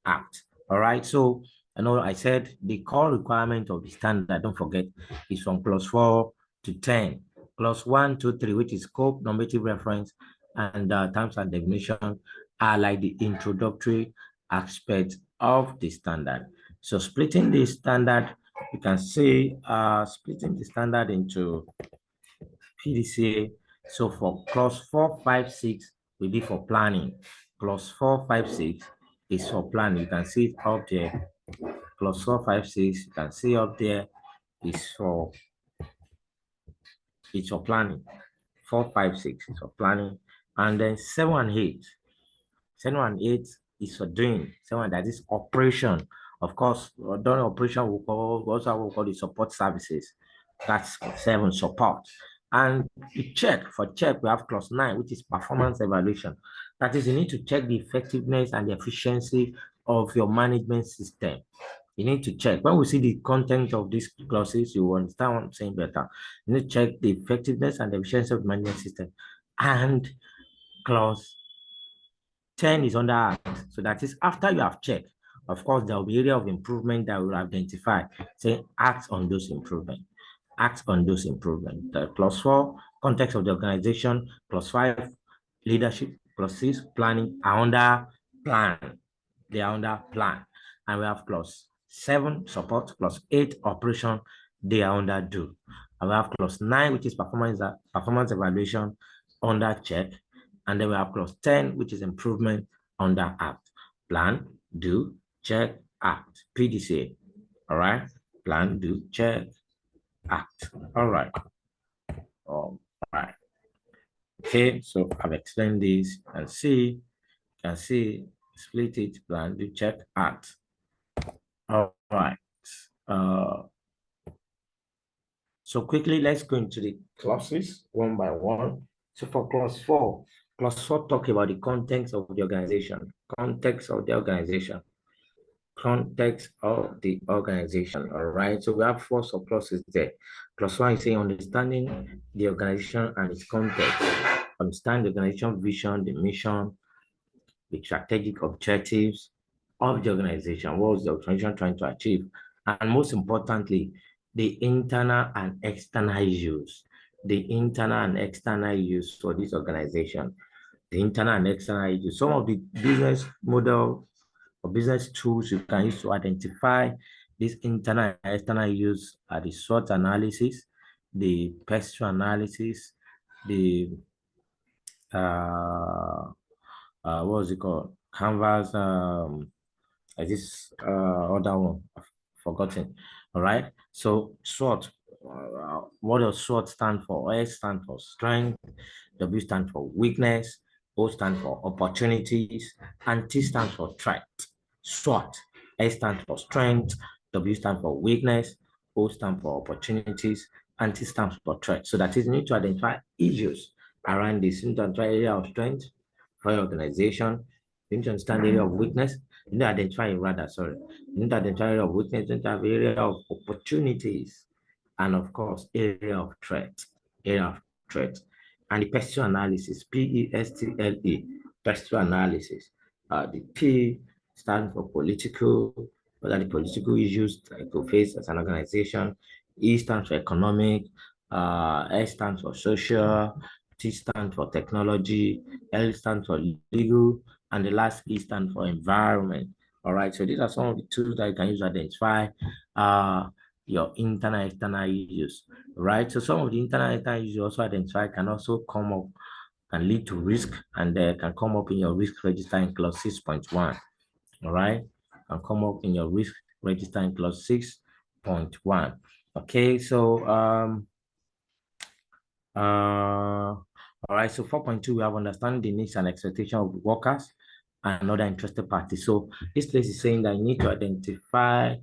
act. All right. So I know I said the core requirement of the standard, don't forget, is from clause 4 to 10. Clause 1, 2, 3, which is scope, normative reference, and terms and definition, are like the introductory aspects of the standard. So splitting the standard, you can see splitting the standard into PDCA. So for clause 4, 5, 6 will be for planning. Clause 4, 5, 6 is for planning. You can see it up there. Clause 4, 5, 6, you can see up there is for planning. 4, 5, 6 is for planning. And then 7 and 8. 7 and 8 is for doing. 7, that is operation. Of course, during operation, we also call the support services. That's 7, support. And the check, for check, we have clause 9, which is performance evaluation. That is, you need to check the effectiveness and the efficiency of your management system. You need to check. When we see the content of these clauses, you will understand what I'm saying better. You need to check the effectiveness and the efficiency of the management system. And clause 10 is under act. So that is after you have checked. Of course, there will be area of improvement that will identify. Say, act on those improvements. Act on those improvements. Clause 4, context of the organization. Clause 5, leadership. Clause 6, planning are under plan. They are under plan. And we have clause 7, support. Clause 8, operation. They are under do. And we have clause 9, which is performance evaluation under check. And then we have clause 10, which is improvement under act. Plan, do, check, act. PDCA. All right. Plan, do, check, act. All right. All right. Okay, so I've explained this and see, split it, plan, do, check, act. All right. So quickly, let's go into the clauses one by one. So for clause 4 talk about the context of the organization. Context of the organization. All right. So we have 4 subclauses there. Clause 1 is saying understanding the organization and its context. Understand the organization vision, the mission, the strategic objectives of the organization. What was the organization trying to achieve? And most importantly, the internal and external issues. The internal and external issues for this organization. The internal and external issues. Some of the business model or business tools you can use to identify these internal and external issues are the SWOT analysis, the PESTRO analysis, the what was it called? Canvas, this other one, I've forgotten. All right. So SWOT, what does SWOT stand for? S stand for strength, W stand for weakness, O stand for opportunities, and T stands for threat. SWOT. S stands for strength, W stands for weakness, O stands for opportunities, and T stands for threat. So that is, you need to identify issues around this. You need to identify area of strength for your organization. You need to understand the area of weakness. You need to identify You need to identify area of weakness. You need to have area of opportunities, and of course, area of threat. And the PESTLE analysis, PESTLE, PESTLE analysis. The P stands for political. What are the political issues that you face as an organization? E stands for economic. S stands for social. T stands for technology. L stands for legal. And the last E stands for environment. All right, so these are some of the tools that you can use to identify your internal and external issues, right? So some of the internal and external issues you also identify can also come up and lead to risk, and can come up in your risk register in clause 6.1. All right, can come up in your risk register in clause 6.1. Okay, so all right, so 4.2, we have understanding the needs and expectations of workers and other interested parties. So this place is saying that you need to identify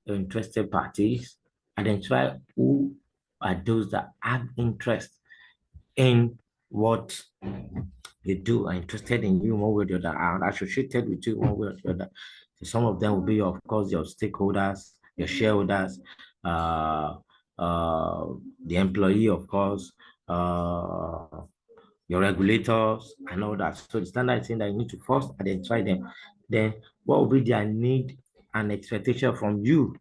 the interested parties, identify who are those that have interest in what you do, are interested in you one way or the other, are associated with you one way or the other. So some of them will be, of course, your stakeholders, your shareholders, the employee, of course, your regulators, and all that. So the standard is saying that you need to first identify them. Then what will be their need and expectation from you?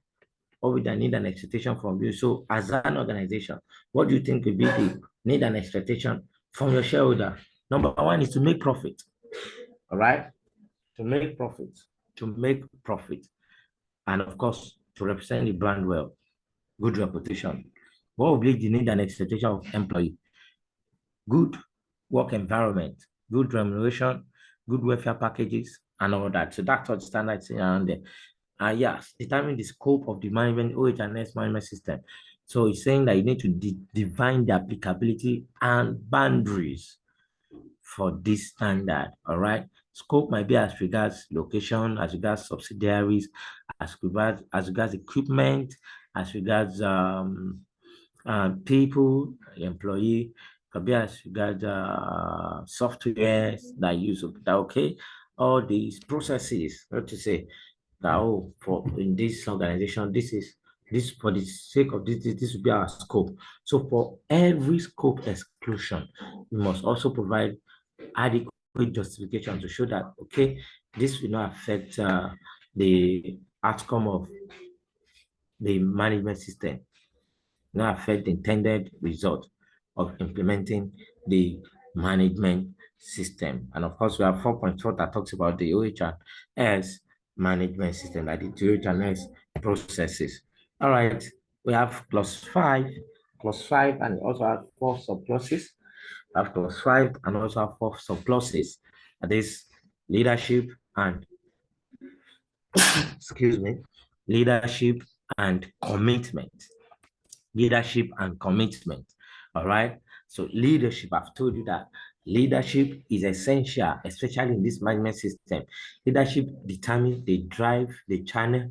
What will their need and expectation from you? So as an organization, what do you think will be the need and expectation from your shareholder? Number one is to make profit. All right? To make profit. And of course, to represent the brand well, good reputation. What will be the need and expectation of employee? Good work environment, good remuneration, good welfare packages, and all that. So that's what the standards around there. Yes, determine the scope of the management, OH&S management system. So it's saying that you need to define the applicability and boundaries for this standard. All right. Scope might be as regards location, as regards subsidiaries, as regards equipment, as regards people, employee, could be as regards software that use of that. Okay, all these processes, what to say, that for in this organization, this for the sake of this will be our scope. So for every scope exclusion, we must also provide adequate justification to show that, okay, this will not affect the outcome of the management system, not affect the intended result of implementing the management system. And of course, we have 4.4 that talks about the OH&S management system, like the OH&S processes. All right, we have clause 5 clause 5 and also have 4 subclauses. I have clause 5 and also have 4 subclauses. That is leadership and excuse me, leadership and commitment. Leadership and commitment. All right. So leadership, I've told you that leadership is essential, especially in this management system. Leadership determines the drive, the channel,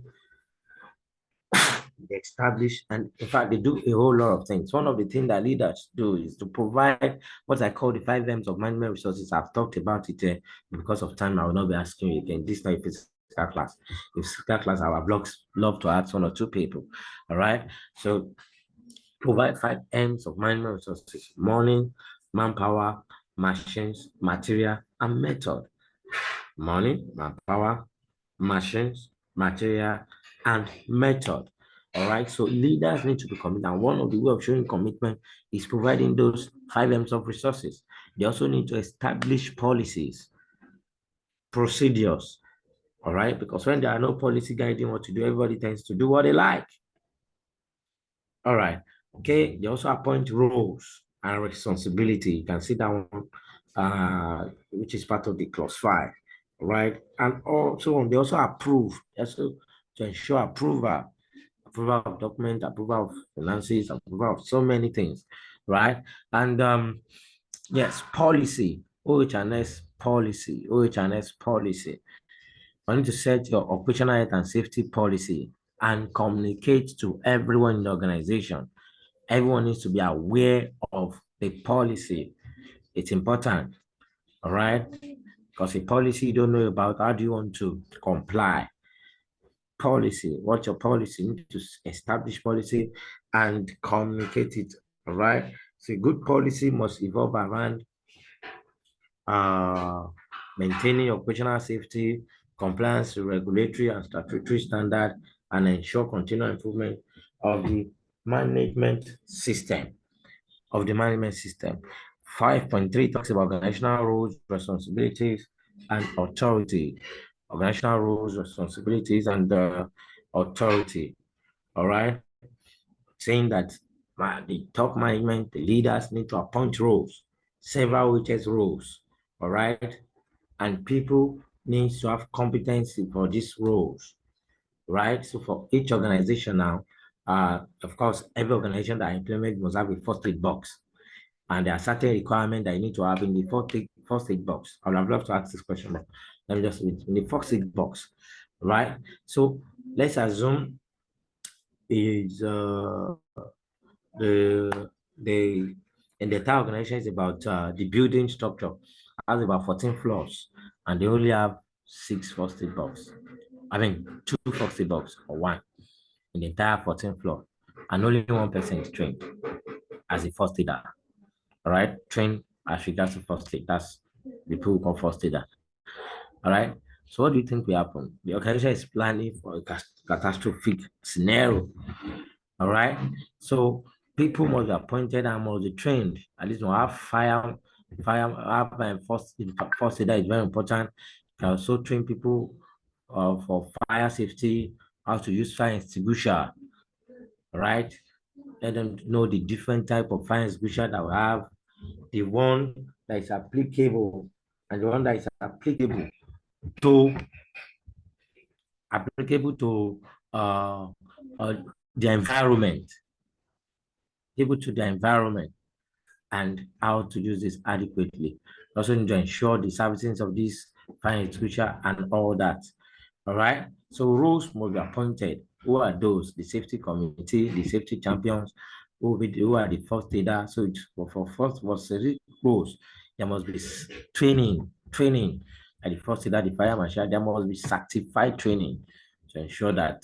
they establish, and in fact, they do a whole lot of things. One of the things that leaders do is to provide what I call the 5 M's of management resources. I've talked about it because of time. I will not be asking you again. This is not a physical class. If physical class, I would love to ask 1 or 2 people. All right. So provide 5 M's of management resources: money, manpower, machines, material, and method. Money, manpower, machines, material, and method. All right. So leaders need to be committed. And one of the way of showing commitment is providing those 5 M's of resources. They also need to establish policies, procedures. All right. Because when there are no policy guiding what to do, everybody tends to do what they like. All right. Okay. They also appoint roles and responsibility. You can see that one, which is part of the clause 5. Right. And also they also approve. Also to ensure approval of document, approval of finances, approval of so many things, right? And yes, policy, OH&S policy, OH&S policy. You need to set your operational health and safety policy and communicate to everyone in the organization. Everyone needs to be aware of the policy. It's important, all right? Because a policy you don't know about, how do you want to comply? Policy, what's your policy? You need to establish policy and communicate it, all right? So good policy must evolve around maintaining operational safety, compliance to regulatory and statutory standard, and ensure continual improvement of the management system. 5.3 talks about organizational roles, responsibilities, and authority. Organizational roles, responsibilities, and authority. All right. Saying that the top management, the leaders need to appoint roles, several which roles. All right. And people need to have competency for these roles. Right. So for each organization now, of course, every organization that I implement must have a first aid box. And there are certain requirements that you need to have in the first aid box. I would love to ask this question, but let me just read in the first aid box, right? So let's assume is the entire organization is about the building structure has about 14 floors, and they only have 6 first aid box. I mean 2 first aid box or 1 in the entire 14 floor, and only 1 person is trained as a first aider. All right, train as regards to first aid. That's the people call first aider. All right. So what do you think will happen? The organization is planning for a catastrophic scenario. All right. So people must be appointed and must be trained. At least we'll have first aider is very important. You can also train people for fire safety, how to use fire extinguisher. All right. Let them know the different type of fire extinguisher that we have, the one that is applicable and the one that is applicable to the environment, and how to use this adequately. Also need to ensure the servicing of this fire extinguisher and all that. All right. So roles must be appointed. Who are those? The safety committee, the safety champions, who are the first aider. So it's for first roles, there must be training at the first aider, the fire marshal. There must be certified training to ensure that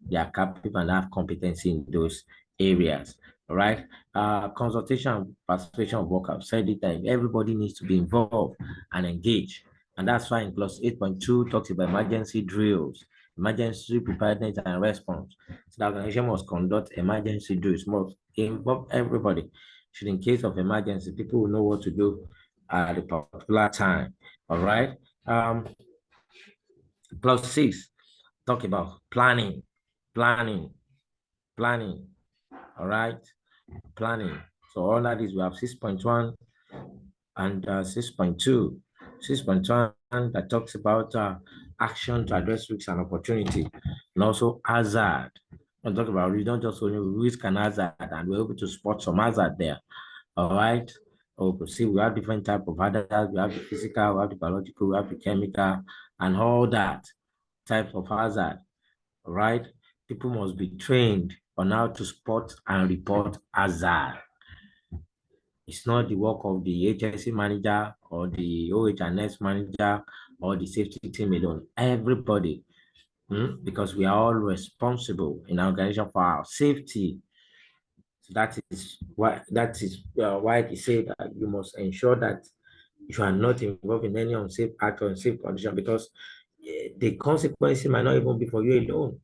they are capable and have competency in those areas. All right. Consultation, participation of work. I've said it that everybody needs to be involved and engaged. And that's why in clause 8.2 talks about emergency drills, emergency preparedness and response. So the organization must conduct emergency drills, must involve everybody. Should in case of emergency, people will know what to do at a particular time. All right. Clause 6 talk about planning. All right. planning. So all that is we have 6.1 and 6.2. 6.1 that talks about action to address risks and opportunity, and also hazard. And talk about we don't just only risk and hazard, and we're able to spot some hazard there. All right. Okay, see, we have different type of hazards. We have the physical, we have the biological, we have the chemical, and all that type of hazard. All right. People must be trained on how to spot and report hazard. It's not the work of the HSC manager or the OHS manager or the safety team alone. Everybody, because we are all responsible in our organization for our safety. So that is why they say that you must ensure that you are not involved in any unsafe act or unsafe condition, because the consequences might not even be for you alone.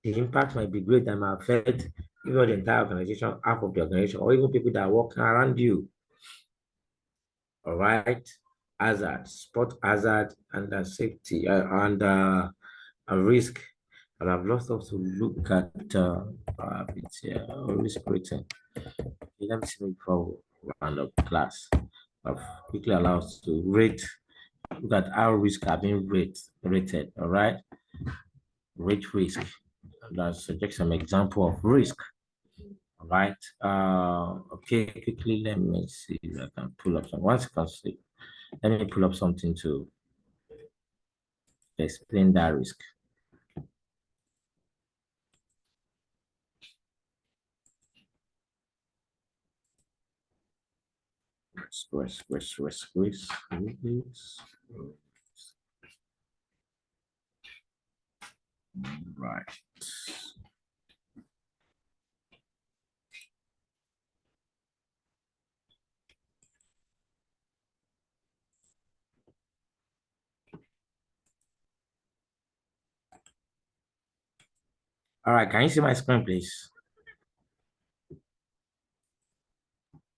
The impact might be great and might affect even the entire organization, half of the organization, or even people that are working around you. All right, hazard, spot hazard, and safety and risk. And I've lost also look at risk rating. Let me see before we round up class. I've quickly allowed us to rate. Look at how risk are being rated. All right, rate risk. Let's take some example of risk. All right. Okay, quickly let me see if I can pull up some. Once you can see, let me pull up something to explain that risk. Risk. Right. All right, can you see my screen, please?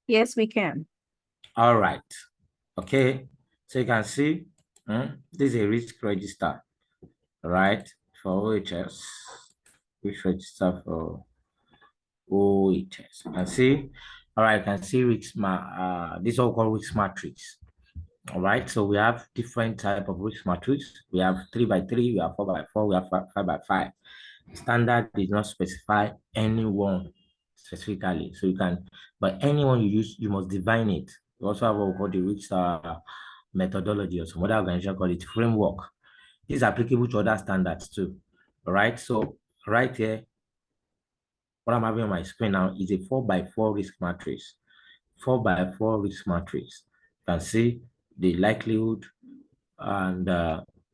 Yes, we can. All right. Okay. So you can see this is a risk register, right? For OHS. Risk register for OHS. You can see, all right, you can see risk this is all called risk matrix. All right, so we have different type of risk matrix. We have 3x3, we have 4x4, we have 5x5. Standard did not specify anyone specifically, so you can, but anyone you use, you must define it. We also have what we call the risk methodology, or some other organization call it framework. This is applicable to other standards too. All right, so right here, what I'm having on my screen now is a 4x4 risk matrix. 4x4 risk matrix. You can see the likelihood and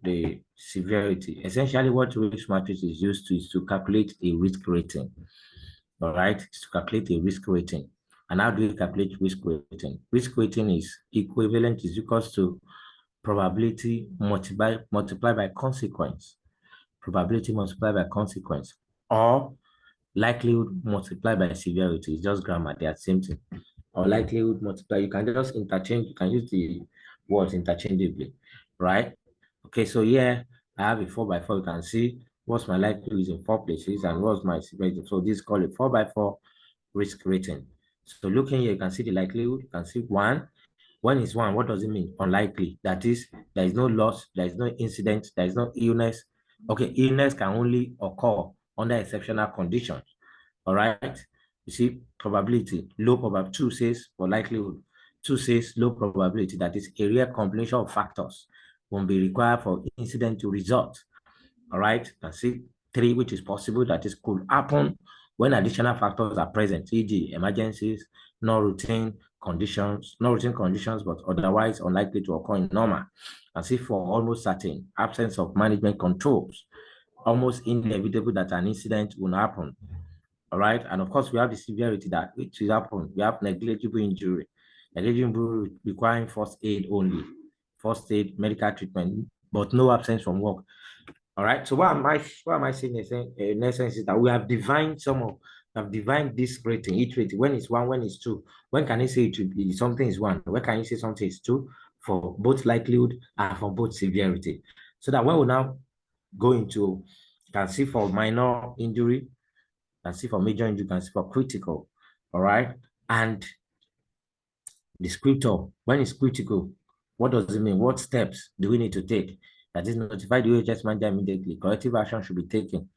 the severity. Essentially, what risk matrix is used to is to calculate a risk rating. All right, it's to calculate a risk rating. And how do you calculate risk rating? Risk rating is equivalent, is equals to probability multiplied by consequence. Probability multiplied by consequence, or likelihood multiplied by severity. It's just grammar, they are the same thing. Or likelihood multiply, you can just interchange, you can use the words interchangeably, right? Okay, so here I have a 4x4. You can see what's my likelihood is in 4 places and what's my severity. So this is called a 4x4 risk rating. So looking here, you can see the likelihood, you can see 1. When it's 1, what does it mean? Unlikely. That is, there is no loss, there is no incident, there is no illness. Okay, illness can only occur under exceptional conditions. All right. You see, probability, low probability. 2 says for likelihood. 2 says low probability. That is, a rare combination of factors won't be required for incident to result. All right. And see, 3, which is possible, that is, could happen when additional factors are present, e.g., emergencies, non-routine conditions, but otherwise unlikely to occur in normal. And see, for almost certain, absence of management controls, almost inevitable that an incident will happen. All right. And of course, we have the severity that which will happen. We have negligible injury requiring first aid only, first aid, medical treatment, but no absence from work. All right. So what am I saying in essence is that we have defined this rating, each rating. When it's 1, when it's 2. When can you say it will be something is 1? When can you say something is 2 for both likelihood and for both severity? So that when we now go into, you can see for minor injury, you can see for major injury, you can see for critical. all right? And the scripture, when it's critical, what does it mean? What steps do we need to take? That is, notify the OHS manager immediately. Corrective action should be taken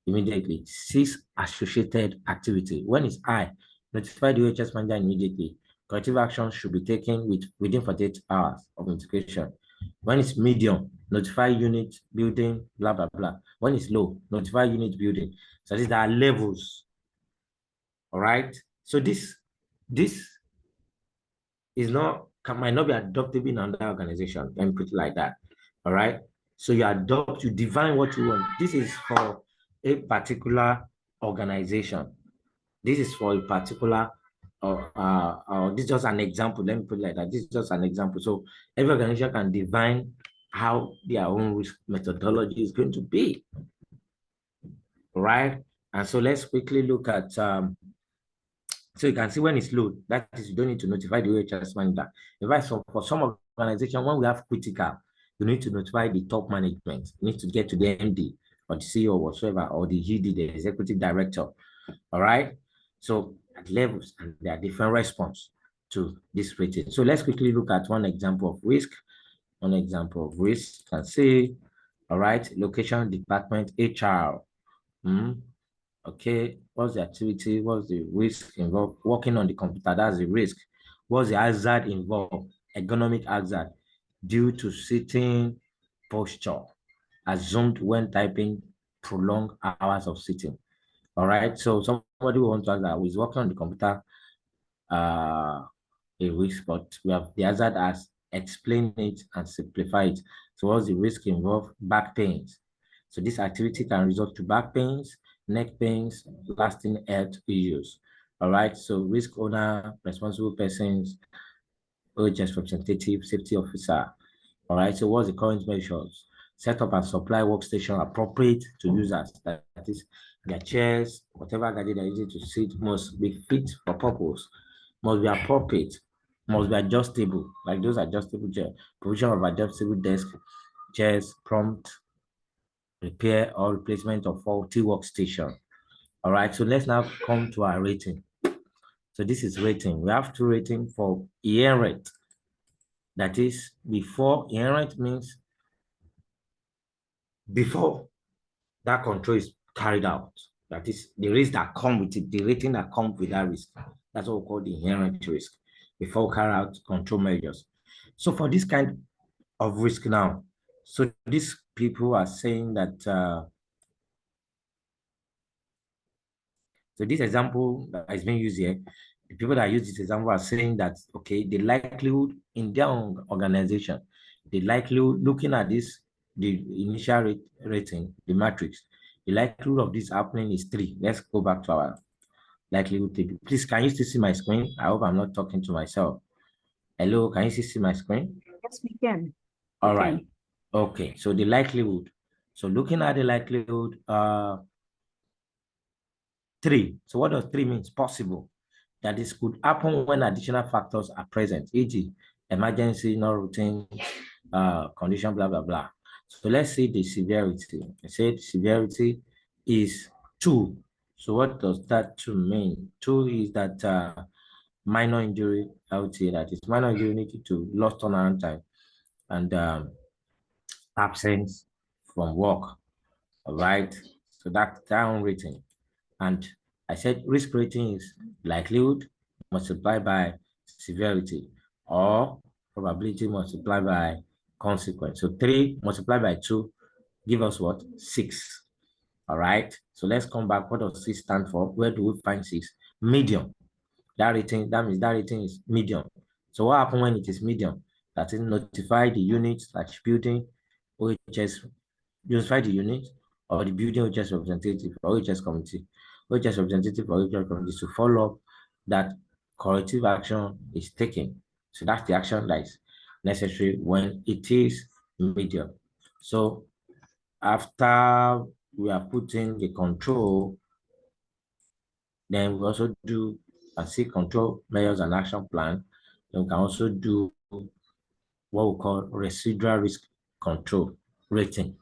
immediately. Cease associated activity. When it's high, notify the OHS manager immediately. Corrective action should be taken within 48 hours of notification. When it's medium, notify unit, building, blah, blah, blah. When it's low, notify unit, building. So these are levels. All right. So this is not, might not be adoptable in another organization. Let me put it like that. All right. So you define what you want. This is for a particular organization. This is for a particular, this is just an example. Let me put it like that. This is just an example. So every organization can define how their own risk methodology is going to be. All right. And so let's quickly look at, so you can see when it's low, that is, you don't need to notify the OHS manager. In fact, for some organization, when we have critical, you need to notify the top management. You need to get to the MD or the CEO or whatsoever, or the ED, the executive director. All right. So at levels, and there are different response to this rating. So let's quickly look at one example of risk. One example of risk, you can see, all right, location, department, HR. Okay, what's the activity? What's the risk involved? Working on the computer, that's the risk. What's the hazard involved? Ergonomic hazard due to sitting posture, assumed when typing, prolonged hours of sitting. All right, so somebody who wants to ask that who is working on the computer, a risk, but we have the hazard as explain it and simplify it. So what's the risk involved? Back pains. So this activity can result to back pains, neck pains, lasting health issues. All right, so risk owner, responsible persons, OHS representative, safety officer. All right, so what's the current measures? Set up and supply workstation appropriate to users. That is, their chairs, whatever gadget they're using to sit must be fit for purpose, must be appropriate, must be adjustable, like those adjustable chairs, provision of adjustable desk, chairs, prompt repair or replacement of faulty workstation. All right, so let's now come to our rating. So this is rating. We have two rating for inherent. That is, before inherent means before that control is carried out. That is the risk that come with it, the rating that comes with that risk. That's what we call the inherent risk before we carry out control measures. So for this kind of risk now, so these people are saying that, so this example that is being used here, the people that use this example are saying that, okay, the likelihood in their own organization, the likelihood looking at this, the initial rating, the matrix, the likelihood of this happening is 3. Let's go back to our likelihood table. Please, can you still see my screen? I hope I'm not talking to myself. Hello, can you still see my screen? Yes, we can. All right. Okay, so the likelihood. So looking at the likelihood, 3. So what does 3 mean? Possible. That this could happen when additional factors are present, e.g., emergency, non-routine condition, blah, blah, blah. So let's say the severity. I said severity is 2. So what does that 2 mean? 2 is that minor injury, I would say that is minor injury related to lost turnaround time and absence from work. All right. So that's down rating. And I said risk rating is likelihood multiplied by severity or probability multiplied by consequence. So 3 multiplied by 2 give us what? 6. All right. So let's come back. What does 6 stand for? Where do we find 6? Medium. That means that rating is medium. So what happens when it is medium? That is notify the unit, like building, OHS, notify the unit or the building OHS representative or OHS committee. OHS representative or OHS committee to follow up that corrective action is taken. So that's the action that is necessary when it is medium. So after we are putting the control, then we also do a seek control measures and action plan. Then we can also do what we call residual risk control rating.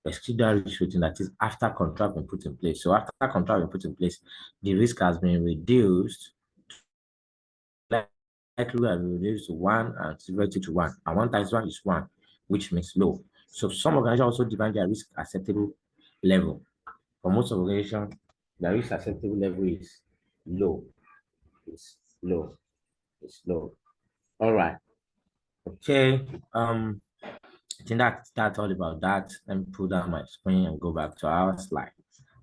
residual risk rating, that is after control has been put in place. So after control has been put in place, the risk has been reduced, likely has been reduced to 1 and severity to 1. And 1 times 1 is 1, which means low. So some organizations also define their risk acceptable level. For most organizations, the risk acceptable level is low. It's low. It's low. All right. Okay. I think that's all about that. Let me pull down my screen and go back to our slide.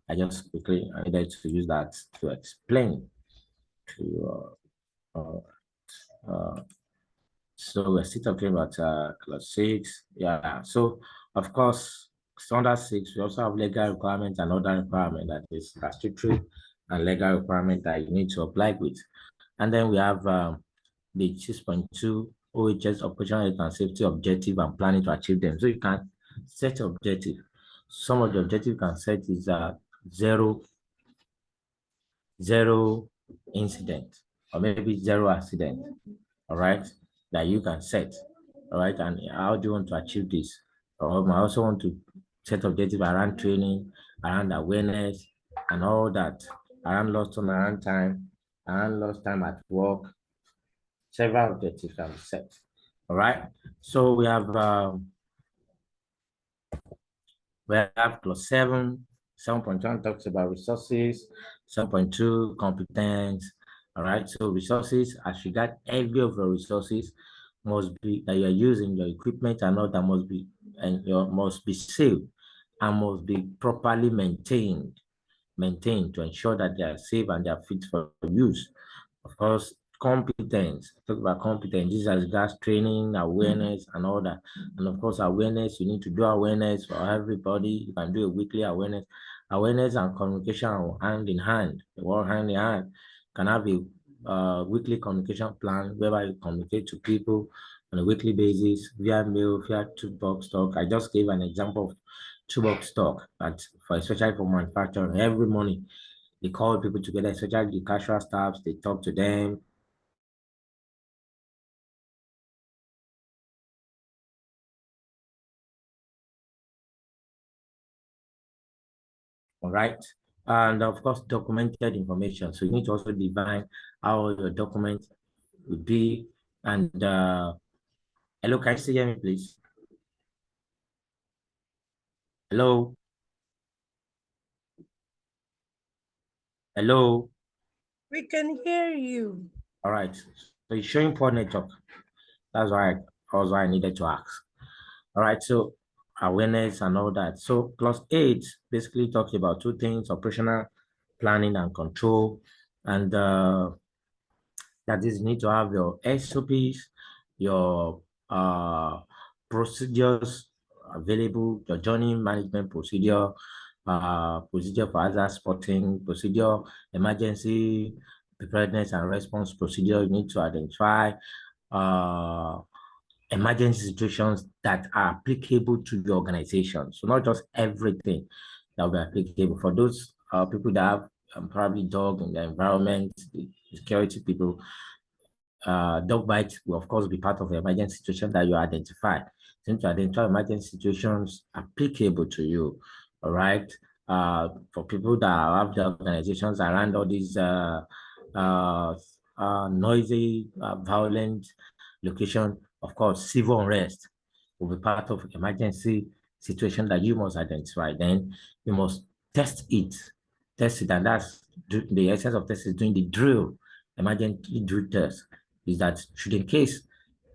I needed to use that to explain to you. So we're still talking about class 6. Yeah. So of course, standard 6, we also have legal requirements and other requirement, that is statutory and legal requirement that you need to apply with. And then we have the 6.2 OHS operational health and safety objective and planning to achieve them. So you can set objective. Some of the objective you can set is zero incident, or maybe 0 accident. All right, that you can set. All right, and how do you want to achieve this? I also want to set objective around training, around awareness, and all that, around lost time, around lost time at work. Several objectives can be set. All right, so we have clause 7. 7.1 talks about resources. 7.2 competence. All right, so resources, as regard every of your resources must be that you are using, your equipment and all that must be, and must be safe and must be properly maintained to ensure that they are safe and they are fit for use. Of course, competence. Talk about competence. This is regards training, awareness, and all that. And of course, awareness. You need to do awareness for everybody. You can do a weekly awareness. Awareness and communication are hand in hand. They work hand in hand. You can have a weekly communication plan whereby you communicate to people on a weekly basis via mail, via toolbox talk. I just gave an example of toolbox talk, that especially for manufacturing. Every morning they call people together, especially the casual staffs. They talk to them. All right. And of course, documented information. So you need to also define how your document would be. And hello, can you still hear me, please? Hello? Hello? We can hear you. All right. So you're showing poor network. That's why I needed to ask. All right. So awareness and all that. So clause 8 basically talks about 2 things: operational planning and control. And that is, you need to have your SOPs, your procedures available, your journey management procedure, procedure for hazard spotting, procedure, emergency preparedness and response procedure. You need to identify emergency situations that are applicable to the organization. So not just everything that will be applicable. For those people that have probably dog in the environment, the security people, dog bite will of course be part of the emergency situation that you identify. You need to identify emergency situations applicable to you. All right. For people that have the organizations around all these noisy, violent location, of course, civil unrest will be part of emergency situation that you must identify. Then you must test it, and that's the essence of test is doing the drill, emergency drill test. Is that should in case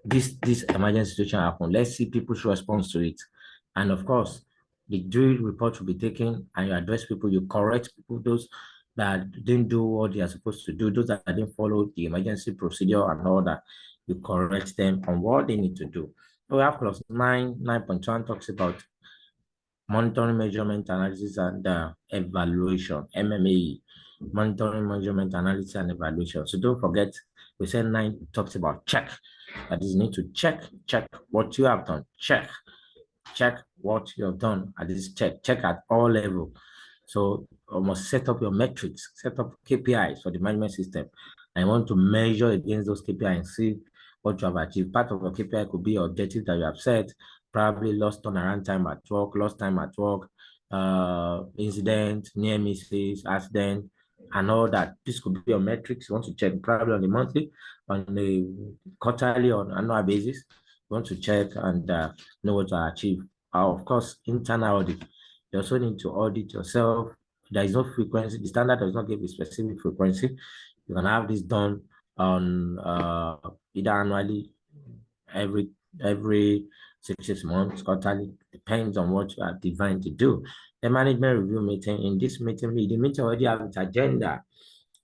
this emergency situation happen, let's see people's response to it. And of course, the drill report will be taken and you address people, you correct people, those that didn't do what they are supposed to do, those that didn't follow the emergency procedure and all that, you correct them on what they need to do. So we have clause 9.1 talks about monitoring, measurement, analysis, and evaluation, MMAE, monitoring, measurement, analysis, and evaluation. So don't forget, we said 9 talks about check. That is, you need to check what you have done, check what you have done at this check at all levels. So you must set up your metrics, set up KPIs for the management system. I want to measure against those KPIs and see what you have achieved. Part of your KPI could be your objective that you have set. probably lost turnaround time at work, incident, near misses, accident, and all that. This could be your metrics. You want to check probably on a monthly, on a quarterly, on annual basis. You want to check and know what to achieve. Of course, internal audit. You also need to audit yourself. There is no frequency. The standard does not give a specific frequency. You can have this done on either annually, every 6 months, quarterly, depends on what you are designed to do. The management review meeting, in this meeting, the meeting already have its agenda.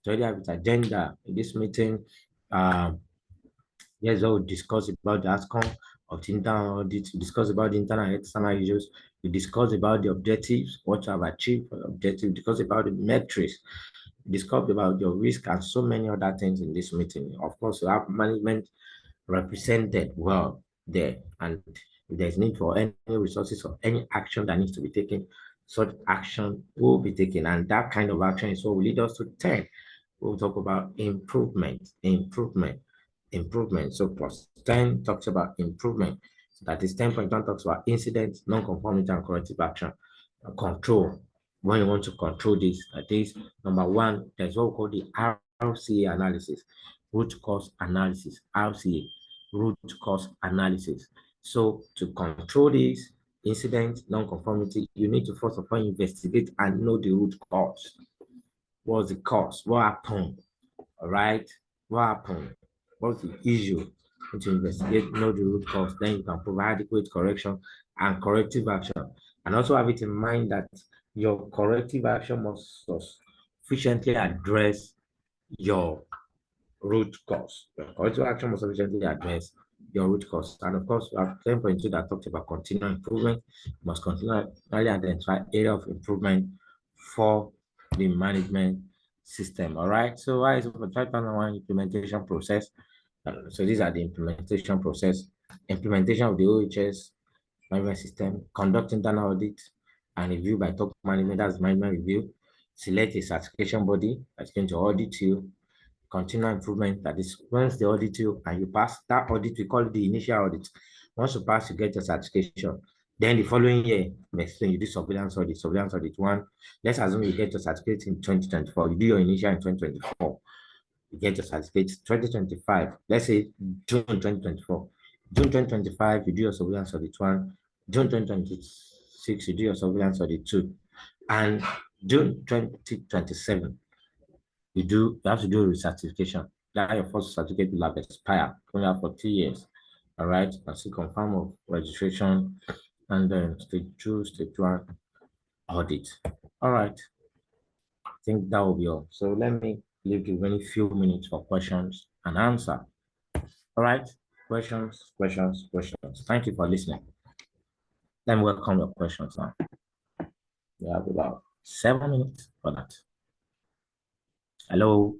In this meeting, yes, we'll discuss about the outcome of the internal audit, we discuss about the internal and external issues, we discuss about the objectives, what you have achieved for the objective, discuss about the metrics, discuss about your risk and so many other things in this meeting. Of course, you have management represented well there, and if there's need for any resources or any action that needs to be taken, such action will be taken, and that kind of action is what will lead us to 10. We'll talk about improvement. So plus 10 talks about improvement. So that is 10.1 talks about incidents, non-conformity, and corrective action. Control. When you want to control this, that is number one, there's what we call the RCA analysis, root cause analysis, RCA, root cause analysis. So to control this incident, non-conformity, you need to first of all investigate and know the root cause. What's the cause? What happened? All right? What happened? What's the issue? And to investigate, know the root cause, then you can provide adequate correction and corrective action. And also have it in mind that your corrective action must sufficiently address your root cause. Your corrective action must sufficiently address your root cause. And of course, we have 10.2 that talked about continual improvement. You must continually identify area of improvement for the management system. All right. So why is it for 5.1 implementation process? So these are the implementation process. Implementation of the OHS management system, conduct internal audit and review by top management, that's management review. Select a certification body that's going to audit you. Continual improvement, that is once they audit you and you pass that audit, we call it the initial audit. Once you pass, you get your certification. Then the following year, next thing you do surveillance audit one. Let's assume you get your certificate in 2024. You do your initial in 2024. You get your certificate 2025. Let's say June 2024. June 2025, you do your surveillance audit one. June 2026, you do your surveillance audit two. And June 2027, you have to do a recertification. That your first certificate will have expired only for 2 years. All right, and so confirm of registration and then stage 2, stage 1 audit. All right, I think that will be all. So let me leave you very few minutes for questions and answer. All right, questions. Thank you for listening. Let me welcome your questions now. We have about 7 minutes for that. Hello.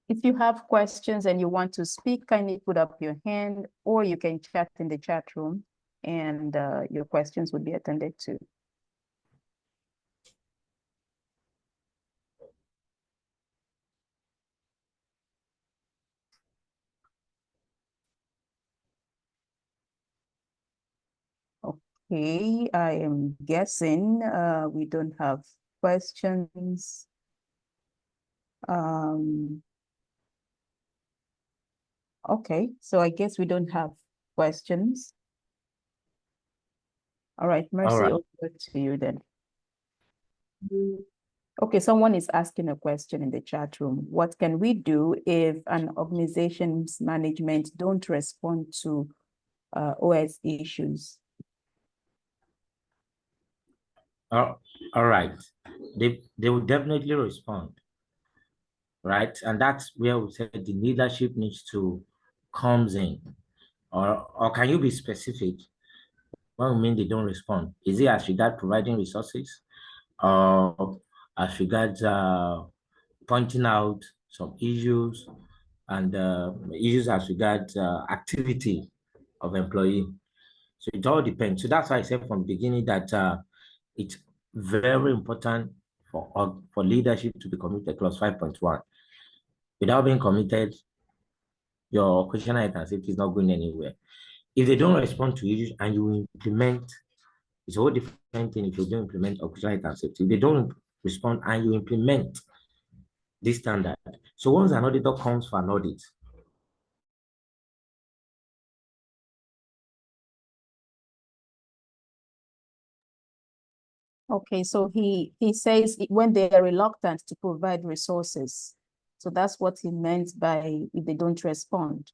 If you have questions and you want to speak, kindly put up your hand, or you can chat in the chat room and your questions will be attended to. Okay, I am guessing we don't have questions. Okay, so I guess we don't have questions. All right, Mercy, over to you then. Okay, someone is asking a question in the chat room. What can we do if an organization's management don't respond to OS issues? All right, they will definitely respond, right? And that's where we said the leadership needs to comes in. Or can you be specific? What we mean they don't respond? Is it as regards providing resources, or as regards pointing out some issues and issues as regards activity of employee? So it all depends. So that's why I said from the beginning that it's very important for leadership to be committed, clause 5.1. Without being committed, your operational health and safety is not going anywhere. If they don't respond to issues and you implement, it's a whole different thing if you don't implement occupational health and safety. If they don't respond and you implement this standard. So once an auditor comes for an audit, Okay, so he says when they are reluctant to provide resources. So that's what he meant by if they don't respond.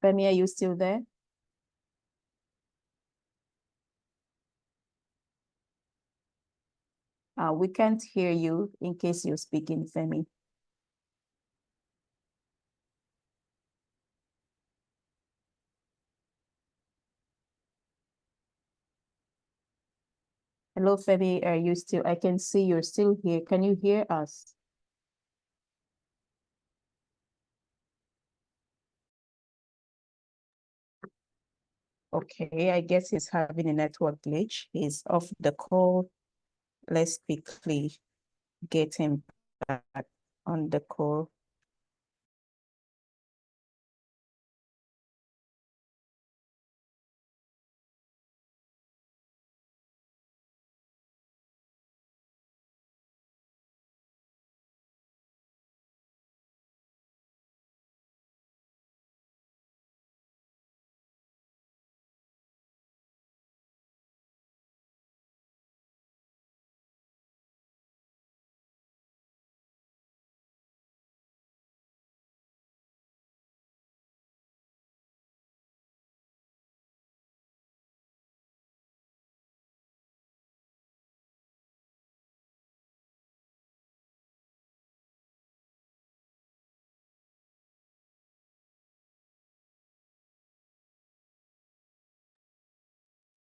Femi, are you still there? We can't hear you in case you're speaking, Femi. Hello, Femi, are you still, I can see you're still here. Can you hear us? Okay, I guess he's having a network glitch. He's off the call. Let's quickly get him back on the call.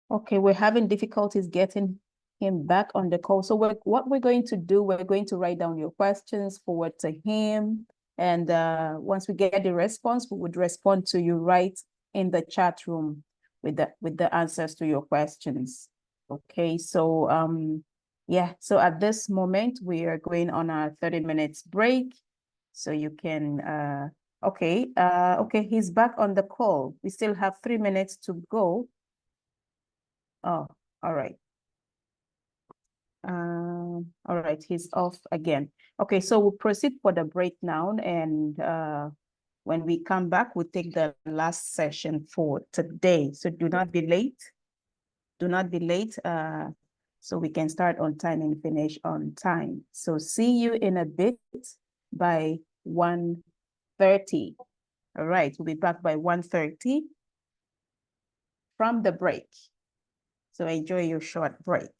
Okay, we're having difficulties getting him back on the call. So what we're going to do, we're going to write down your questions, forward to him. And once we get the response, we would respond to you right in the chat room with the answers to your questions. Okay, so yeah, so at this moment, we are going on our 30 minutes break. So you can, okay, he's back on the call. We still have 3 minutes to go. Oh, all right. All right, he's off again. Okay, so we'll proceed for the break now, and when we come back, we'll take the last session for today. So do not be late. Do not be late, so we can start on time and finish on time. So see you in a bit by 1:30. All right, we'll be back by 1:30 from the break. So enjoy your short break.